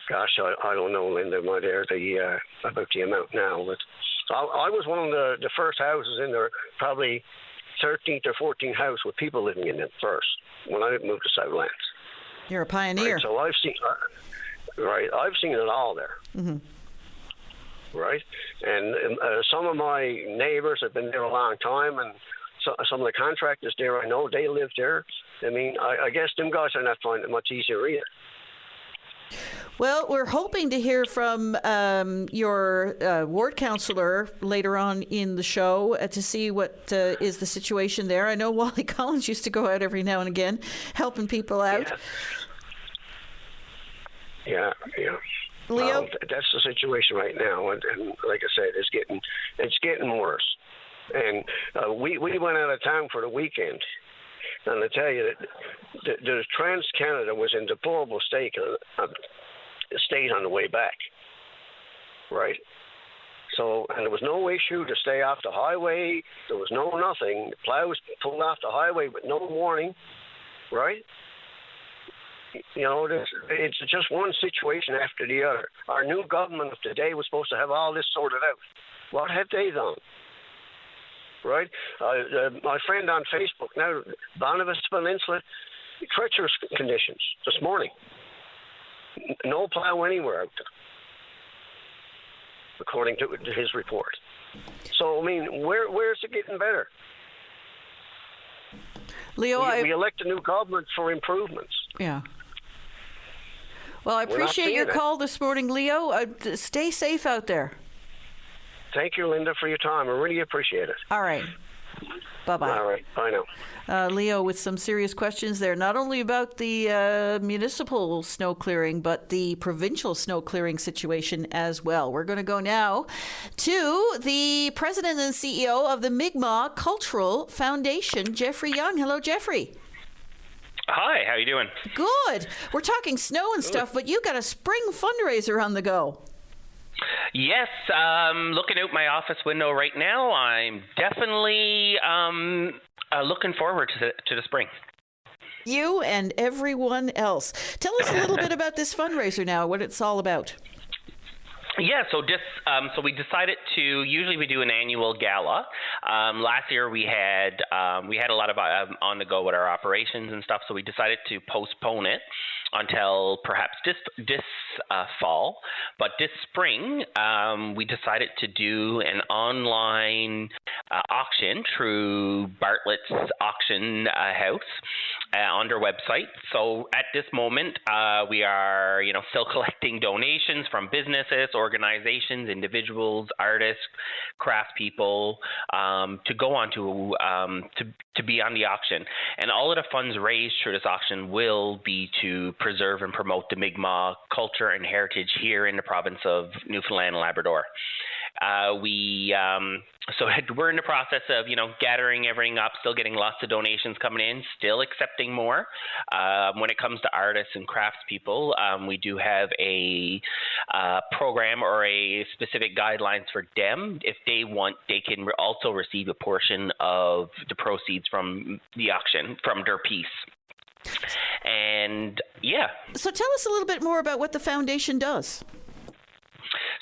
Gosh, I don't know, Linda, about the amount now. But I was one of the first houses in there, probably 13th or 14th house with people living in it first, when I moved to Southlands. You're a pioneer. Right, so I've seen it all there. Mm-hmm. Right, and some of my neighbors have been there a long time, and some of the contractors there, I know, they live there. I mean, I guess them guys are not finding it much easier either. Well, we're hoping to hear from your ward councillor later on in the show to see what is the situation there. I know Wally Collins used to go out every now and again helping people out. Yeah. Leo? That's the situation right now, and like I said, it's getting worse. And we went out of town for the weekend, and I tell you that the Trans Canada was in deplorable state on the way back, right? So, and there was no issue to stay off the highway. There was no nothing. The plows pulled off the highway with no warning, right? You know, it's just one situation after the other. Our new government of today was supposed to have all this sorted out. What have they done? Right? My friend on Facebook now, Bonavista Peninsula, treacherous conditions this morning. No plow anywhere out there, according to his report. So, I mean, where's it getting better? Leo, we elect a new government for improvements. Yeah. Well, I appreciate your call this morning, Leo. Stay safe out there. Thank you, Linda, for your time. I really appreciate it. All right. Bye-bye. All right. Bye now. Leo, with some serious questions there, not only about the municipal snow clearing, but the provincial snow clearing situation as well. We're going to go now to the president and CEO of the Mi'kmaq Cultural Foundation, Jeffrey Young. Hello, Jeffrey. Hi, how you doing? Good. We're talking snow and stuff, but you got a spring fundraiser on the go. Yes, looking out my office window right now, I'm definitely looking forward to the spring. You and everyone else. Tell us a little bit about this fundraiser now, what it's all about. Yeah, so we decided to. Usually we do an annual gala. Last year we had a lot of on the go with our operations and stuff, so we decided to postpone it until perhaps this fall. But this spring we decided to do an online auction through Bartlett's auction house on their website. So at this moment we are still collecting donations from businesses, organizations, individuals, artists, craftspeople to go on to be on the auction. And all of the funds raised through this auction will be to preserve and promote the Mi'kmaq culture and heritage here in the province of Newfoundland and Labrador. So we're in the process of, gathering everything up, still getting lots of donations coming in, still accepting more. When it comes to artists and craftspeople, we do have a program or a specific guidelines for them. If they want, they can also receive a portion of the proceeds from the auction, from their piece. And yeah. So tell us a little bit more about what the foundation does.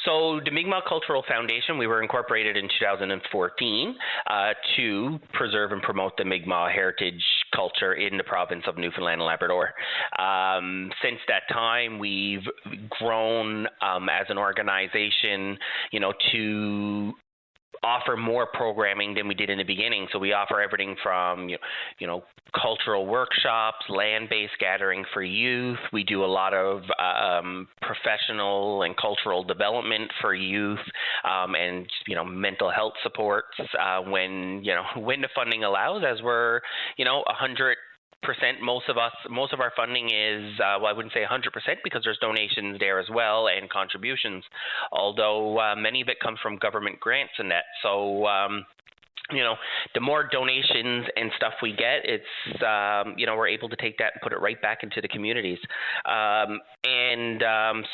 So the Mi'kmaq Cultural Foundation, we were incorporated in 2014 to preserve and promote the Mi'kmaq heritage culture in the province of Newfoundland and Labrador. Since that time, we've grown as an organization, to offer more programming than we did in the beginning. So we offer everything from, cultural workshops, land-based gathering for youth. We do a lot of professional and cultural development for youth, and mental health supports when the funding allows. As we're 100%. Most of our funding is, I wouldn't say 100% because there's donations there as well and contributions, although many of it comes from government grants and that. So, the more donations and stuff we get, it's, we're able to take that and put it right back into the communities.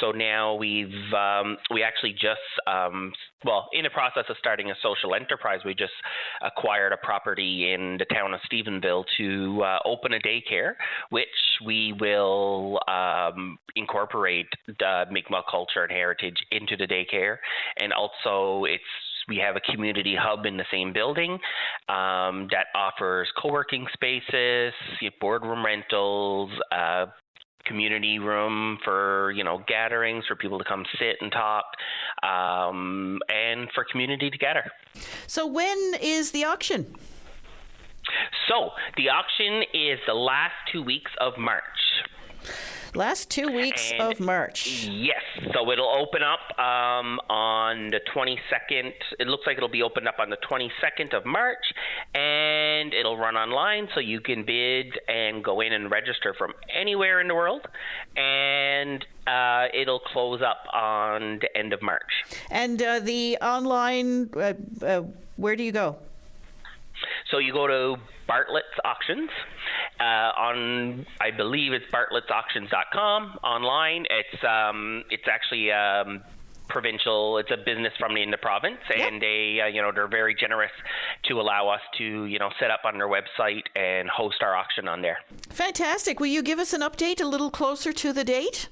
So now we actually just, in the process of starting a social enterprise, we just acquired a property in the town of Stephenville to open a daycare, which we will incorporate Mi'kmaq culture and heritage into the daycare. And also we have a community hub in the same building that offers co-working spaces, boardroom rentals, community room for, gatherings for people to come sit and talk, and for community to gather. So when is the auction? So the auction is the last 2 weeks of March. Last 2 weeks of March. Yes. So it'll open up on the 22nd. It looks like it'll be opened up on the 22nd of March, and it'll run online, so you can bid and go in and register from anywhere in the world. And it'll close up on the end of March. And the online, where do you go? So you go to Bartlett's Auctions. I believe it's bartlettsauctions.com online. It's actually provincial. It's a business from the province, and they're very generous to allow us to set up on their website and host our auction on there. Fantastic. Will you give us an update a little closer to the date?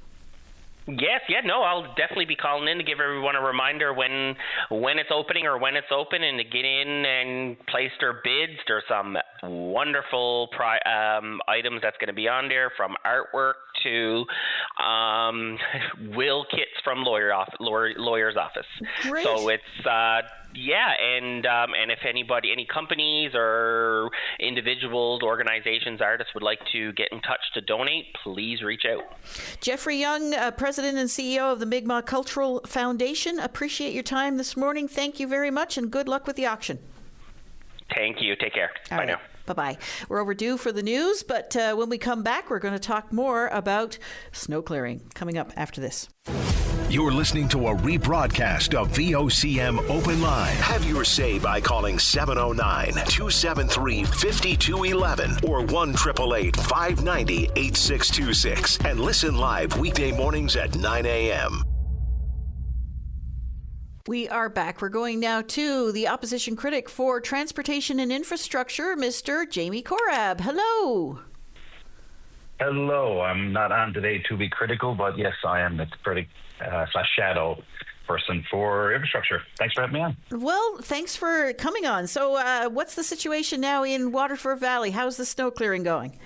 Yes, I'll definitely be calling in to give everyone a reminder when it's opening or when it's open, and to get in and place their bids. There's some wonderful items that's going to be on there, from artwork to will kits from lawyer's office. Great. So it's and if any companies or individuals, organizations, artists would like to get in touch to donate, please reach out. Jeffrey Young, President and CEO of the Mi'kmaq Cultural Foundation. Appreciate your time this morning. Thank you very much, and good luck with the auction. Thank you. Take care. Bye now. Bye-bye. We're overdue for the news, but when we come back, we're going to talk more about snow clearing coming up after this. You're listening to a rebroadcast of VOCM Open Line. Have your say by calling 709-273-5211 or 1-888-590-8626 and listen live weekday mornings at 9 a.m. We are back. We're going now to the opposition critic for transportation and infrastructure, Mr. Jamie Korab. Hello. Hello. I'm not on today to be critical, but yes, I am the critic / shadow person for infrastructure. Thanks for having me on. Well, thanks for coming on. So what's the situation now in Waterford Valley? How's the snow clearing going?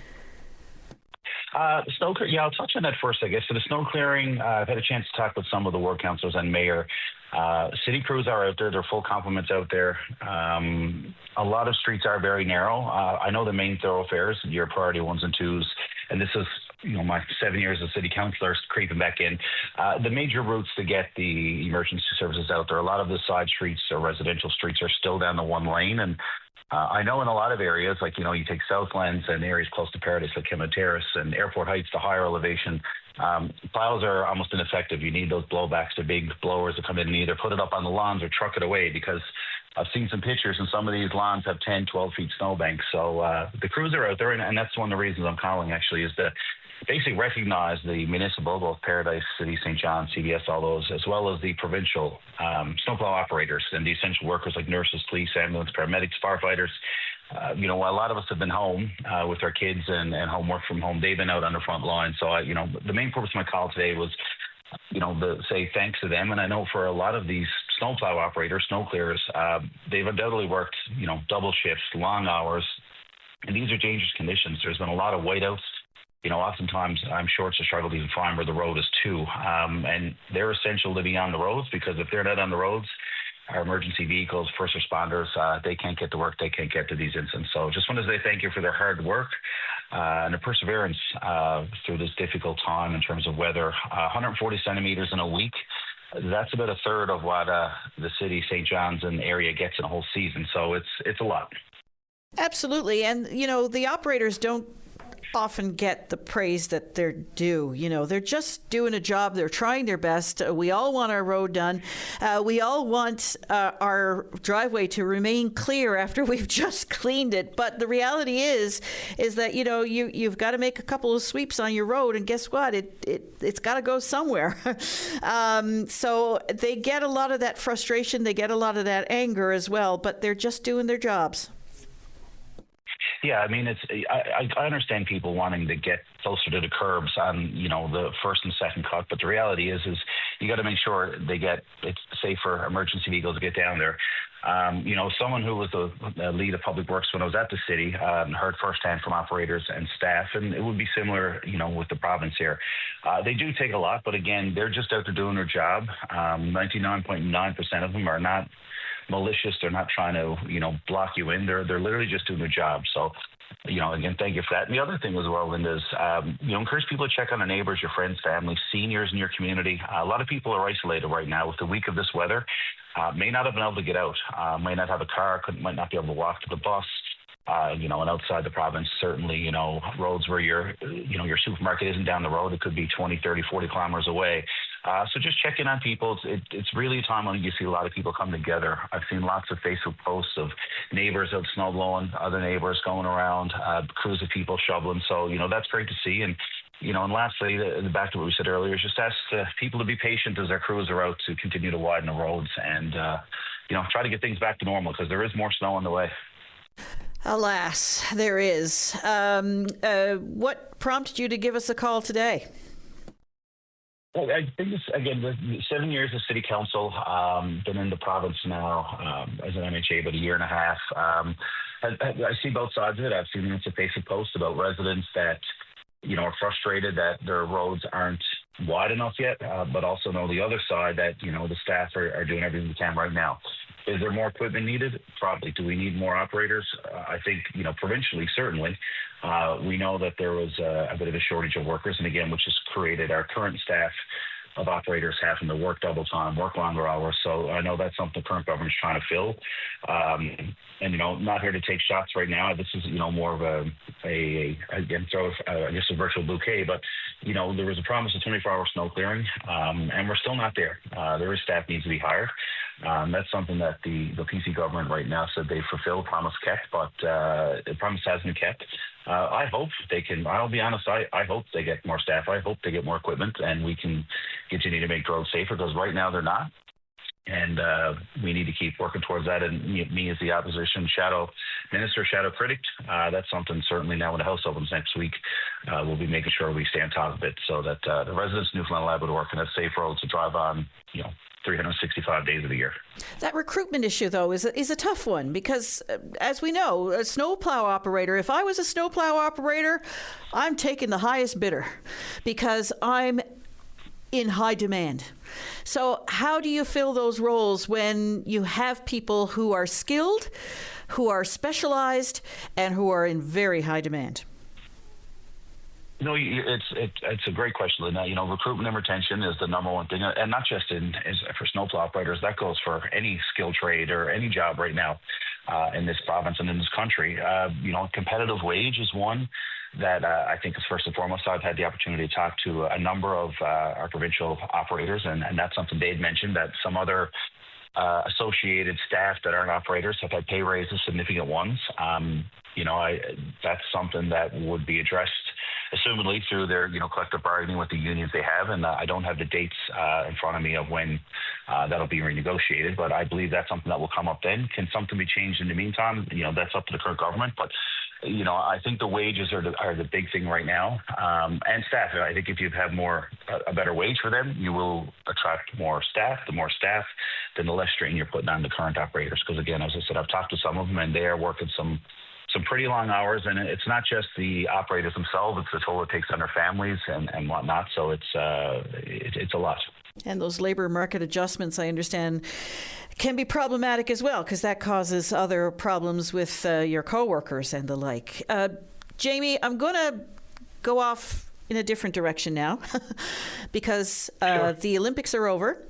I'll touch on that first, I guess. So the snow clearing, I've had a chance to talk with some of the ward councillors and mayor. City crews are out there. They're full complements out there. A lot of streets are very narrow. I know the main thoroughfares, your priority 1s and 2s, and this is my 7 years as city councillor creeping back in. The major routes to get the emergency services out there, a lot of the side streets or residential streets are still down the one lane, and I know in a lot of areas, like, you take Southlands and areas close to Paradise like Kimma Terrace and Airport Heights, the higher elevation, plows are almost ineffective. You need those blowbacks, the big blowers to come in and either put it up on the lawns or truck it away, because I've seen some pictures and some of these lawns have 10, 12 feet snowbanks. So the crews are out there, and that's one of the reasons I'm calling, actually, is to basically recognize the municipal, both Paradise City, St. John, CBS, all those, as well as the provincial snowplow operators and the essential workers like nurses, police, ambulance, paramedics, firefighters. A lot of us have been home with our kids and homework from home. They've been out on the front line. So, the main purpose of my call today was, to say thanks to them. And I know for a lot of these snowplow operators, snow clearers, they've undoubtedly worked, double shifts, long hours. And these are dangerous conditions. There's been a lot of whiteouts. Oftentimes I'm sure it's a struggle to even find where the road is too. And they're essential to be on the roads, because if they're not on the roads, our emergency vehicles, first responders, they can't get to work, they can't get to these incidents. So just want to say thank you for their hard work and their perseverance through this difficult time in terms of weather. 140 centimeters in a week. That's about a third of what the city, St. John's and area gets in a whole season. So it's a lot. Absolutely. And, the operators don't often get the praise that they're due. They're just doing a job. They're trying their best. We all want our road done. We all want our driveway to remain clear after we've just cleaned it. But the reality is that, you've got to make a couple of sweeps on your road, and guess what? It's got to go somewhere. So they get a lot of that frustration. They get a lot of that anger as well, but they're just doing their jobs. Yeah, I mean, I understand people wanting to get closer to the curbs on, the first and second cut, but the reality is you got to make sure it's safe for emergency vehicles to get down there. Someone who was the lead of public works when I was at the city heard firsthand from operators and staff, and it would be similar, with the province here. They do take a lot, but again, they're just out there doing their job. 99.9% of them are not malicious. They're not trying to, block you in. They're literally just doing their job. So, again, thank you for that. And the other thing as well, Linda, is, encourage people to check on their neighbors, your friends, family, seniors in your community. A lot of people are isolated right now with the week of this weather. May not have been able to get out, may not have a car, might not be able to walk to the bus. And outside the province, certainly, roads where your supermarket isn't down the road, it could be 20, 30, 40 kilometers away. So just check in on people. It's really a time when you see a lot of people come together. I've seen lots of Facebook posts of neighbors out snow blowing, other neighbors going around, crews of people shoveling. So, that's great to see. And, and lastly, back to what we said earlier, just ask people to be patient as their crews are out to continue to widen the roads and, try to get things back to normal because there is more snow on the way. Alas, there is. What prompted you to give us a call today? I think this, again, the 7 years of city council, been in the province now as an MHA about a year and a half. I see both sides of it. I've seen lots of Facebook posts about residents that, are frustrated that their roads aren't wide enough yet, but also know the other side that, the staff are doing everything we can right now. Is there more equipment needed? Probably. Do we need more operators? I think, provincially, certainly. We know that there was a bit of a shortage of workers, and again, which has created our current staff of operators having to work double time, work longer hours. So I know that's something the current government is trying to fill. And, not here to take shots right now. This is, more of a virtual bouquet. But, there was a promise of 24-hour snow clearing, and we're still not there. There is staff needs to be hired. That's something that the PC government right now said they fulfilled, promise kept, but the promise hasn't been kept. I hope they can, I'll be honest, I hope they get more staff. I hope they get more equipment and we can continue to make roads safer because right now they're not. And we need to keep working towards that. And me as the opposition shadow critic, that's something certainly now when the House opens next week, we'll be making sure we stay on top of it so that the residents of Newfoundland and Labrador can have safe roads to drive on, 365 days of the year. That recruitment issue, though, is a tough one because, as we know, a snowplow operator, if I was a snowplow operator, I'm taking the highest bidder because I'm in high demand. So how do you fill those roles when you have people who are skilled, who are specialized, and who are in very high demand? It's a great question, Linda. Recruitment and retention is the number one thing, and not just for snowplow operators. That goes for any skilled trade or any job right now in this province and in this country. Competitive wage is one that I think is first and foremost. I've had the opportunity to talk to a number of our provincial operators, and that's something they'd mentioned that some other associated staff that aren't operators have had pay raises, significant ones. That's something that would be addressed assumedly through their, collective bargaining with the unions they have. And I don't have the dates in front of me of when that'll be renegotiated, but I believe that's something that will come up then. Can something be changed in the meantime? That's up to the current government. But, I think the wages are the big thing right now. And staff. I think if you have a better wage for them, you will attract more staff. The more staff, then the less strain you're putting on the current operators. Because again, as I said, I've talked to some of them and they are working some pretty long hours, and it's not just the operators themselves; it's the toll it takes on their families and whatnot. So it's a lot. And those labor market adjustments, I understand, can be problematic as well, because that causes other problems with your coworkers and the like. Jamie, I'm going to go off in a different direction now because the Olympics are over.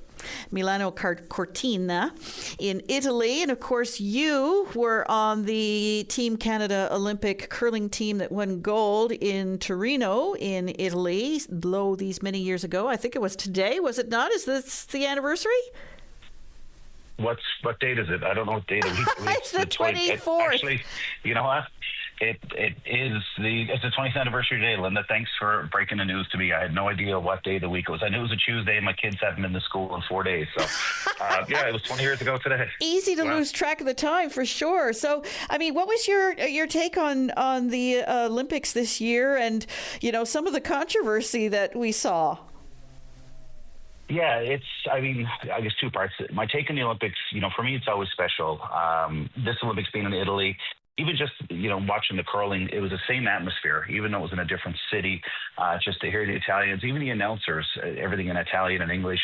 Milano Cortina in Italy. And of course, you were on the Team Canada Olympic curling team that won gold in Torino in Italy, these many years ago. I think it was today, was it not? Is this the anniversary? What date is it? I don't know what date of the week. It's the 24th. Actually, you know what? It's the 20th anniversary day, Linda. Thanks for breaking the news to me. I had no idea what day of the week it was. I knew it was a Tuesday, and my kids haven't been to school in 4 days. So, it was 20 years ago today. Easy to lose track of the time, for sure. So, I mean, what was your take on the Olympics this year, and some of the controversy that we saw? Yeah, I guess two parts. My take on the Olympics, for me, it's always special. This Olympics being in Italy, even just, watching the curling, it was the same atmosphere, even though it was in a different city, just to hear the Italians, even the announcers, everything in Italian and English.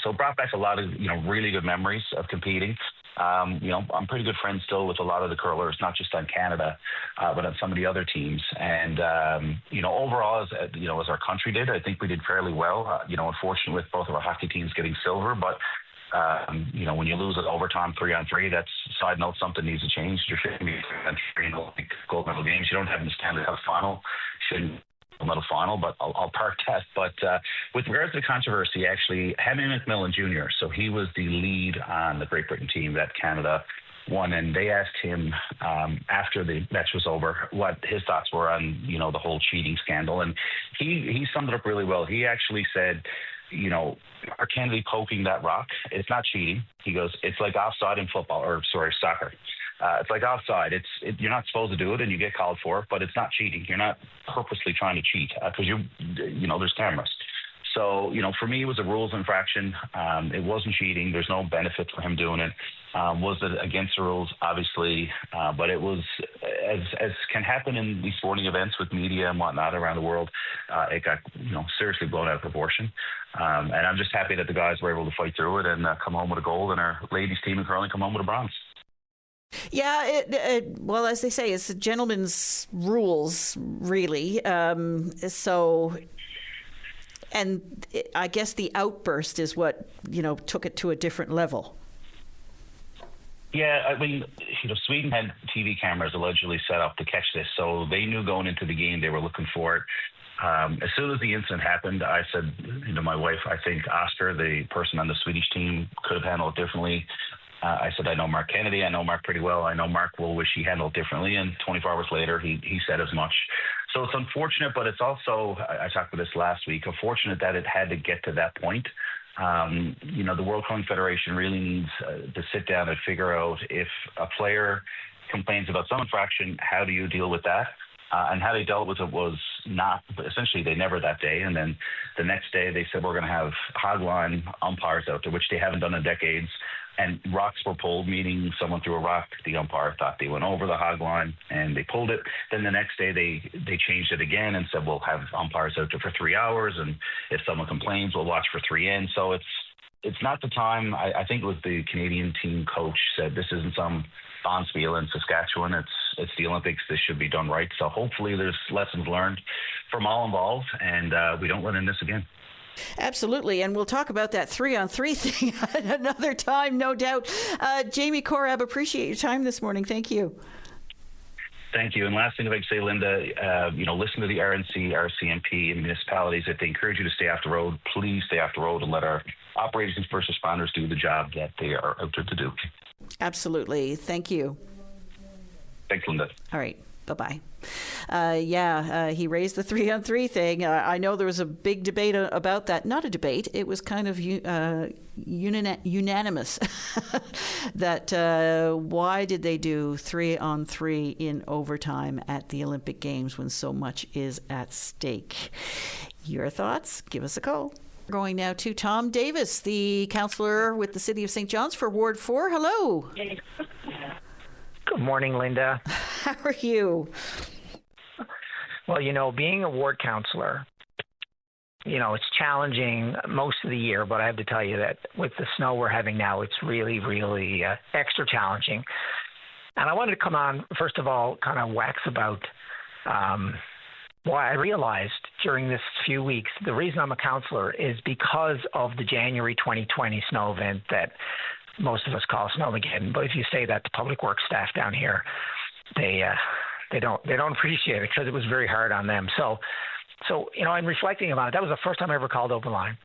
So it brought back a lot of, really good memories of competing. I'm pretty good friends still with a lot of the curlers, not just on Canada, but on some of the other teams. And, overall, as our country did, I think we did fairly well. Unfortunately with both of our hockey teams getting silver, but when you lose at overtime 3-on-3, that's side note, something needs to change. There shouldn't be 3-on-3 in Olympic gold medal games. You don't have in the Stanley Cup final. Shouldn't medal final, but I'll park that. But with regards to the controversy, actually, Henry McMillan Jr., so he was the lead on the Great Britain team that Canada won, and they asked him after the match was over what his thoughts were on, the whole cheating scandal. And he summed it up really well. He actually said, are Kennedy poking that rock? It's not cheating. He goes, it's like offside in soccer. It's like offside. You're not supposed to do it, and you get called for it, but it's not cheating. You're not purposely trying to cheat because there's cameras. So, for me, it was a rules infraction. It wasn't cheating. There's no benefit for him doing it. Was it against the rules? Obviously. But it was, as can happen in these sporting events with media and whatnot around the world, it got, seriously blown out of proportion. And I'm just happy that the guys were able to fight through it and come home with a gold, and our ladies team in curling come home with a bronze. Yeah, well, as they say, it's a gentleman's rules, really. I guess the outburst is what, took it to a different level. Yeah, Sweden had TV cameras allegedly set up to catch this, so they knew going into the game they were looking for it. As soon as the incident happened, I said to my wife, I think Oscar, the person on the Swedish team, could have handled it differently. I said, I know Mark Kennedy. I know Mark pretty well. I know Mark will wish he handled it differently. And 24 hours later, he said as much. So it's unfortunate, but it's also, I talked about this last week, unfortunate that it had to get to that point. The World Curling Federation really needs to sit down and figure out if a player complains about some infraction, how do you deal with that? And how they dealt with it was not, essentially they never that day. And then the next day they said, we're going to have hogline umpires out there, which they haven't done in decades. And rocks were pulled, meaning someone threw a rock. The umpire thought they went over the hog line and they pulled it. Then the next day they changed it again and said, we'll have umpires out there for 3 hours. And if someone complains, we'll watch for 3 ends. So it's not the time. I think it was the Canadian team coach said, this isn't some bonspiel in Saskatchewan. It's the Olympics. This should be done right. So hopefully there's lessons learned from all involved, and we don't run in this again. Absolutely, and we'll talk about that 3-on-3 thing at another time, no doubt. Jamie Korab, appreciate your time this morning. Thank you. Thank you. And last thing I'd like to say, Linda, listen to the RNC, RCMP, and municipalities. If they encourage you to stay off the road, please stay off the road and let our operators and first responders do the job that they are out there to do. Absolutely. Thank you. Thanks, Linda. All right. Bye-bye. He raised the 3-on-3 thing. I know there was a big debate about that. Not a debate. It was kind of unanimous that why did they do 3-on-3 in overtime at the Olympic Games when so much is at stake? Your thoughts? Give us a call. We're going now to Tom Davis, the councillor with the City of St. John's for Ward 4. Hello. Good morning, Linda. How are you? Well, being a ward councillor, it's challenging most of the year, but I have to tell you that with the snow we're having now, it's really, really extra challenging. And I wanted to come on, first of all, kind of wax about why I realized during this few weeks, the reason I'm a counselor is because of the January 2020 snow event that most of us call Snowmageddon. But if you say that to public works staff down here, they don't appreciate it because it was very hard on them. So I'm reflecting about it. That was the first time I ever called open line.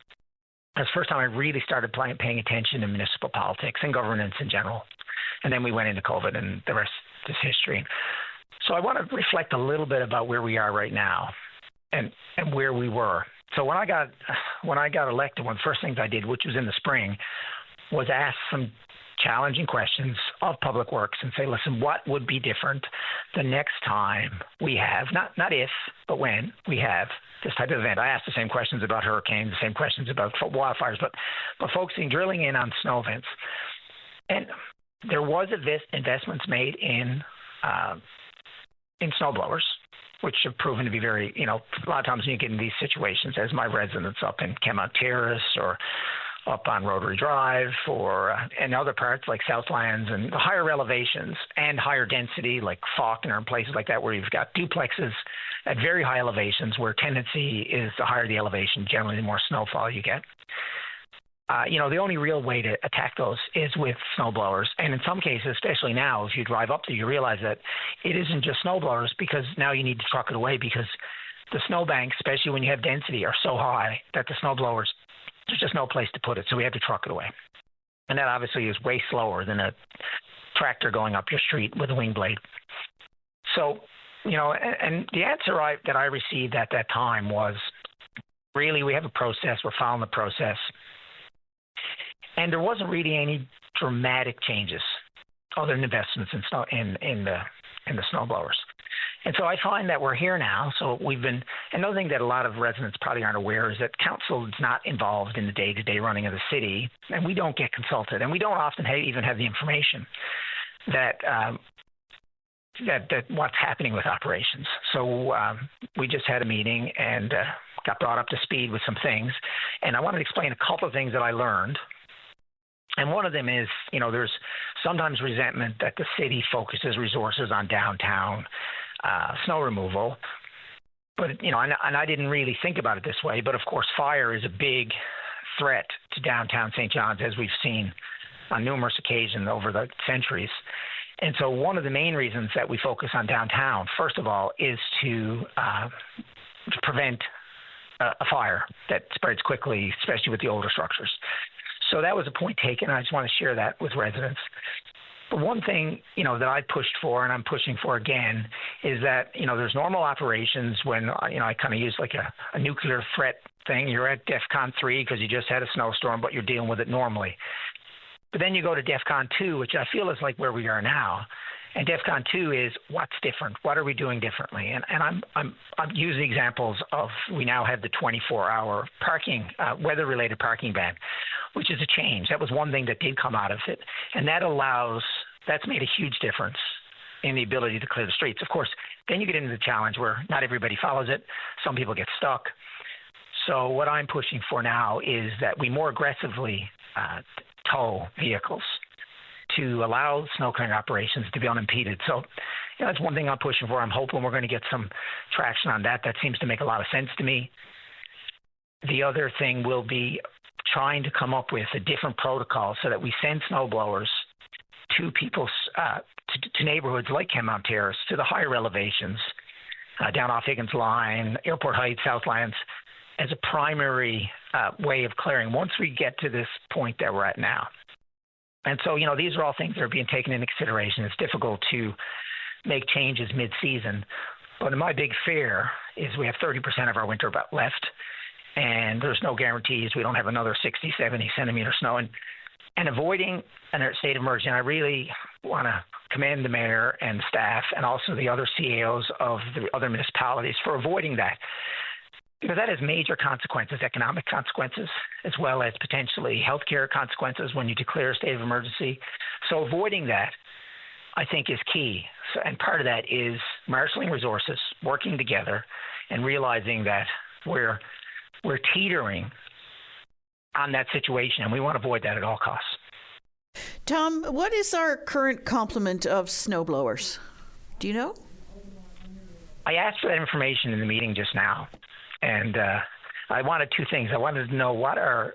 That's the first time I really started paying attention to municipal politics and governance in general. And then we went into COVID, and the rest is history. So I want to reflect a little bit about where we are right now and where we were. So when I got elected, one of the first things I did, which was in the spring, was ask some challenging questions of Public Works and say, listen, what would be different the next time we have, not if, but when we have this type of event? I asked the same questions about hurricanes, the same questions about wildfires, but focusing, drilling in on snow events. And there was investments made in snow blowers, which have proven to be very, a lot of times when you get in these situations, as my residents up in Kemont Terrace or up on Rotary Drive or in other parts like Southlands and the higher elevations and higher density like Faulkner and places like that where you've got duplexes at very high elevations where tendency is the higher the elevation, generally the more snowfall you get. The only real way to attack those is with snow blowers. And in some cases, especially now, if you drive up there, you realize that it isn't just snow blowers because now you need to truck it away because the snowbanks, especially when you have density, are so high that the snow blowers, there's just no place to put it. So we have to truck it away. And that obviously is way slower than a tractor going up your street with a wing blade. So, and the answer that I received at that time was, really, we have a process. We're following the process. And there wasn't really any dramatic changes other than investments in the snow blowers. And so I find that we're here now. So we've been – another thing that a lot of residents probably aren't aware is that council is not involved in the day-to-day running of the city, and we don't get consulted, and we don't often even have the information that what's happening with operations. So we just had a meeting and got brought up to speed with some things, and I wanted to explain a couple of things that I learned. And one of them is, there's sometimes resentment that the city focuses resources on downtown snow removal. But, and I didn't really think about it this way. But, of course, fire is a big threat to downtown St. John's, as we've seen on numerous occasions over the centuries. And so one of the main reasons that we focus on downtown, first of all, is to prevent a fire that spreads quickly, especially with the older structures. So that was a point taken. I just want to share that with residents. But one thing, that I pushed for, and I'm pushing for again, is that, there's normal operations when, I kind of use like a nuclear threat thing. You're at DEFCON 3 because you just had a snowstorm, but you're dealing with it normally. But then you go to DEFCON 2, which I feel is like where we are now. And DEFCON 2 is what's different? What are we doing differently? And I'm using examples of we now have the 24-hour parking, weather-related parking ban, which is a change. That was one thing that did come out of it. And that's made a huge difference in the ability to clear the streets. Of course, then you get into the challenge where not everybody follows it. Some people get stuck. So what I'm pushing for now is that we more aggressively tow vehicles to allow snow clearing operations to be unimpeded. So that's one thing I'm pushing for. I'm hoping we're going to get some traction on that. That seems to make a lot of sense to me. The other thing will be trying to come up with a different protocol so that we send snow blowers to people's to neighborhoods like Kemont Terrace, to the higher elevations, down off Higgins Line, Airport Heights, Southlands, as a primary way of clearing once we get to this point that we're at now. And so, these are all things that are being taken into consideration. It's difficult to make changes mid-season. But my big fear is we have 30% of our winter left, and there's no guarantees. We don't have another 60, 70 centimeter snow. And avoiding a state of emergency, and I really want to commend the mayor and staff and also the other CAOs of the other municipalities for avoiding that. Because that has major consequences, economic consequences, as well as potentially healthcare consequences when you declare a state of emergency. So avoiding that, I think, is key. And part of that is marshaling resources, working together, and realizing that we're we're teetering on that situation, and we want to avoid that at all costs. Tom, what is our current complement of snowblowers? Do you know? I asked for that information in the meeting just now, and I wanted two things. I wanted to know what our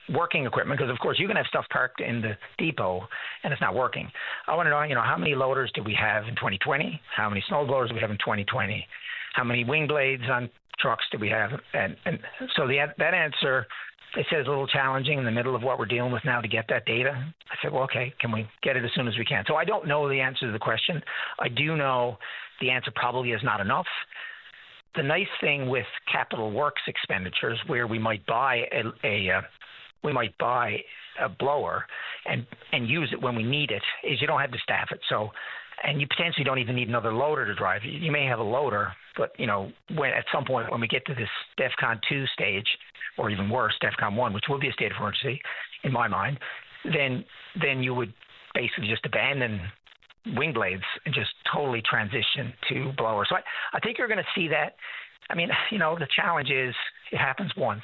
working equipment, because of course you can have stuff parked in the depot and it's not working. I want to know, how many loaders did we have in 2020? How many snowblowers did we have in 2020? How many wing blades on trucks did we have? And so that answer, they said, is a little challenging in the middle of what we're dealing with now to get that data. I said, well, okay, can we get it as soon as we can? So I don't know the answer to the question. I do know the answer probably is not enough. The nice thing with capital works expenditures, where we might buy a blower and use it when we need it, is you don't have to staff it. So, and you potentially don't even need another loader to drive. You may have a loader, but when at some point when we get to this DEFCON 2 stage, or even worse, DEFCON 1, which will be a state of emergency in my mind, then you would basically just abandon wing blades and just totally transition to blowers. So I think you're going to see that. I mean, the challenge is it happens once,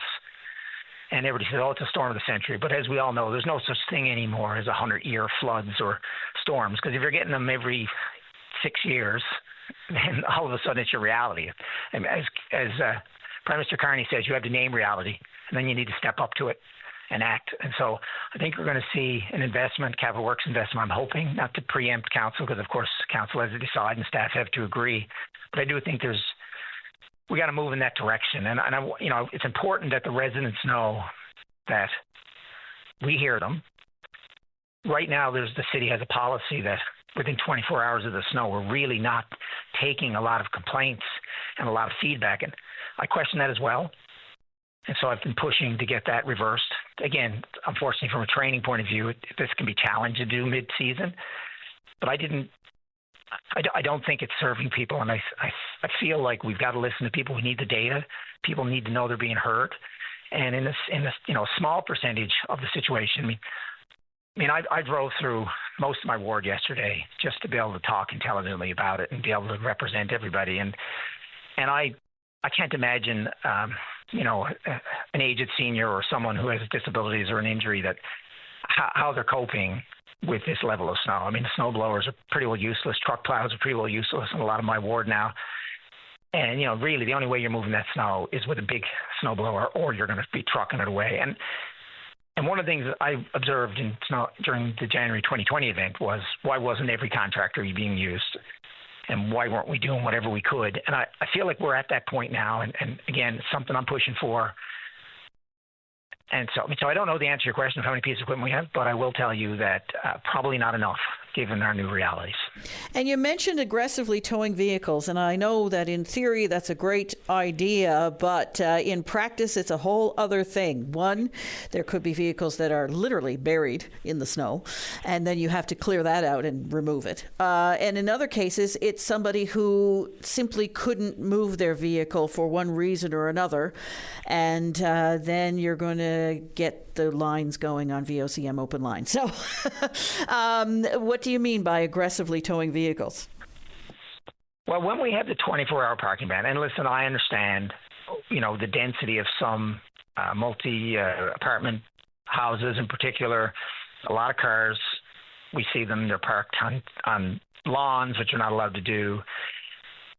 and everybody says, oh, it's a storm of the century. But as we all know, there's no such thing anymore as 100-year floods or storms, because if you're getting them every 6 years, then all of a sudden it's your reality. And as Prime Minister Carney says, you have to name reality, and then you need to step up to it and act. And so I think we're going to see an investment, capital works investment, I'm hoping, not to preempt council, because of course council has to decide and staff have to agree. But I do think we got to move in that direction. And it's important that the residents know that we hear them. Right now, the city has a policy that within 24 hours of the snow, we're really not taking a lot of complaints and a lot of feedback. And I question that as well. And so I've been pushing to get that reversed. Again, unfortunately, from a training point of view, this can be challenged to do mid-season. But I don't think it's serving people. And I feel like we've got to listen to people who need the data. People need to know they're being heard. And in this small percentage of the situation, I drove through most of my ward yesterday just to be able to talk intelligently about it and be able to represent everybody. And I can't imagine an aged senior or someone who has disabilities or an injury that how they're coping with this level of snow. I mean, the snow blowers are pretty well useless. Truck plows are pretty well useless in a lot of my ward now. And, really the only way you're moving that snow is with a big snow blower, or you're going to be trucking it away. And one of the things that I observed during the January 2020 event was, why wasn't every contractor being used? And why weren't we doing whatever we could? And I feel like we're at that point now. And again, it's something I'm pushing for. And so I don't know the answer to your question of how many pieces of equipment we have, but I will tell you that probably not enough, given our new realities. And you mentioned aggressively towing vehicles, and I know that in theory that's a great idea, but in practice it's a whole other thing. One, there could be vehicles that are literally buried in the snow, and then you have to clear that out and remove it. And in other cases, it's somebody who simply couldn't move their vehicle for one reason or another, and then you're going to get the lines going on VOCM open line. So what do you mean by aggressively towing vehicles? Well, when we have the 24-hour parking ban, and listen, I understand, the density of some multi-apartment houses in particular, a lot of cars, we see them, they're parked on lawns, which you're not allowed to do.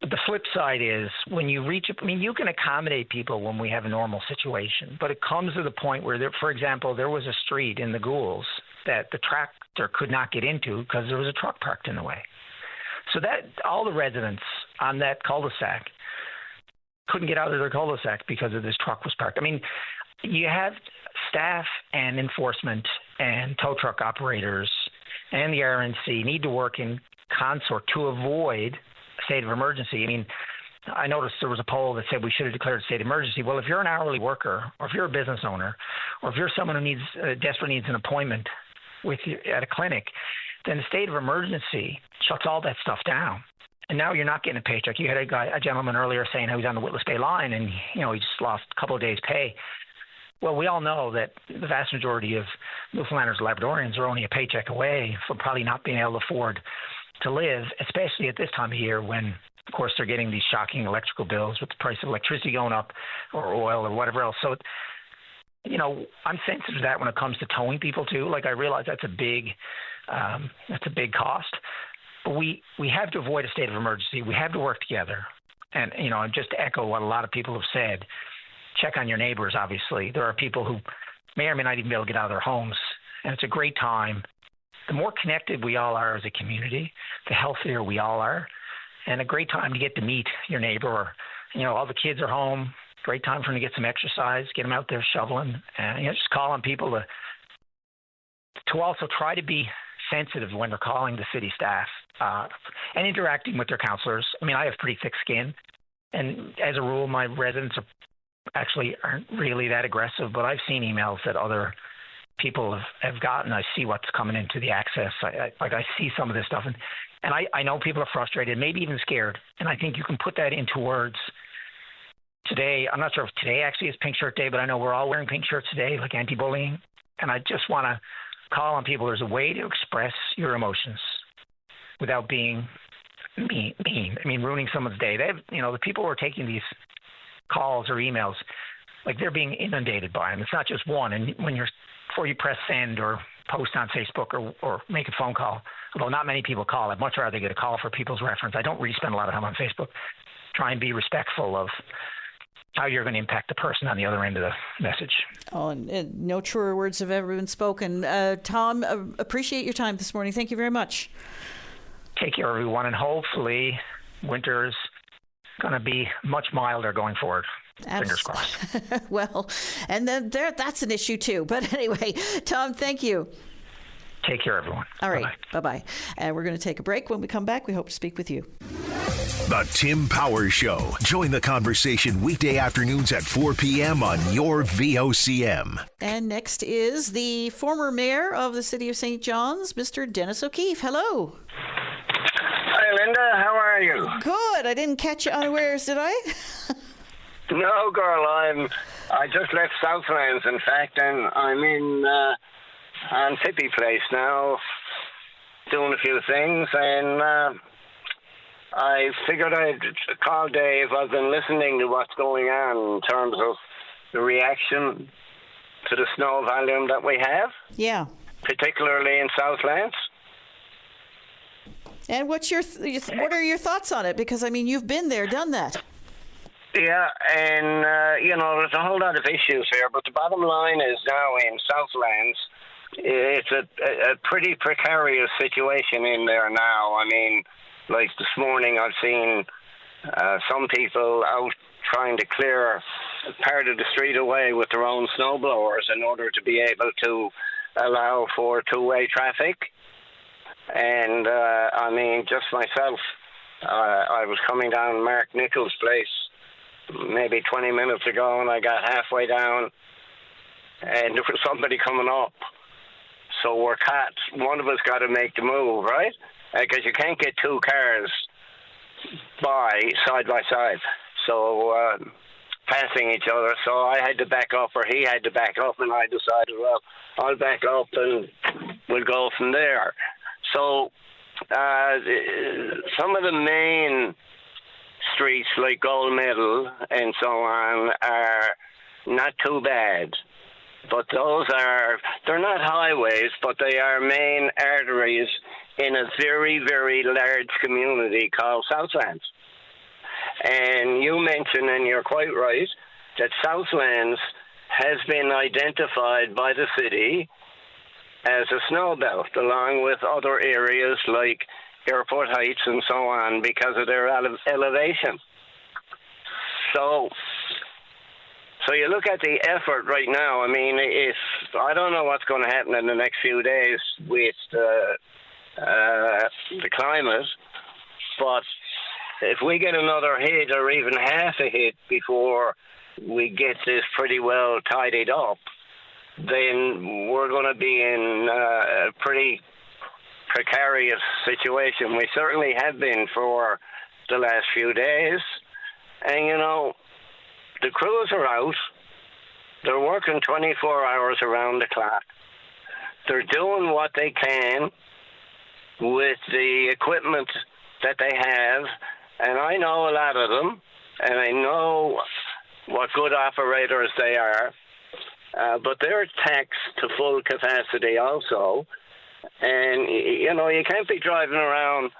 But the flip side is when you you can accommodate people when we have a normal situation, but it comes to the point where, for example, there was a street in the Ghouls that the tractor could not get into because there was a truck parked in the way. So that all the residents on that cul-de-sac couldn't get out of their cul-de-sac because of this truck was parked. I mean, you have staff and enforcement and tow truck operators and the RNC need to work in consort to avoid state of emergency. I mean, I noticed there was a poll that said we should have declared a state of emergency. Well, if you're an hourly worker, or if you're a business owner, or if you're someone who desperately needs an appointment with you at a clinic, then the state of emergency shuts all that stuff down. And now you're not getting a paycheck. You had a gentleman earlier saying how he's on the Witless Bay line and he just lost a couple of days' pay. Well, we all know that the vast majority of Newfoundlanders and Labradorians are only a paycheck away from probably not being able to afford to live, especially at this time of year when Of course, they're getting these shocking electrical bills with the price of electricity going up, or oil, or whatever else. So, I'm sensitive to that when it comes to towing people too. Like, I realize that's a big cost, but we have to avoid a state of emergency. We have to work together. And, just to echo what a lot of people have said, check on your neighbors, obviously. There are people who may or may not even be able to get out of their homes, and it's a great time. The more connected we all are as a community, the healthier we all are, and a great time to get to meet your neighbor. Or, all the kids are home. Great time for them to get some exercise, get them out there shoveling, and just call on people to also try to be sensitive when they're calling the city staff and interacting with their counselors. I mean, I have pretty thick skin, and as a rule, my residents aren't really that aggressive, but I've seen emails that other people have gotten. I see what's coming into the access. I see some of this stuff, and I know people are frustrated, maybe even scared, and I think you can put that into words. Today, I'm not sure if today actually is Pink Shirt Day, but I know we're all wearing pink shirts today, like anti-bullying, and I just want to call on people. There's a way to express your emotions without being mean. I mean, ruining someone's day. The people who are taking these calls or emails, like, they're being inundated by them. It's not just one. And before you press send or post on Facebook or make a phone call, although not many people call, I'd much rather get a call for people's reference. I don't really spend a lot of time on Facebook. Try and be respectful of how you're going to impact the person on the other end of the message. Oh, and no truer words have ever been spoken. Tom, appreciate your time this morning. Thank you very much. Take care, everyone, and hopefully winter's going to be much milder going forward. Fingers crossed. Well, and then that's an issue too. But anyway, Tom, thank you. Take care, everyone. All right. Bye-bye. And we're going to take a break. When we come back, we hope to speak with you. The Tim Powers Show. Join the conversation weekday afternoons at 4 p.m. on your VOCM. And next is the former mayor of the city of St. John's, Mr. Dennis O'Keefe. Hello. Hi, Linda. How are you? Good. I didn't catch you unawares, did I? No, girl. I just left Southlands, in fact, and I'm in Tippy Place now, doing a few things, and I figured I'd call Dave. I've been listening to what's going on in terms of the reaction to the snow volume that we have. Yeah. Particularly in Southlands. And what are your thoughts on it? Because, I mean, you've been there, done that. Yeah, and, there's a whole lot of issues here, but the bottom line is now in Southlands, it's a pretty precarious situation in there now. I mean, like this morning I've seen some people out trying to clear part of the street away with their own snowblowers in order to be able to allow for two-way traffic. And, just myself, I was coming down Mark Nichols' place maybe 20 minutes ago, and I got halfway down, and there was somebody coming up. So we're caught. One of us got to make the move, right? Because you can't get two cars side by side. So passing each other. So I had to back up, or he had to back up, and I decided, well, I'll back up and we'll go from there. So some of the main streets like Gold Medal and so on are not too bad. But they're not highways, but they are main arteries in a very, very large community called Southlands. And you mentioned, and you're quite right, that Southlands has been identified by the city as a snow belt, along with other areas like Airport Heights and so on, because of their elevation. So you look at the effort right now. I mean, I don't know what's going to happen in the next few days with the climate, but if we get another hit or even half a hit before we get this pretty well tidied up, then we're going to be in a pretty precarious situation. We certainly have been for the last few days. And, the crews are out. They're working 24 hours around the clock. They're doing what they can with the equipment that they have and I know a lot of them, and I know what good operators they are, but they're taxed to full capacity also. And, you know, you can't be driving around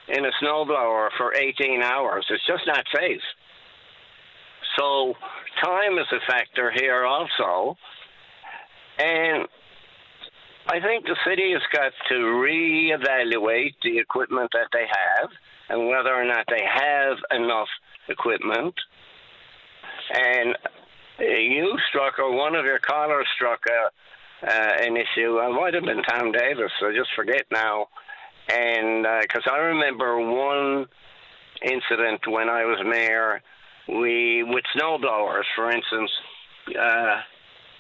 in a snowblower for 18 hours. It's just not safe. So time is a factor here also. And I think the city has got to reevaluate the equipment that they have and whether or not they have enough equipment. And you struck, or one of your callers struck an issue. It might have been Tom Davis, I just forget now. And because I remember one incident when I was mayor, with snowblowers, for instance,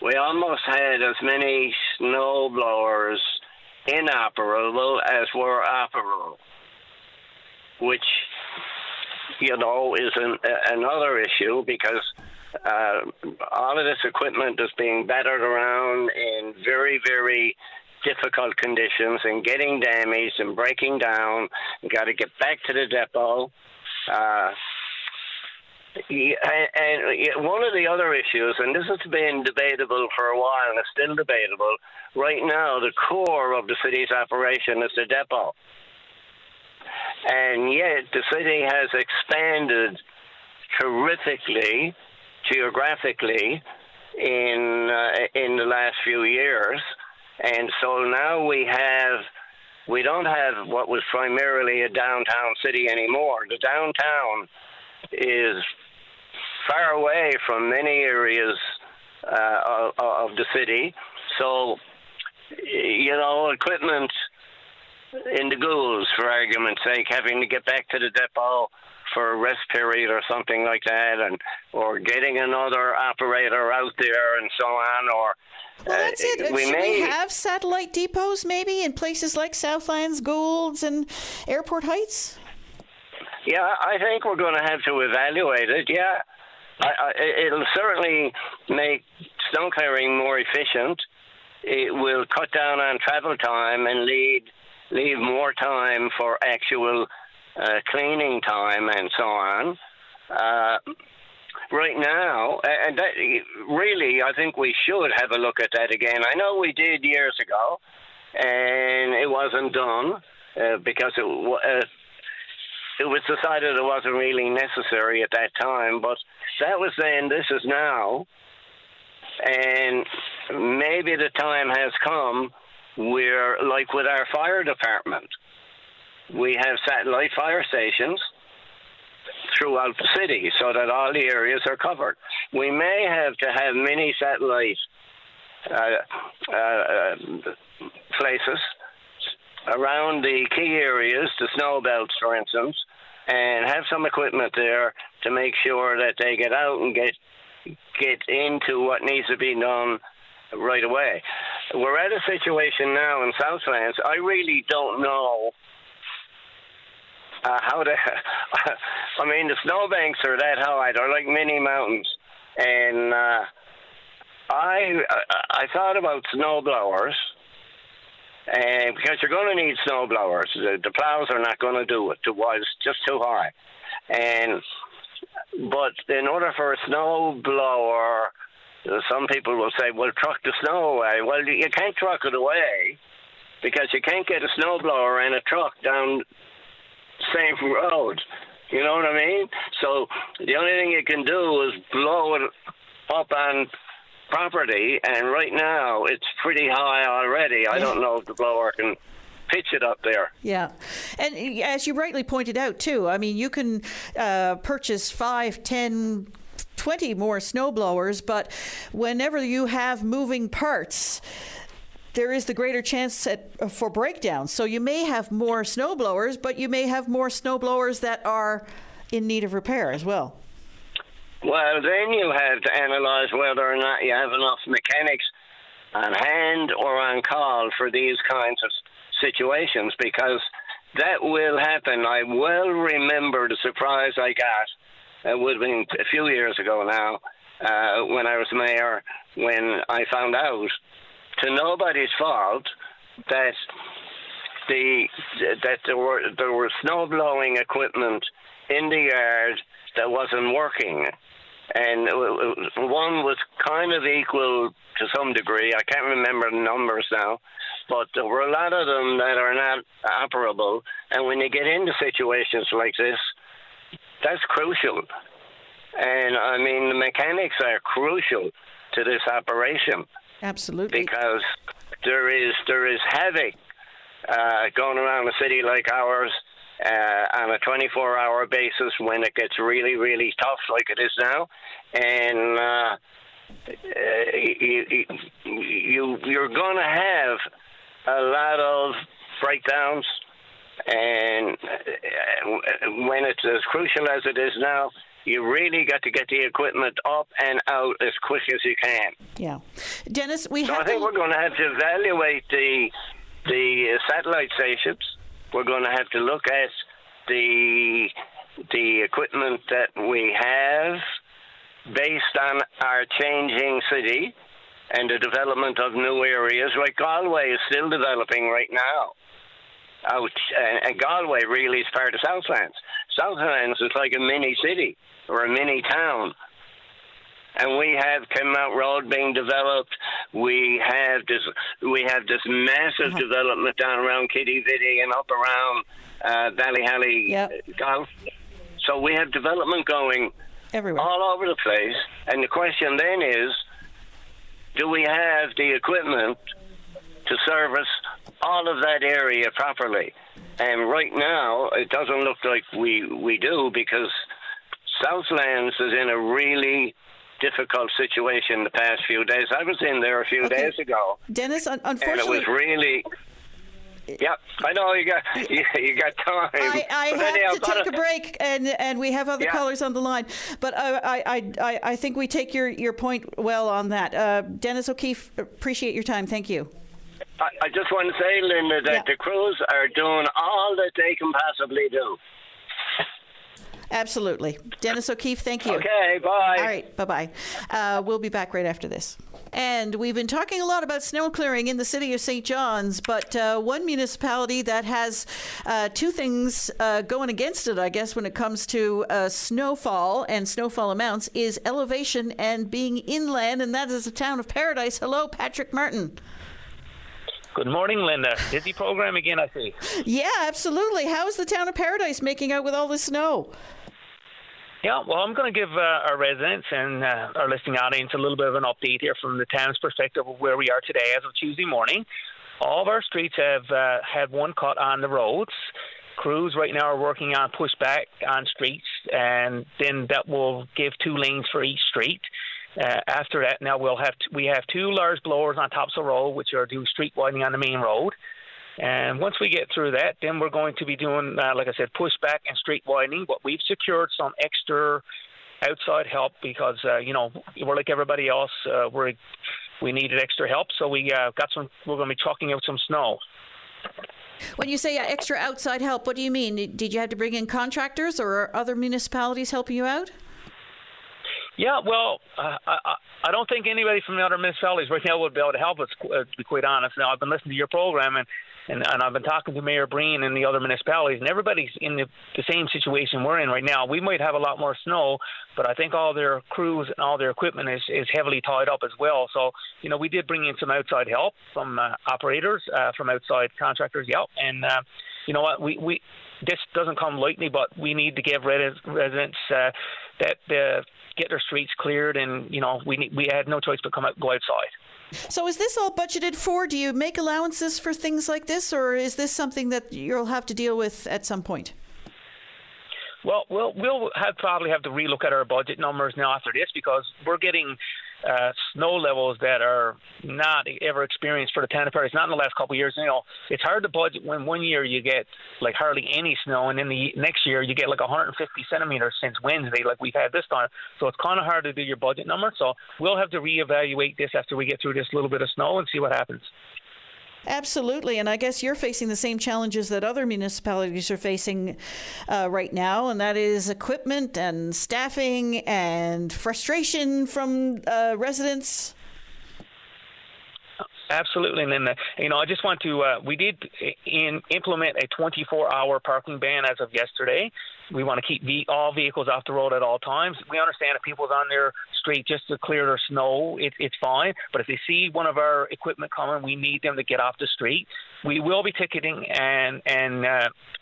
we almost had as many snowblowers inoperable as were operable, which, you know, is another issue, because all of this equipment is being battered around in very, very difficult conditions and getting damaged and breaking down. You got to get back to the depot. And one of the other issues, and this has been debatable for a while and it's still debatable, right now the core of the city's operation is the depot. And yet the city has expanded terrifically, geographically, in the last few years. And so now we don't have what was primarily a downtown city anymore. The downtown is far away from many areas of the city. So, you know, equipment in the ghouls, for argument's sake, having to get back to the depot for a rest period or something like that, or getting another operator out there and so on, or well, that's it. We have satellite depots maybe in places like Southlands, Goulds, and Airport Heights? Yeah, I think we're going to have to evaluate it, yeah. It'll certainly make snow clearing more efficient. It will cut down on travel time and leave more time for actual cleaning time and so on. Right now, and that, really, I think we should have a look at that again. I know we did years ago, and it wasn't done because it was decided it wasn't really necessary at that time. But that was then, this is now, and maybe the time has come where, like with our fire department, we have satellite fire stations throughout the city so that all the areas are covered. We may have to have mini satellite places around the key areas, the snow belts, for instance, and have some equipment there to make sure that they get out and get into what needs to be done right away. We're at a situation now in Southlands. I really don't know how to. I mean, the snowbanks are that high; they're like mini mountains, and I thought about snowblowers, and because you're going to need snowblowers, the plows are not going to do it. It's just too high, but in order for a snowblower, some people will say, "Well, truck the snow away." Well, you can't truck it away because you can't get a snowblower and a truck down same road. You know what I mean? So the only thing you can do is blow it up on property, and right now it's pretty high already. I don't know if the blower can pitch it up there. Yeah. And as you rightly pointed out too, I mean, you can purchase 5, 10, 20 more snowblowers, but whenever you have moving parts, there is the greater chance for breakdowns. So you may have more snowblowers, but you may have more snowblowers that are in need of repair as well. Well, then you have to analyze whether or not you have enough mechanics on hand or on call for these kinds of situations, because that will happen. I well remember the surprise I got. It would have been a few years ago now, when I was mayor, when I found out, to nobody's fault, that that there were snow blowing equipment in the yard that wasn't working, and one was kind of equal to some degree. I can't remember the numbers now, but there were a lot of them that are not operable. And when you get into situations like this, that's crucial. And I mean, the mechanics are crucial to this operation. Absolutely. Because there is havoc going around a city like ours on a 24-hour basis when it gets really, really tough like it is now. And you're going to have a lot of breakdowns. And when it's as crucial as it is now, you really got to get the equipment up and out as quick as you can. Yeah. Dennis, I think we're going to have to evaluate the satellite stations. We're going to have to look at the equipment that we have based on our changing city and the development of new areas. Like Galway is still developing right now. And Galway really is part of Southlands. Southlands is like a mini city or a mini town. And we have Kenmount Road being developed. We have this massive development down around Kitty Vitty and up around Ballyhally Golf. So we have development going everywhere, all over the place. And the question then is, do we have the equipment to service all of that area properly? And right now, it doesn't look like we do, because Southlands is in a really difficult situation the past few days. I was in there a few days ago. Dennis, unfortunately... And it was really... Yeah, I know you got time. I have to take a break, and we have other callers on the line. But I think we take your point well on that. Dennis O'Keefe, appreciate your time. Thank you. I just want to say, Linda, that the crews are doing all that they can possibly do. Absolutely. Dennis O'Keefe, thank you. Okay, bye. All right, bye-bye. We'll be back right after this. And we've been talking a lot about snow clearing in the city of St. John's, but one municipality that has two things going against it, I guess, when it comes to snowfall and snowfall amounts is elevation and being inland, and that is the town of Paradise. Hello, Patrick Martin. Good morning, Linda. Busy program again, I see. Yeah, absolutely. How is the town of Paradise making out with all this snow? Yeah, well, I'm going to give our residents and our listening audience a little bit of an update here from the town's perspective of where we are today as of Tuesday morning. All of our streets have had one cut on the roads. Crews right now are working on pushback on streets, and then that will give 2 lanes for each street. After that, now we have 2 large blowers on tops of the road, which are doing street widening on the main road. And once we get through that, then we're going to be doing, like I said, pushback and street widening. But we've secured some extra outside help because, we're like everybody else. We needed extra help, so we're going to be trucking out some snow. When you say extra outside help, what do you mean? Did you have to bring in contractors, or are other municipalities helping you out? Yeah, well, I don't think anybody from the other municipalities right now would be able to help us, to be quite honest. Now, I've been listening to your program, and I've been talking to Mayor Breen and the other municipalities, and everybody's in the same situation we're in right now. We might have a lot more snow, but I think all their crews and all their equipment is heavily tied up as well. So, we did bring in some outside help from operators, from outside contractors, and you know what, we this doesn't come lightly, but we need to give residents that get their streets cleared, and we had no choice but go outside. So is this all budgeted for? Do you make allowances for things like this, or is this something that you'll have to deal with at some point? Well, we'll probably have to relook at our budget numbers now after this, because we're getting snow levels that are not ever experienced for the town of Paradise, not in the last couple of years. It's hard to budget when one year you get like hardly any snow, and then the next year you get like 150 centimeters since Wednesday, like we've had this time. So it's kind of hard to do your budget number. So we'll have to reevaluate this after we get through this little bit of snow and see what happens. Absolutely, and I guess you're facing the same challenges that other municipalities are facing right now, and that is equipment and staffing and frustration from residents. Absolutely, and then I just want to. We did implement a 24-hour parking ban as of yesterday. We want to keep all vehicles off the road at all times. We understand if people's on their street just to clear their snow, it's fine. But if they see one of our equipment coming, we need them to get off the street. We will be ticketing and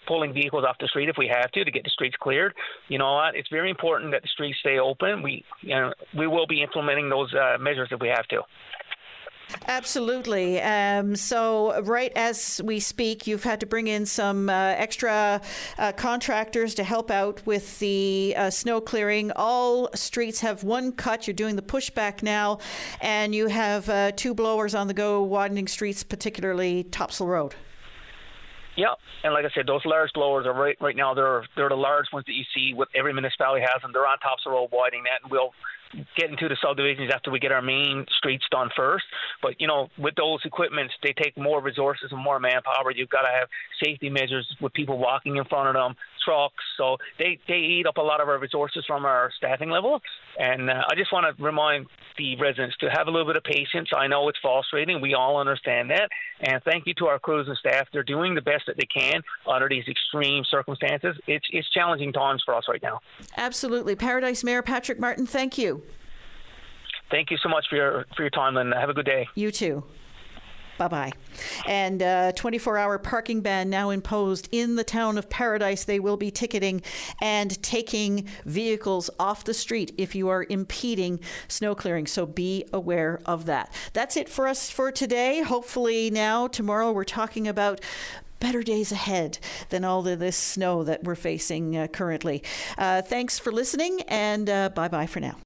pulling vehicles off the street if we have to get the streets cleared. You know what? It's very important that the streets stay open. We will be implementing those measures if we have to. Absolutely. So right as we speak, you've had to bring in some extra contractors to help out with the snow clearing. All streets have one cut. You're doing the pushback now, and you have 2 blowers on the go, widening streets, particularly Topsail Road. Yeah, and like I said, those large blowers are right now. They're the large ones that you see. What every municipality has, and they're on Topsail Road widening that, and we'll get into the subdivisions after we get our main streets done first. But with those equipments, they take more resources and more manpower. You've got to have safety measures with people walking in front of them, trucks. So they eat up a lot of our resources from our staffing level. And I just want to remind the residents to have a little bit of patience. I know it's frustrating. We all understand that. And thank you to our crews and staff. They're doing the best that they can under these extreme circumstances. It's challenging times for us right now. Absolutely. Paradise Mayor Patrick Martin, thank you. Thank you so much for your time, and have a good day. You too. Bye-bye. And 24-hour parking ban now imposed in the town of Paradise. They will be ticketing and taking vehicles off the street if you are impeding snow clearing. So be aware of that. That's it for us for today. Hopefully now, tomorrow, we're talking about better days ahead than all of this snow that we're facing currently. Thanks for listening, and bye-bye for now.